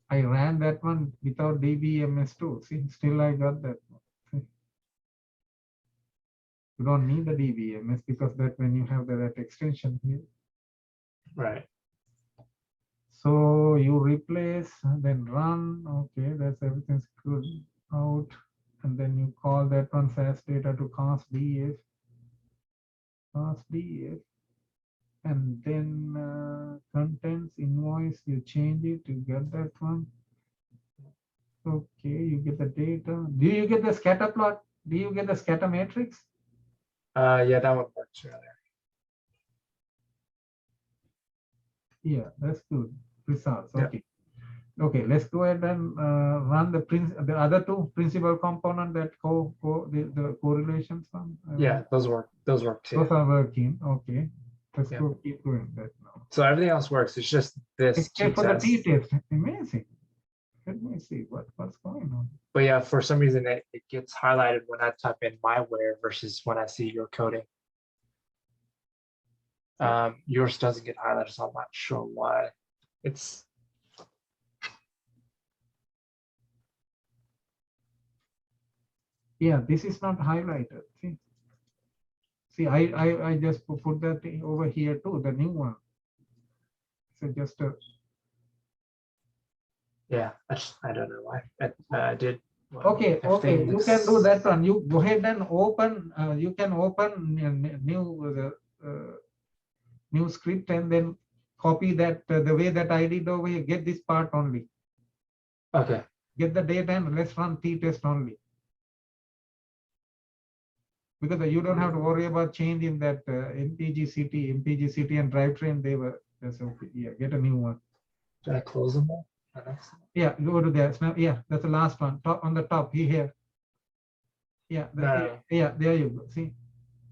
I ran that one without DBMS too. See, still I got that one. See? You don't need the DBMS because that when you have that extension here. Right. So you replace, then run. Okay, that's everything's good out. And then you call that one SAS data to cost DF. Cost DF. And then contents invoice, you change it, you get that one. Okay, you get the data. Do you get the scatter plot? Do you get the scatter matrix? Yeah, that one works earlier. Yeah, that's good. Results. Yeah. Okay. Okay, let's go ahead and run the other two principal component that the correlations one. Yeah, those work. Those work too. Those are working. Okay. Let's Yeah. go keep doing that now. So everything else works. It's just this Except for the t-test. t-test. Amazing. Let me see what's going on. But yeah, for some reason it gets highlighted when I type in my where versus when I see your coding. Yours doesn't get highlighted, so I'm not sure why. It's Yeah, this is not highlighted. See, I just put that thing over here too, the new one. So just yeah, I don't know why. I did. okay, if okay, you can do things- that one. You go ahead and open. You can open new script and then copy that the way that I did over here. Get this part only. Okay. Get the data and let's run t-test only. Because you don't have to worry about changing that MPGCT and drivetrain. They were that's okay. Yeah, get a new one. Did I close them all? Yeah, go to there. Now, yeah, that's the last one. Top on the top. Here. Yeah, No. yeah. There you go. See.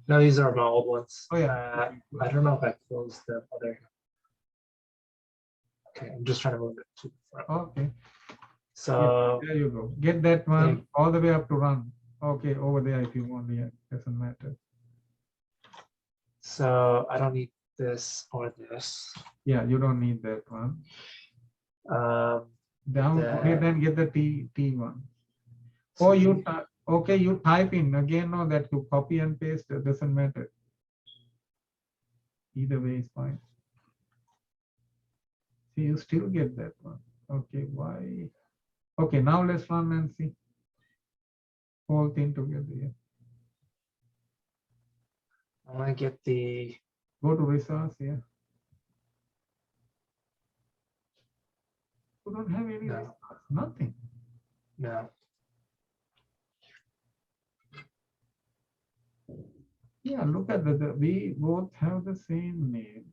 No, these are my old ones. Oh yeah. I don't know if I closed the other. Okay, I'm just trying to move it to the front. Okay. So Yeah, there you go. Get that one all the way up to run. Okay, over there if you want. Yeah, doesn't matter. So I don't need this or this. Yeah, you don't need that one. Down okay, then get the T one. Or you okay, you type in again. No, that you copy and paste. It doesn't matter. Either way is fine. See, you still get that one. Okay, why? Okay, now let's run and see. Whole thing together. Yeah. I want to get the. Go to results here. You don't have any No. results, nothing. No. Yeah, look at we both have the same name.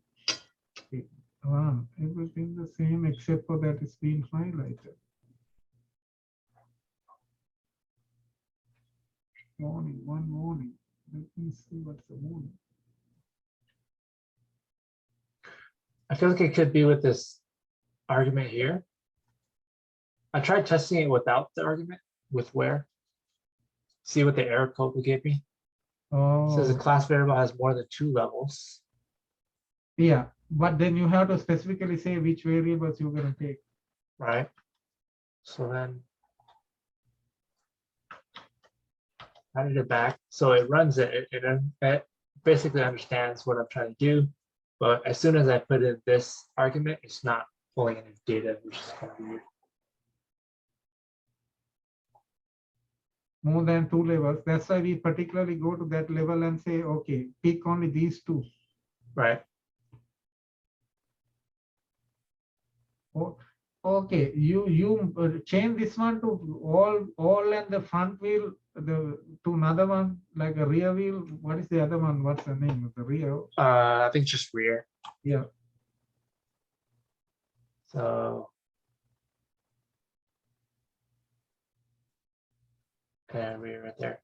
Everything the same except for that it's been highlighted. One morning. Let me see what's the morning. I feel like it could be with this argument here. I tried testing it without the argument, with where. See what the error code will give me. It says a Oh, class variable has more than 2 levels. yeah. But then you have to specifically say which variables you're going to take. Right? So then I did it back. So it runs it. It basically understands what I'm trying to do. But as soon as I put in this argument, it's not pulling any data, which is kind of weird. More than 2 levels. That's why we particularly go to that level and say, okay, pick only these 2. Right? Oh, okay, you change this one to all and the front wheel to another one like a rear wheel. What is the other one? What's the name of the rear? I think just rear. Yeah. So and rear right there.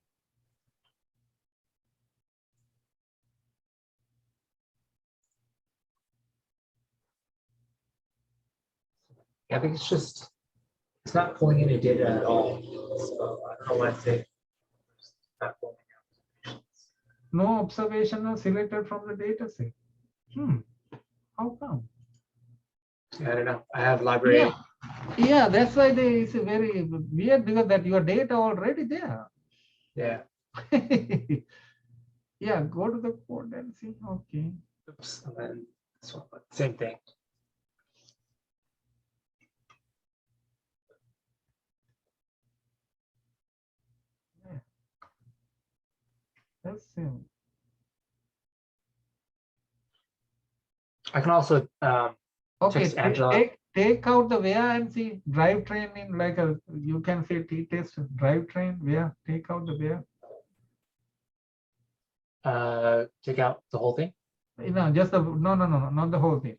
I think it's not pulling any data at all. So I don't know why I say it's not pulling out. No observation are selected from the data set. How come? I don't know. I have library. Yeah, that's why it's very weird because that your data already there. Yeah. Yeah, go to the code and see. Okay. Oops. And then this one, same thing. That's same. I can also Okay, text Angela. take out the where and see drivetrain in like a you can say t-test drivetrain where take out the where. Take out the whole thing. No, just the no, not the whole thing.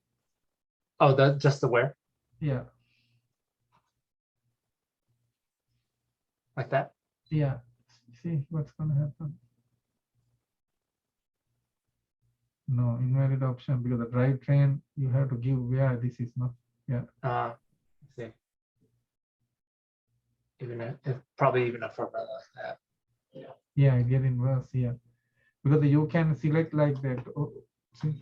Oh, just the where, Yeah, like that. yeah. See what's gonna happen. No, invalid option because the drivetrain you have to give where this is not. Yeah. Let's see. If probably even a formula like that. Yeah, I get inverse here because you can select like that. Oh, see,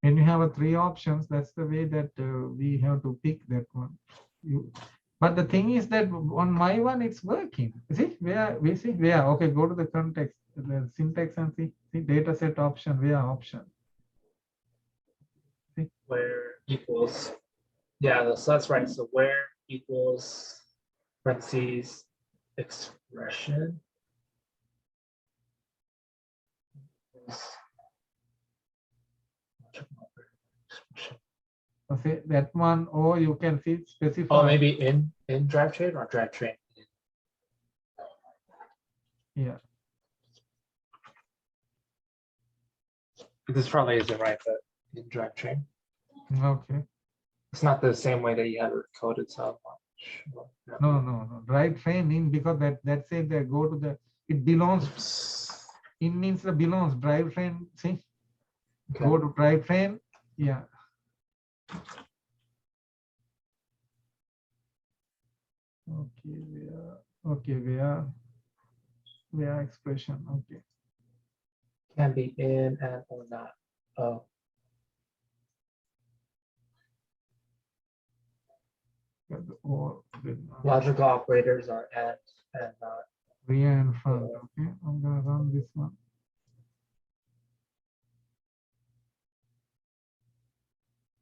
when you have a 3 options, that's the way that we have to pick that one. But the thing is that on my one, it's working. See where we see where. Okay, go to the context, the syntax and see data set option where option. See? Where equals. Yeah, so that's right. So where equals parentheses expression. Okay, that one, or you can see specify. Oh, maybe in drivetrain or drivetrain. Yeah. This probably isn't right, but in drivetrain. Okay. It's not the same way that you have it coded, so I'm not sure. No. Drivetrain in because that said they go to the it belongs. In means the belongs drivetrain. See, Okay. go to drivetrain. Yeah. Okay, where expression. Okay. Can be in and or not. Oh. Or Logical operators are and not. rear and front. Okay, I'm gonna run this one.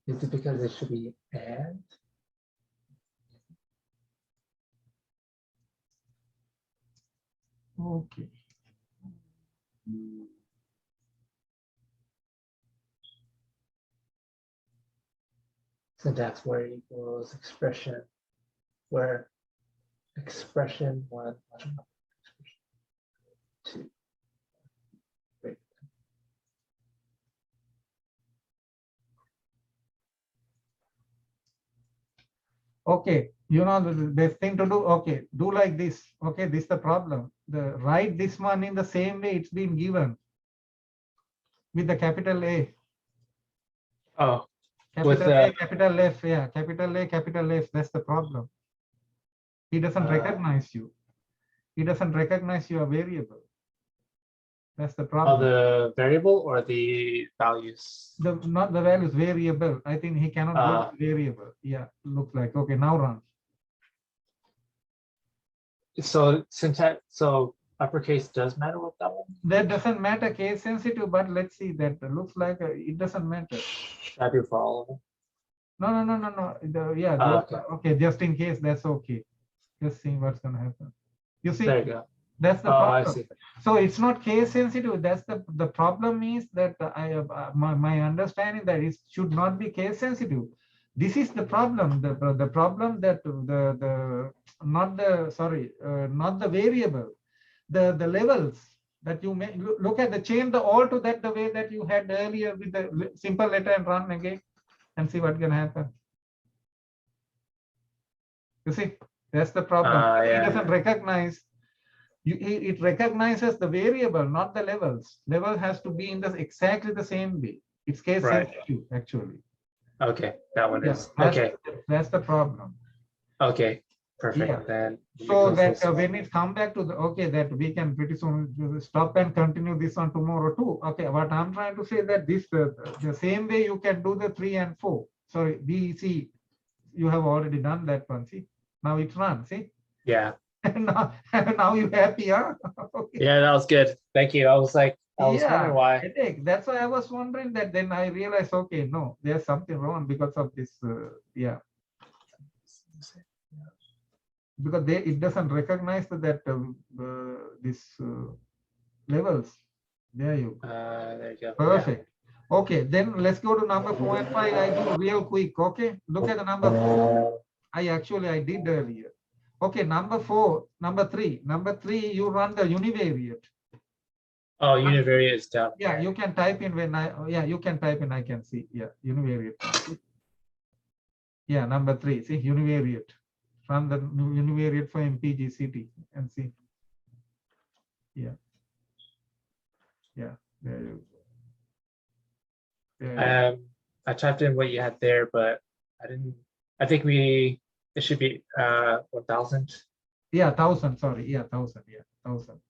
Is it because it should be and? Okay. syntax where equals expression where expression one expression two. Wait. Okay, you know the best thing to do. Okay, do like this. Okay, this is the problem. Write this one in the same way it's been given with the capital A. Oh, with Capital A, capital F, yeah, capital A, capital F. That's the problem. He doesn't recognize you. He doesn't recognize your variable. That's the problem. the variable or the values? Not the values, variable. I think he cannot go with variable. Yeah, looks like. Okay, now run. So syntax, so uppercase does matter with that one? That doesn't matter case sensitive, but let's see that looks like it doesn't matter. Should I do for all of them? No. Yeah, Okay. okay, just in case, that's okay. Just see what's gonna happen. You see, There you go. that's the Oh, problem. I see. So it's not case sensitive. That's the problem is that my understanding that it should not be case sensitive. This is the problem. The problem that not the variable, the levels that you may look at the change the all to that the way that you had earlier with the simple letter and run again and see what can happen. You see, that's the problem. Yeah. It doesn't recognize. It recognizes the variable, not the levels. Level has to be in exactly the same way. It's case sensitive, actually. Okay, that one Yeah, is okay. That's the problem. Okay, perfect. Yeah. Then So that when it come back to the that we can pretty soon stop and continue this on tomorrow too. Okay, what I'm trying to say that this the same way you can do the 3 and 4. Sorry, B, C. You have already done that one. See, now it's run. See. Yeah. now you happy, huh? Okay. Yeah, that was good. Thank you. I was wondering why. Headache. That's why I was wondering that. Then I realized, okay, no, there's something wrong because of this. Yeah. Because it doesn't recognize that this levels. There you go. There you go. Perfect. Yeah. Okay, then let's go to number 4 and 5. I do real quick. Okay, look at the number 4. I did earlier. Okay, number 3. Number 3, you run the univariate. Oh, univariate is down. Yeah, you can type in you can type in, I can see. Yeah, univariate. Yeah, number 3. See, univariate. Run the univariate for MPGCT and see. Yeah. Yeah, there you go. I typed in what you had there, but I didn't. I think it should be 1,000. Yeah, 1,000. Sorry. Yeah, 1,000. Yeah, 1,000.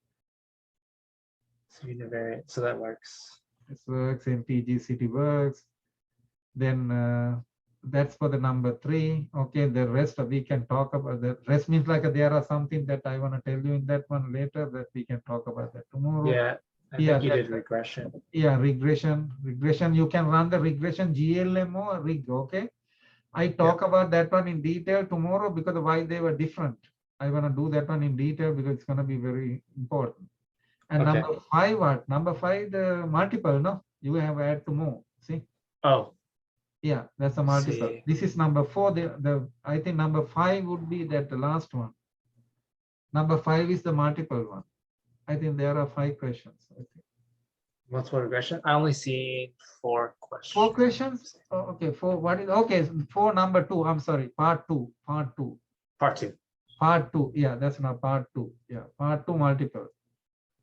So univariate. So that works. This works. MPGCT works. Then that's for the number 3. Okay, the rest we can talk about. The rest means like there are something that I want to tell you in that one later that we can talk about that tomorrow. Yeah. I think you did regression. Yeah, regression. You can run the regression GLM or rig. Okay. I talk about that one in detail tomorrow because of why they were different. I want to do that one in detail because it's going to be very important. And number 5, what? Number 5, the multiple, no? You have add to more. See? Oh. Yeah, that's a multiple. See. This is number 4. I think number 5 would be that the last one. Number 5 is the multiple one. I think there are 5 questions. I think. Multiple regression. I only see 4 questions. 4 questions? Oh, okay. 4. What is okay? 4 number 2. I'm sorry. Part 2. Part 2. Part 2. Part 2. Yeah, that's not part 2. Yeah, part 2 multiple.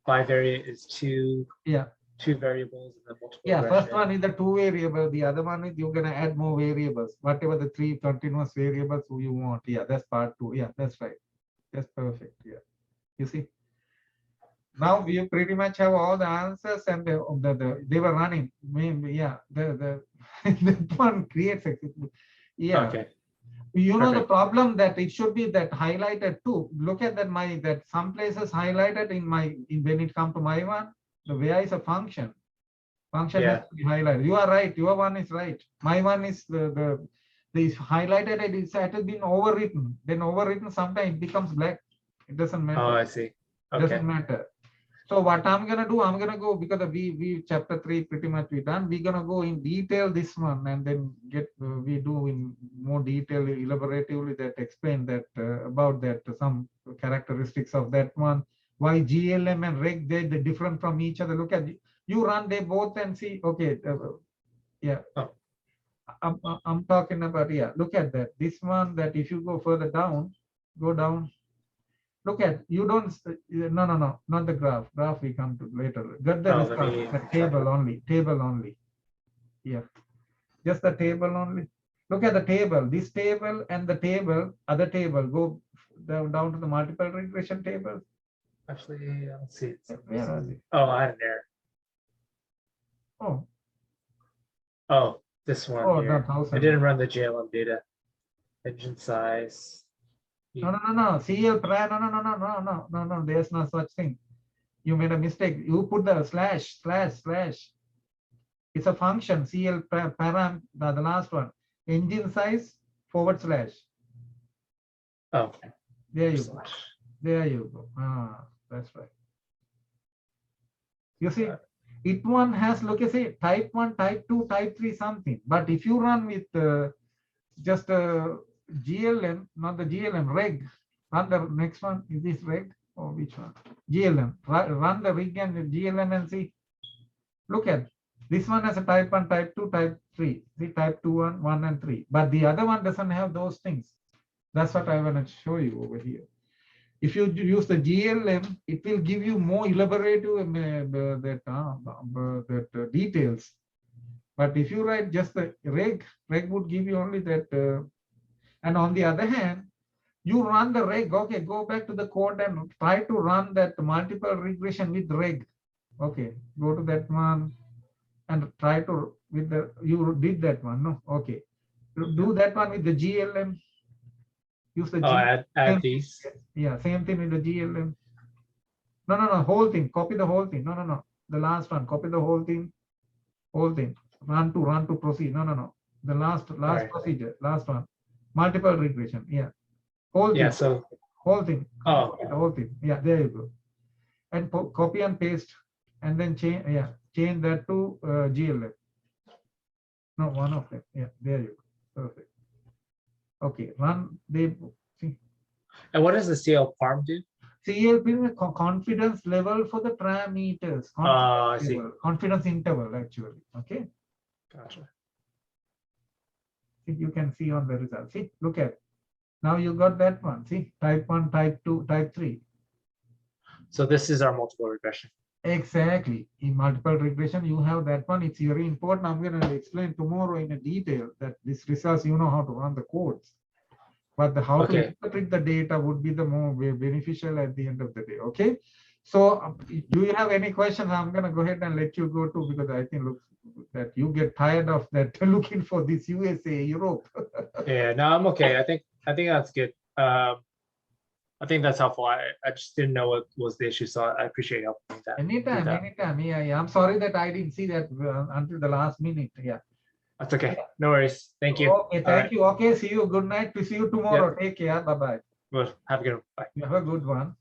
Bivariate is 2. Yeah. 2 variables and then multiple. Yeah, regression. first one is the 2 variable. The other one is you're gonna add more variables. Whatever the 3 continuous variables who you want. Yeah, that's part 2. Yeah, that's right. That's perfect. Yeah. You see. Now we pretty much have all the answers and they were running. Yeah, the one creates a, yeah. Okay. You know, the problem that it should be that highlighted too. Look at that some places highlighted when it comes to my one, the where is a function. Function has to be highlighted. You are right. Your one is right. My one is the highlighted. It has been overwritten. Then overwritten sometimes it becomes black. It doesn't matter. Oh, I see. Okay. Doesn't matter. So what I'm gonna do, I'm gonna go because we chapter 3 pretty much we done. We're gonna go in detail this one and then get we do in more detail elaboratively that explain that about that some characteristics of that one. Why GLM and reg they different from each other. Look at you run they both and see. Okay, yeah. Oh. I'm talking about Look at that. This one that if you go further down, go down. Look at you don't no not the graph we come to later get the Let result me the table only yeah just the table only. Look at the table, this table and the table other table go down to the multiple regression table. actually, let's see. Where are they? Oh, I had an error. Oh Oh, this one oh here. that I 1000. didn't run the JLM data. Engine size. No CL prior no there's no such thing. You made a mistake, you put the slash. It's a function CL param the last one engine size / Oh, there you go. slash. There you go. That's right. You see, it one has, look, you see, type 1, type 2, type 3, something. But if you run with just GLM, not the GLM, reg, run the next one. Is this reg or which one? GLM. Run the rig and the GLM and see. Look at this one has a type 1, type 2, type 3. See, type 2, 1 and 3. But the other one doesn't have those things. That's what I want to show you over here. If you use the GLM, it will give you more elaborative details. But if you write just the reg would give you only that. And on the other hand, you run the reg. Okay, go back to the code and try to run that multiple regression with reg. Okay, go to that one and try to with the you did that one. No, okay, do that one with the GLM. Use the add these. Yeah, same thing with the GLM. No, whole thing. Copy the whole thing. No. The last one. Copy the whole thing. Run to proceed. No. The last right. procedure. Last one. Multiple regression. Yeah. Whole thing. Yeah. So whole thing. Oh, the whole thing. Yeah. There you go. And copy and paste, and then change. Yeah. Change that to GLM. No, one of them. Yeah. There you go. Perfect. Okay. Run. See. and what does the CL farm do? CLP is confidence level for the parameters. I see. Confidence interval, actually. Okay. Gotcha. You can see on the result. See, look at. Now you got that one. See, type 1, type 2, type 3. So this is our multiple regression. Exactly. In multiple regression, you have that one. It's very important. I'm going to explain tomorrow in a detail that this results, you know how to run the codes. But how to interpret the data would be the more beneficial at the end of the day. Okay. So do you have any questions? I'm going to go ahead and let you go to, because I think looks that you get tired of that looking for this USA, Europe. Yeah, no, I'm okay. I think that's good. I think that's helpful. I just didn't know what was the issue, so I appreciate helping with that. Anytime. Yeah. I'm sorry that I didn't see that until the last minute. Yeah. That's okay. No worries. Thank you. Okay, thank you. Okay, see you. Good night. To see you tomorrow. Take care. Bye-bye. Well, have a good one. Bye. You have a good one.